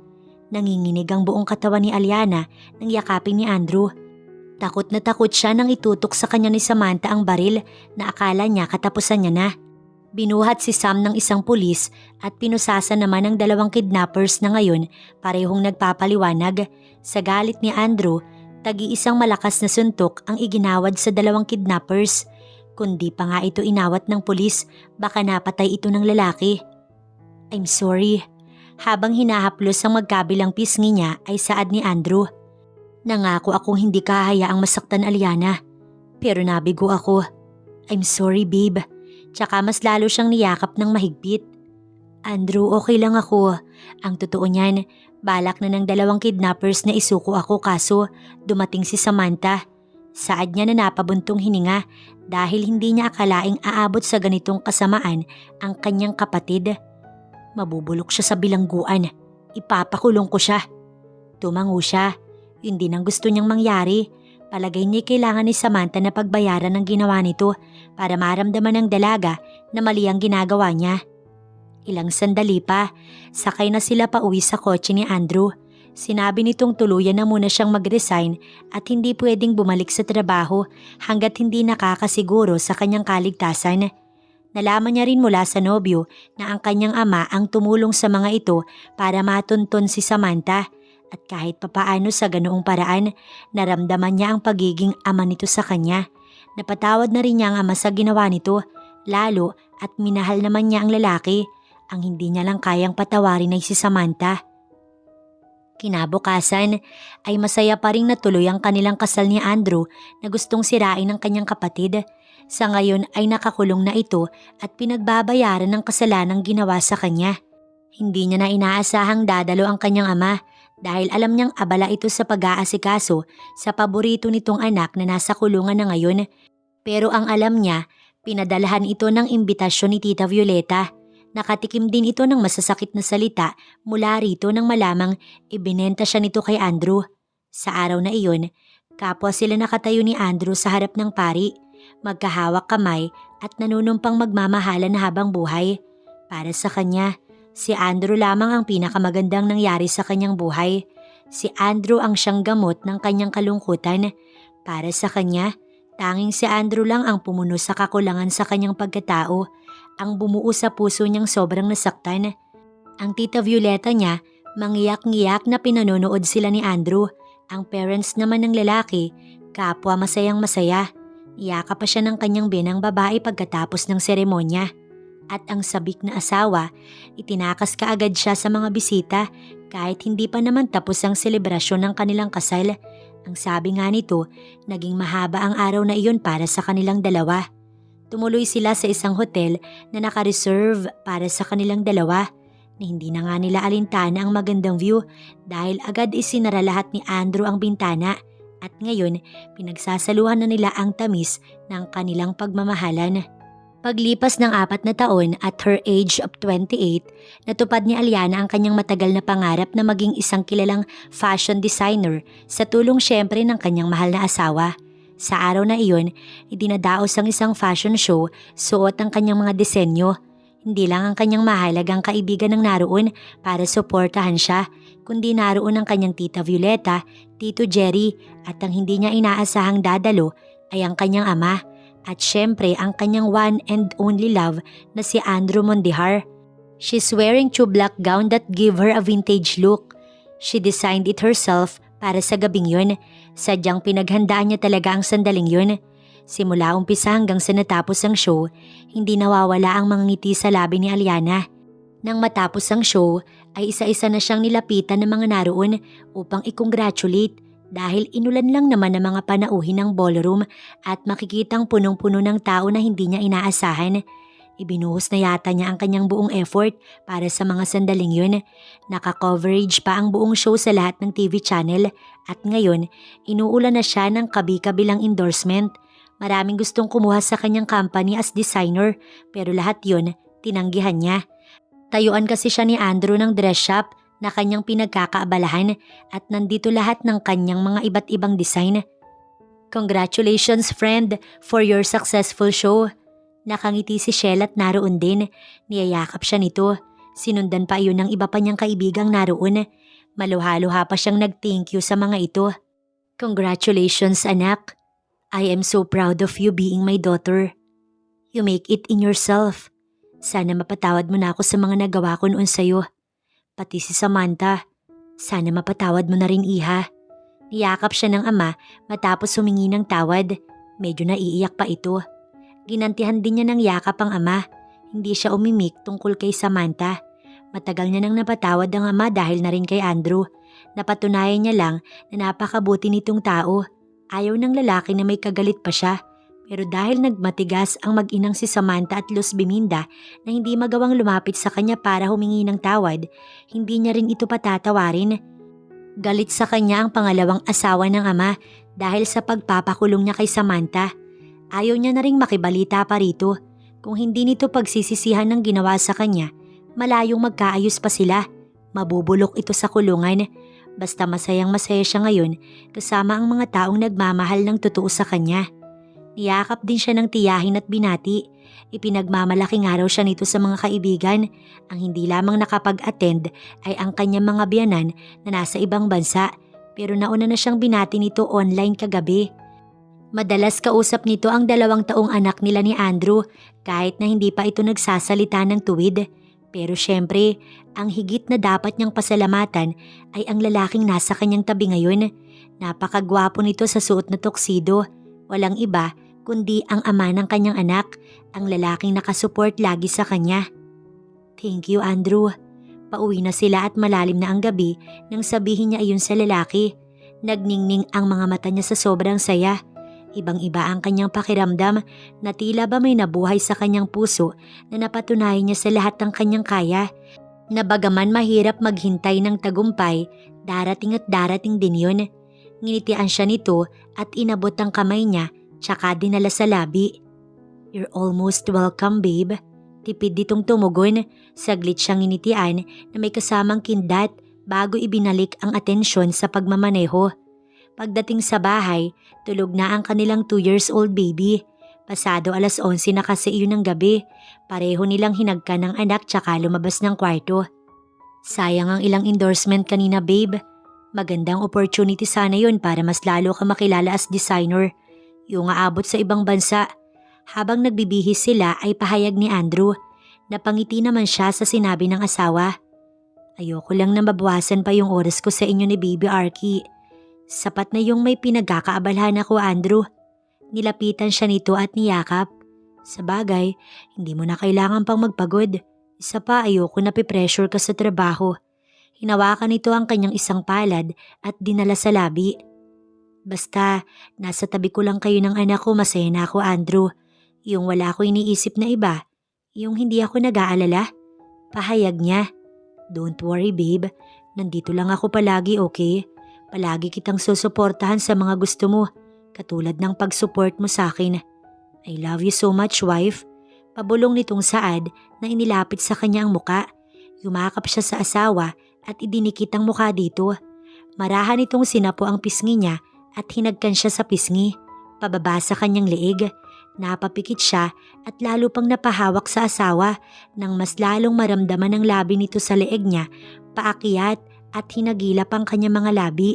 Speaker 1: Nanginginig ang buong katawan ni Aliana nang yakapin ni Andrew. Takot na takot siya nang itutok sa kanya ni Samantha ang baril na akala niya katapusan niya na. Binuhat si Sam ng isang pulis at pinusasa naman ng dalawang kidnappers na ngayon parehong nagpapaliwanag. Sa galit ni Andrew, tagi-isang malakas na suntok ang iginawad sa dalawang kidnappers. Kundi pa nga ito inawat ng pulis, baka napatay ito ng lalaki. I'm sorry. Habang hinahaplos ang magkabilang pisngi niya ay saad ni Andrew. Nangako akong hindi kahayaang masaktan Aliana. Pero nabigo ako. I'm sorry babe. Tsaka mas lalo siyang niyakap ng mahigpit. Andrew, okay lang ako. Ang totoo niyan, balak na ng dalawang kidnappers na isuko ako kaso dumating si Samantha. Saad niya na napabuntong hininga dahil hindi niya akalaing aabot sa ganitong kasamaan ang kanyang kapatid. Mabubulok siya sa bilangguan. Ipapakulong ko siya. Tumango siya. Yun din ang gusto niyang mangyari. Palagay niya kailangan ni Samantha na pagbayaran ng ginawa nito para maramdaman ng dalaga na mali ang ginagawa niya. Ilang sandali pa, sakay na sila pa uwi sa kotse ni Andrew. Sinabi nitong tuluyan na muna siyang mag-resign at hindi pwedeng bumalik sa trabaho hanggat hindi nakakasiguro sa kanyang kaligtasan. Nalaman niya rin mula sa nobyo na ang kanyang ama ang tumulong sa mga ito para matunton si Samantha. At kahit papaano sa ganoong paraan, naramdaman niya ang pagiging ama nito sa kanya. Napatawad na rin niya ang ama sa ginawa nito, lalo at minahal naman niya ang lalaki. Ang hindi niya lang kayang patawarin ay si Samantha. Kinabukasan ay masaya pa rin natuloy ang kanilang kasal ni Andrew na gustong sirain ng kanyang kapatid. Sa ngayon ay nakakulong na ito at pinagbabayaran ng kasalanang ginawa sa kanya. Hindi niya na inaasahang dadalo ang kanyang ama dahil alam niyang abala ito sa pag-aasikaso sa paborito nitong anak na nasa kulungan na ngayon. Pero ang alam niya, pinadalahan ito ng imbitasyon ni Tita Violeta. Nakatikim din ito ng masasakit na salita mula rito nang malamang ibinenta siya nito kay Andrew. Sa araw na iyon, kapwa sila nakatayo ni Andrew sa harap ng pari, magkahawak kamay at nanunumpang magmamahalan na habang buhay. Para sa kanya, si Andrew lamang ang pinakamagandang nangyari sa kanyang buhay. Si Andrew ang siyang gamot ng kanyang kalungkutan. Para sa kanya, tanging si Andrew lang ang pumuno sa kakulangan sa kanyang pagkatao, ang bumuo sa puso niyang sobrang nasaktan. Ang Tita Violeta niya, mangiyak-ngiyak na pinanonood sila ni Andrew. Ang parents naman ng lalaki, kapwa masayang masaya. Iyakap pa siya ng kanyang binang babae pagkatapos ng seremonya. At ang sabik na asawa, itinakas kaagad siya sa mga bisita kahit hindi pa naman tapos ang selebrasyon ng kanilang kasal. Ang sabi nga nito, naging mahaba ang araw na iyon para sa kanilang dalawa. Tumuloy sila sa isang hotel na naka-reserve para sa kanilang dalawa na hindi na nga nila alintana ang magandang view dahil agad isinara lahat ni Andrew ang bintana at ngayon pinagsasaluhan na nila ang tamis ng kanilang pagmamahalan. Paglipas ng 4 na taon at her age of 28, natupad ni Aliana ang kanyang matagal na pangarap na maging isang kilalang fashion designer sa tulong syempre ng kanyang mahal na asawa. Sa araw na iyon, idinadaos ang isang fashion show, suot ang kanyang mga disenyo. Hindi lang ang kanyang mahalagang kaibigan ang naroon para suportahan siya, kundi naroon ang kanyang tita Violeta, tito Jerry at ang hindi niya inaasahang dadalo ay ang kanyang ama. At syempre ang kanyang one and only love na si Andrew Mondihar. She's wearing two black gown that give her a vintage look. She designed it herself para sa gabing yun. Sadyang pinaghandaan niya talaga ang sandaling yun. Simula umpisa hanggang sa natapos ang show, hindi nawawala ang mga ngiti sa labi ni Aliana. Nang matapos ang show, ay isa-isa na siyang nilapitan ng mga naroon upang i-congratulate. Dahil inulan lang naman ng mga panauhin ng ballroom at makikitang punong-puno ng tao na hindi niya inaasahan. Ibinuhos na yata niya ang kanyang buong effort para sa mga sandaling yun. Naka-coverage pa ang buong show sa lahat ng TV channel at ngayon inuulan na siya ng kabi-kabilang endorsement. Maraming gustong kumuha sa kanyang company as designer pero lahat yun tinanggihan niya. Tayuan kasi siya ni Andrew ng dress shop na kanyang pinagkakaabalahan at nandito lahat ng kanyang mga iba't ibang design. Congratulations friend for your successful show. Nakangiti si Shell at naroon din. Niyayakap siya nito. Sinundan pa iyon ng iba pa niyang kaibigang naroon. Maluha-luha pa siyang nag-thank you sa mga ito. Congratulations anak. I am so proud of you being my daughter. You make it in yourself. Sana mapatawad mo na ako sa mga nagawa ko noon sa'yo. Pati si Samantha. Sana mapatawad mo na rin iha. Niyakap siya ng ama matapos humingi ng tawad. Medyo naiiyak pa ito. Ginantihan din niya ng yakap ang ama. Hindi siya umimik tungkol kay Samantha. Matagal niya nang napatawad ang ama dahil na rin kay Andrew. Napatunayan niya lang na napakabuti nitong tao. Ayaw ng lalaki na may kagalit pa siya. Pero dahil nagmatigas ang mag-inang si Samantha at Luz Biminda na hindi magawang lumapit sa kanya para humingi ng tawad, hindi niya rin ito patatawarin. Galit sa kanya ang pangalawang asawa ng ama dahil sa pagpapakulong niya kay Samantha. Ayaw niya na ring makibalita pa rito. Kung hindi nito pagsisisihan ng ginawa sa kanya, malayong magkaayos pa sila. Mabubulok ito sa kulungan. Basta masayang masaya siya ngayon kasama ang mga taong nagmamahal ng totoo sa kanya. Niyakap din siya ng tiyahin at binati. Ipinagmamalaking araw siya nito sa mga kaibigan. Ang hindi lamang nakapag-attend ay ang kanyang mga biyanan na nasa ibang bansa pero nauna na siyang binati nito online kagabi. Madalas kausap nito ang 2 taong anak nila ni Andrew kahit na hindi pa ito nagsasalita ng tuwid. Pero syempre, ang higit na dapat niyang pasalamatan ay ang lalaking nasa kanyang tabi ngayon. Napakagwapo nito sa suot na tuxedo. Walang iba kundi ang ama ng kanyang anak, ang lalaking nakasupport lagi sa kanya. Thank you Andrew. Pauwi na sila at malalim na ang gabi nang sabihin niya ayun sa lalaki. Nagningning ang mga mata niya sa sobrang saya. Ibang-iba ang kanyang pakiramdam na tila ba may nabuhay sa kanyang puso na napatunayan niya sa lahat ng kanyang kaya. Na bagaman mahirap maghintay ng tagumpay, darating at darating din yun. Nginitian siya nito at inabot ang kamay niya tsaka dinala sa labi. You're almost welcome babe. Tipid ditong tumugon. Saglit siyang initian na may kasamang kindat bago ibinalik ang atensyon sa pagmamaneho. Pagdating sa bahay, tulog na ang kanilang 2 years old baby. Pasado 11:00 na kasi iyon ng gabi. Pareho nilang hinagka ng anak tsaka lumabas ng kwarto. Sayang ang ilang endorsement kanina babe. Magandang opportunity sana yun para mas lalo ka makilala as designer. Yung aabot sa ibang bansa. Habang nagbibihis sila ay pahayag ni Andrew. Napangiti naman siya sa sinabi ng asawa. Ayoko lang na mabawasan pa yung oras ko sa inyo ni Baby Arky. Sapat na yung may pinagkakaabalahan ako Andrew. Nilapitan siya nito at niyakap. Sa bagay, hindi mo na kailangan pang magpagod. Isa pa ayoko na pipressure ka sa trabaho. Hinawakan nito ang kanyang isang palad at dinala sa labi. Basta, nasa tabi ko lang kayo ng anak ko, masaya na ako Andrew. Yung wala ko iniisip na iba, yung hindi ako nag-aalala. Pahayag niya. Don't worry babe, nandito lang ako palagi okay? Palagi kitang susuportahan sa mga gusto mo, katulad ng pag-support mo sa akin. I love you so much wife. Pabulong nitong Saad na inilapit sa kanya ang muka. Yumakap siya sa asawa at idinikit ang muka dito. Marahan itong sinapo ang pisngi niya at hinagkan siya sa pisngi. Pababa sa kanyang leeg. Napapikit siya at lalo pang napahawak sa asawa nang mas lalong maramdaman ang labi nito sa leeg niya, paakyat at hinagilap ang kanyang mga labi.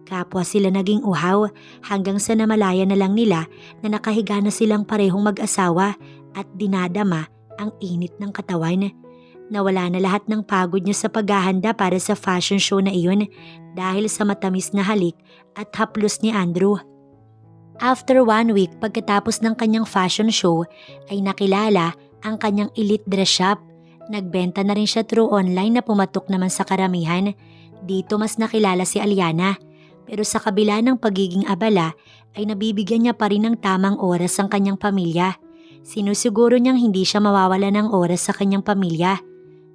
Speaker 1: Kapwa sila naging uhaw hanggang sa namalaya na lang nila na nakahiga na silang parehong mag-asawa at dinadama ang init ng katawan. Nawala na lahat ng pagod niya sa paghahanda para sa fashion show na iyon dahil sa matamis na halik at haplos ni Andrew. After 1 week pagkatapos ng kanyang fashion show ay nakilala ang kanyang elite dress shop. Nagbenta na rin siya through online na pumatok naman sa karamihan. Dito mas nakilala si Aliana. Pero sa kabila ng pagiging abala ay nabibigyan niya pa rin ng tamang oras ang kanyang pamilya. Sinusiguro niyang hindi siya mawawala ng oras sa kanyang pamilya.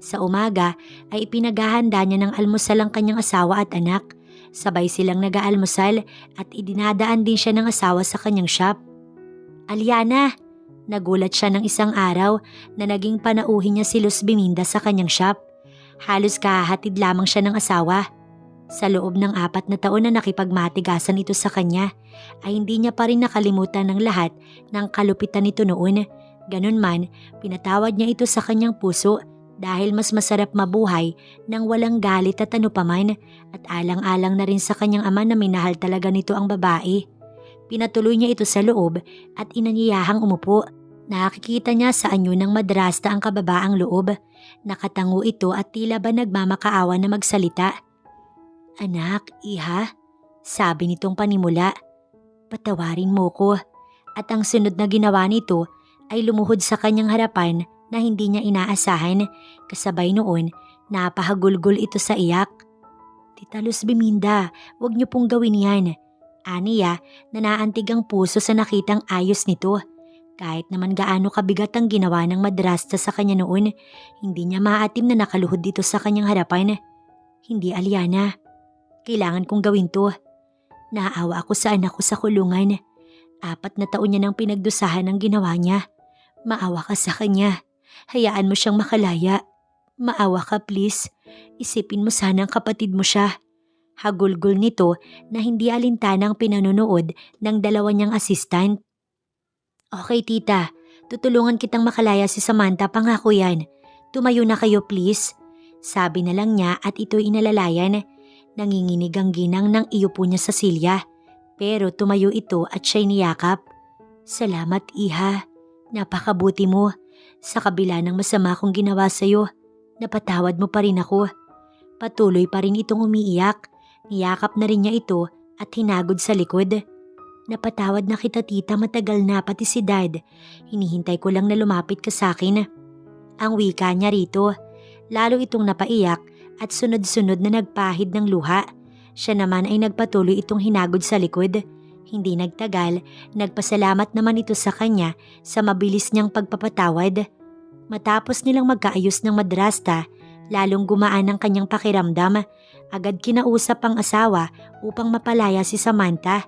Speaker 1: Sa umaga ay ipinaghahanda niya ng almusal ang kanyang asawa at anak. Sabay silang nag-aalmusal at idinadaan din siya ng asawa sa kanyang shop. Aliana! Nagulat siya ng isang araw na naging panauhin niya si Luz Biminda sa kanyang shop. Halos kahahatid lamang siya ng asawa. Sa loob ng 4 na taon na nakipagmatigasan ito sa kanya, ay hindi niya pa rin nakalimutan ng lahat ng kalupitan nito noon. Ganun man, pinatawad niya ito sa kanyang puso dahil mas masarap mabuhay nang walang galit at ano paman at alang-alang na rin sa kanyang ama na minahal talaga nito ang babae. Pinatuloy niya ito sa loob at inanyayahang umupo. Nakikita niya sa anyo ng madrasta ang kababaang loob. Nakatango ito at tila ba nagmamakaawa na magsalita. Anak, iha, sabi nitong panimula. Patawarin mo ko. At ang sunod na ginawa nito ay lumuhod sa kanyang harapan na hindi niya inaasahan. Kasabay noon, napahagulgol ito sa iyak. Tita Luz Biminda, huwag niyo pong gawin yan. Aniya na naantig ang puso sa nakitang ayos nito. Kahit naman gaano kabigat ang ginawa ng madrasta sa kanya noon, hindi niya maatim na nakaluhod dito sa kanyang harapan. Hindi, Aliana. Kailangan kong gawin to. Naawa ako sa anak ko sa kulungan. 4 na taon niya nang pinagdusahan ang ginawa niya. Maawa ka sa kanya. Hayaan mo siyang makalaya. Maawa ka please. Isipin mo sana ang kapatid mo siya. Hagulgol nito na hindi alintanang pinanonood ng dalawa niyang assistant. Okay tita, tutulungan kitang makalaya si Samantha, pangako yan. Tumayo na kayo please. Sabi na lang niya at ito'y inalalayan. Nanginginig ang ginang ng iupo niya sa silya. Pero tumayo ito at siya'y niyakap. Salamat iha. Napakabuti mo. Sa kabila ng masama kong ginawa sa'yo, napatawad mo pa rin ako. Patuloy pa rin itong umiiyak. Niyakap na rin niya ito at hinagod sa likod. Napatawad na kita tita, matagal na, pati si dad. Hinihintay ko lang na lumapit ka sa akin. Ang wika niya rito. Lalo itong napaiyak at sunod-sunod na nagpahid ng luha. Siya naman ay nagpatuloy itong hinagod sa likod. Hindi nagtagal, nagpasalamat naman ito sa kanya sa mabilis niyang pagpapatawad. Matapos nilang magkaayos ng madrasta, lalong gumaan ang kanyang pakiramdam. Agad kinausap ang asawa upang mapalaya si Samantha.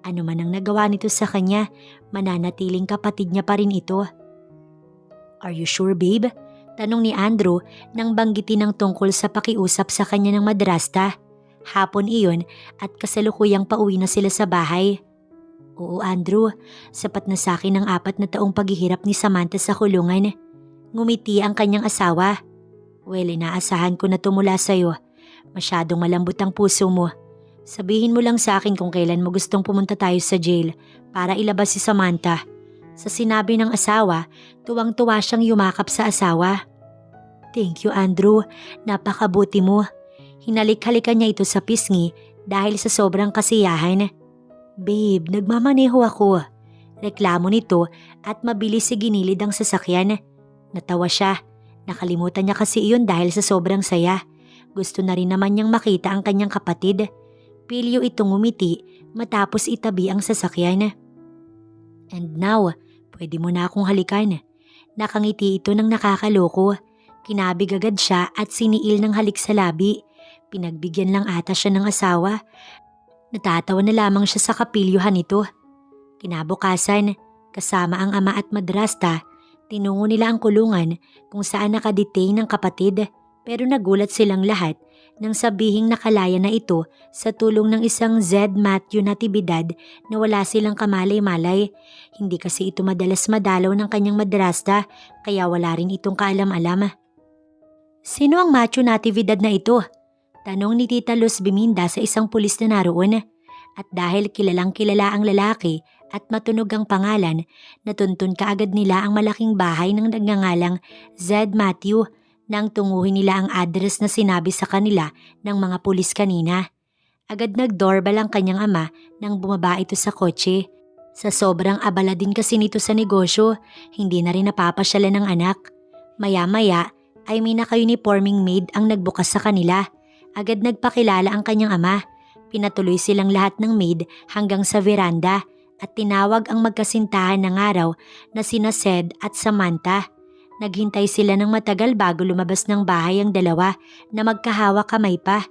Speaker 1: Ano man ang nagawa nito sa kanya, mananatiling kapatid niya pa rin ito. Are you sure, babe? Tanong ni Andrew nang banggitin ng tungkol sa pakiusap sa kanya ng madrasta. Hapon iyon at kasalukuyang pauwi na sila sa bahay. Oo, Andrew, sapat na sa akin ang 4 na taong paghihirap ni Samantha sa kulungan. Ngumiti ang kanyang asawa. Well, inaasahan ko na tumula sa'yo. Masyadong malambot ang puso mo. Sabihin mo lang sa akin kung kailan mo gustong pumunta tayo sa jail para ilabas si Samantha. Sa sinabi ng asawa, tuwang-tuwa siyang yumakap sa asawa. Thank you, Andrew. Napakabuti mo. Hinalik-halikan niya ito sa pisngi dahil sa sobrang kasiyahan. Babe, nagmamaneho ako. Reklamo nito at mabilis ginilid ang sasakyan. Natawa siya. Nakalimutan niya kasi iyon dahil sa sobrang saya. Gusto na rin naman niyang makita ang kanyang kapatid. Pilyo itong umiti matapos itabi ang sasakyan. And now, pwede mo na akong halikan. Nakangiti ito ng nakakaloko. Kinabig agad siya at siniil ng halik sa labi. Pinagbigyan lang ata siya ng asawa. Natatawa na lamang siya sa kapilyuhan nito. Kinabukasan, kasama ang ama at madrasta, Tinungo nila ang kulungan kung saan nakadetain ng kapatid, pero nagulat silang lahat nang sabihing nakalaya na ito sa tulong ng isang Z. Matthew Natividad na wala silang kamalay-malay. Hindi kasi ito madalas madalaw ng kanyang madrasta kaya wala rin itong kaalam-alam. Sino ang Matthew Natividad na ito? Tanong ni Tita Luz Biminda sa isang pulis na naroon. At dahil kilalang kilala ang lalaki at matunog ang pangalan, natuntun kaagad nila ang malaking bahay ng nagngangalang Z. Matthew nang tunguhin nila ang address na sinabi sa kanila ng mga pulis kanina. Agad nag-doorbell ang kanyang ama nang bumaba ito sa kotse. Sa sobrang abala din kasi nito sa negosyo, hindi na rin napapasyalan ng anak. Maya-maya ay may naka-uniforming maid ang nagbukas sa kanila. Agad nagpakilala ang kanyang ama. Pinatuloy silang lahat ng maid hanggang sa veranda at tinawag ang magkasintahan ng araw na sina Sed at Samantha. Naghintay sila ng matagal bago lumabas ng bahay ang dalawa na magkahawak kamay pa.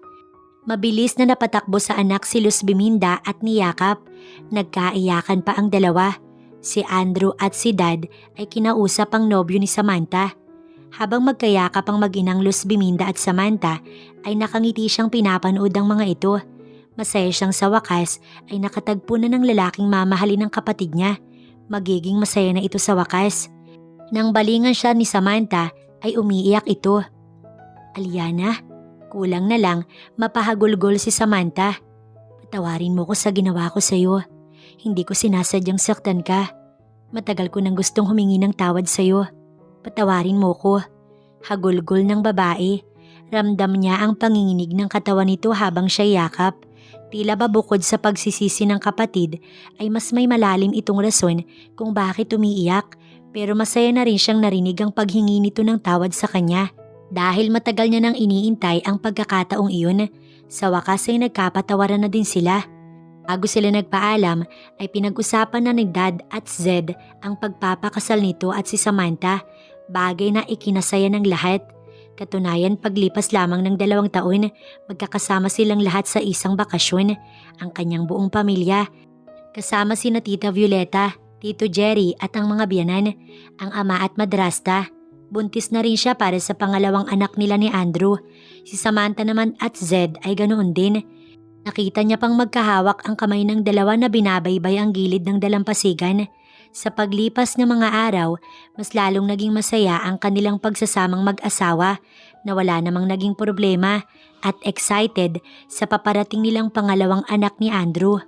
Speaker 1: Mabilis na napatakbo sa anak si Luz Biminda at niyakap. Nagkaiyakan pa ang dalawa. Si Andrew at si Dad ay kinausap ang nobyo ni Samantha. Habang magkayakap ang mag-inang Luz Biminda at Samantha ay nakangiti siyang pinapanood ang mga ito. Masaya siyang sa wakas ay nakatagpo na ng lalaking mamahalin ng kapatid niya. Magiging masaya na ito sa wakas. Nang balingan siya ni Samantha ay umiiyak ito. Aliana, kulang na lang mapahagulgol si Samantha. Patawarin mo ko sa ginawa ko sa iyo. Hindi ko sinasadyang saktan ka. Matagal ko nang gustong humingi ng tawad sa iyo. Patawarin mo ko. Hagulgol ng babae. Ramdam niya ang panginginig ng katawan nito habang siya yakap. Tila ba bukod sa pagsisisi ng kapatid ay mas may malalim itong rason kung bakit umiiyak, pero masaya na rin siyang narinig ang paghingi nito ng tawad sa kanya. Dahil matagal niya nang iniintay ang pagkakataong iyon, sa wakas ay nagkapatawaran na din sila. Bago sila nagpaalam ay pinag-usapan na ni Dad at Zed ang pagpapakasal nito at si Samantha, bagay na ikinasaya ng lahat. Katunayan, paglipas lamang ng 2 taon, magkakasama silang lahat sa isang bakasyon, ang kanyang buong pamilya. Kasama sina Tita Violeta, Tito Jerry at ang mga biyanan, ang ama at madrasta. Buntis na rin siya para sa pangalawang anak nila ni Andrew. Si Samantha naman at Zed ay ganoon din. Nakita niya pang magkahawak ang kamay ng dalawa na binabaybay ang gilid ng dalampasigan. Sa paglipas ng mga araw, mas lalong naging masaya ang kanilang pagsasamang mag-asawa na wala namang naging problema at excited sa paparating nilang pangalawang anak ni Andrew.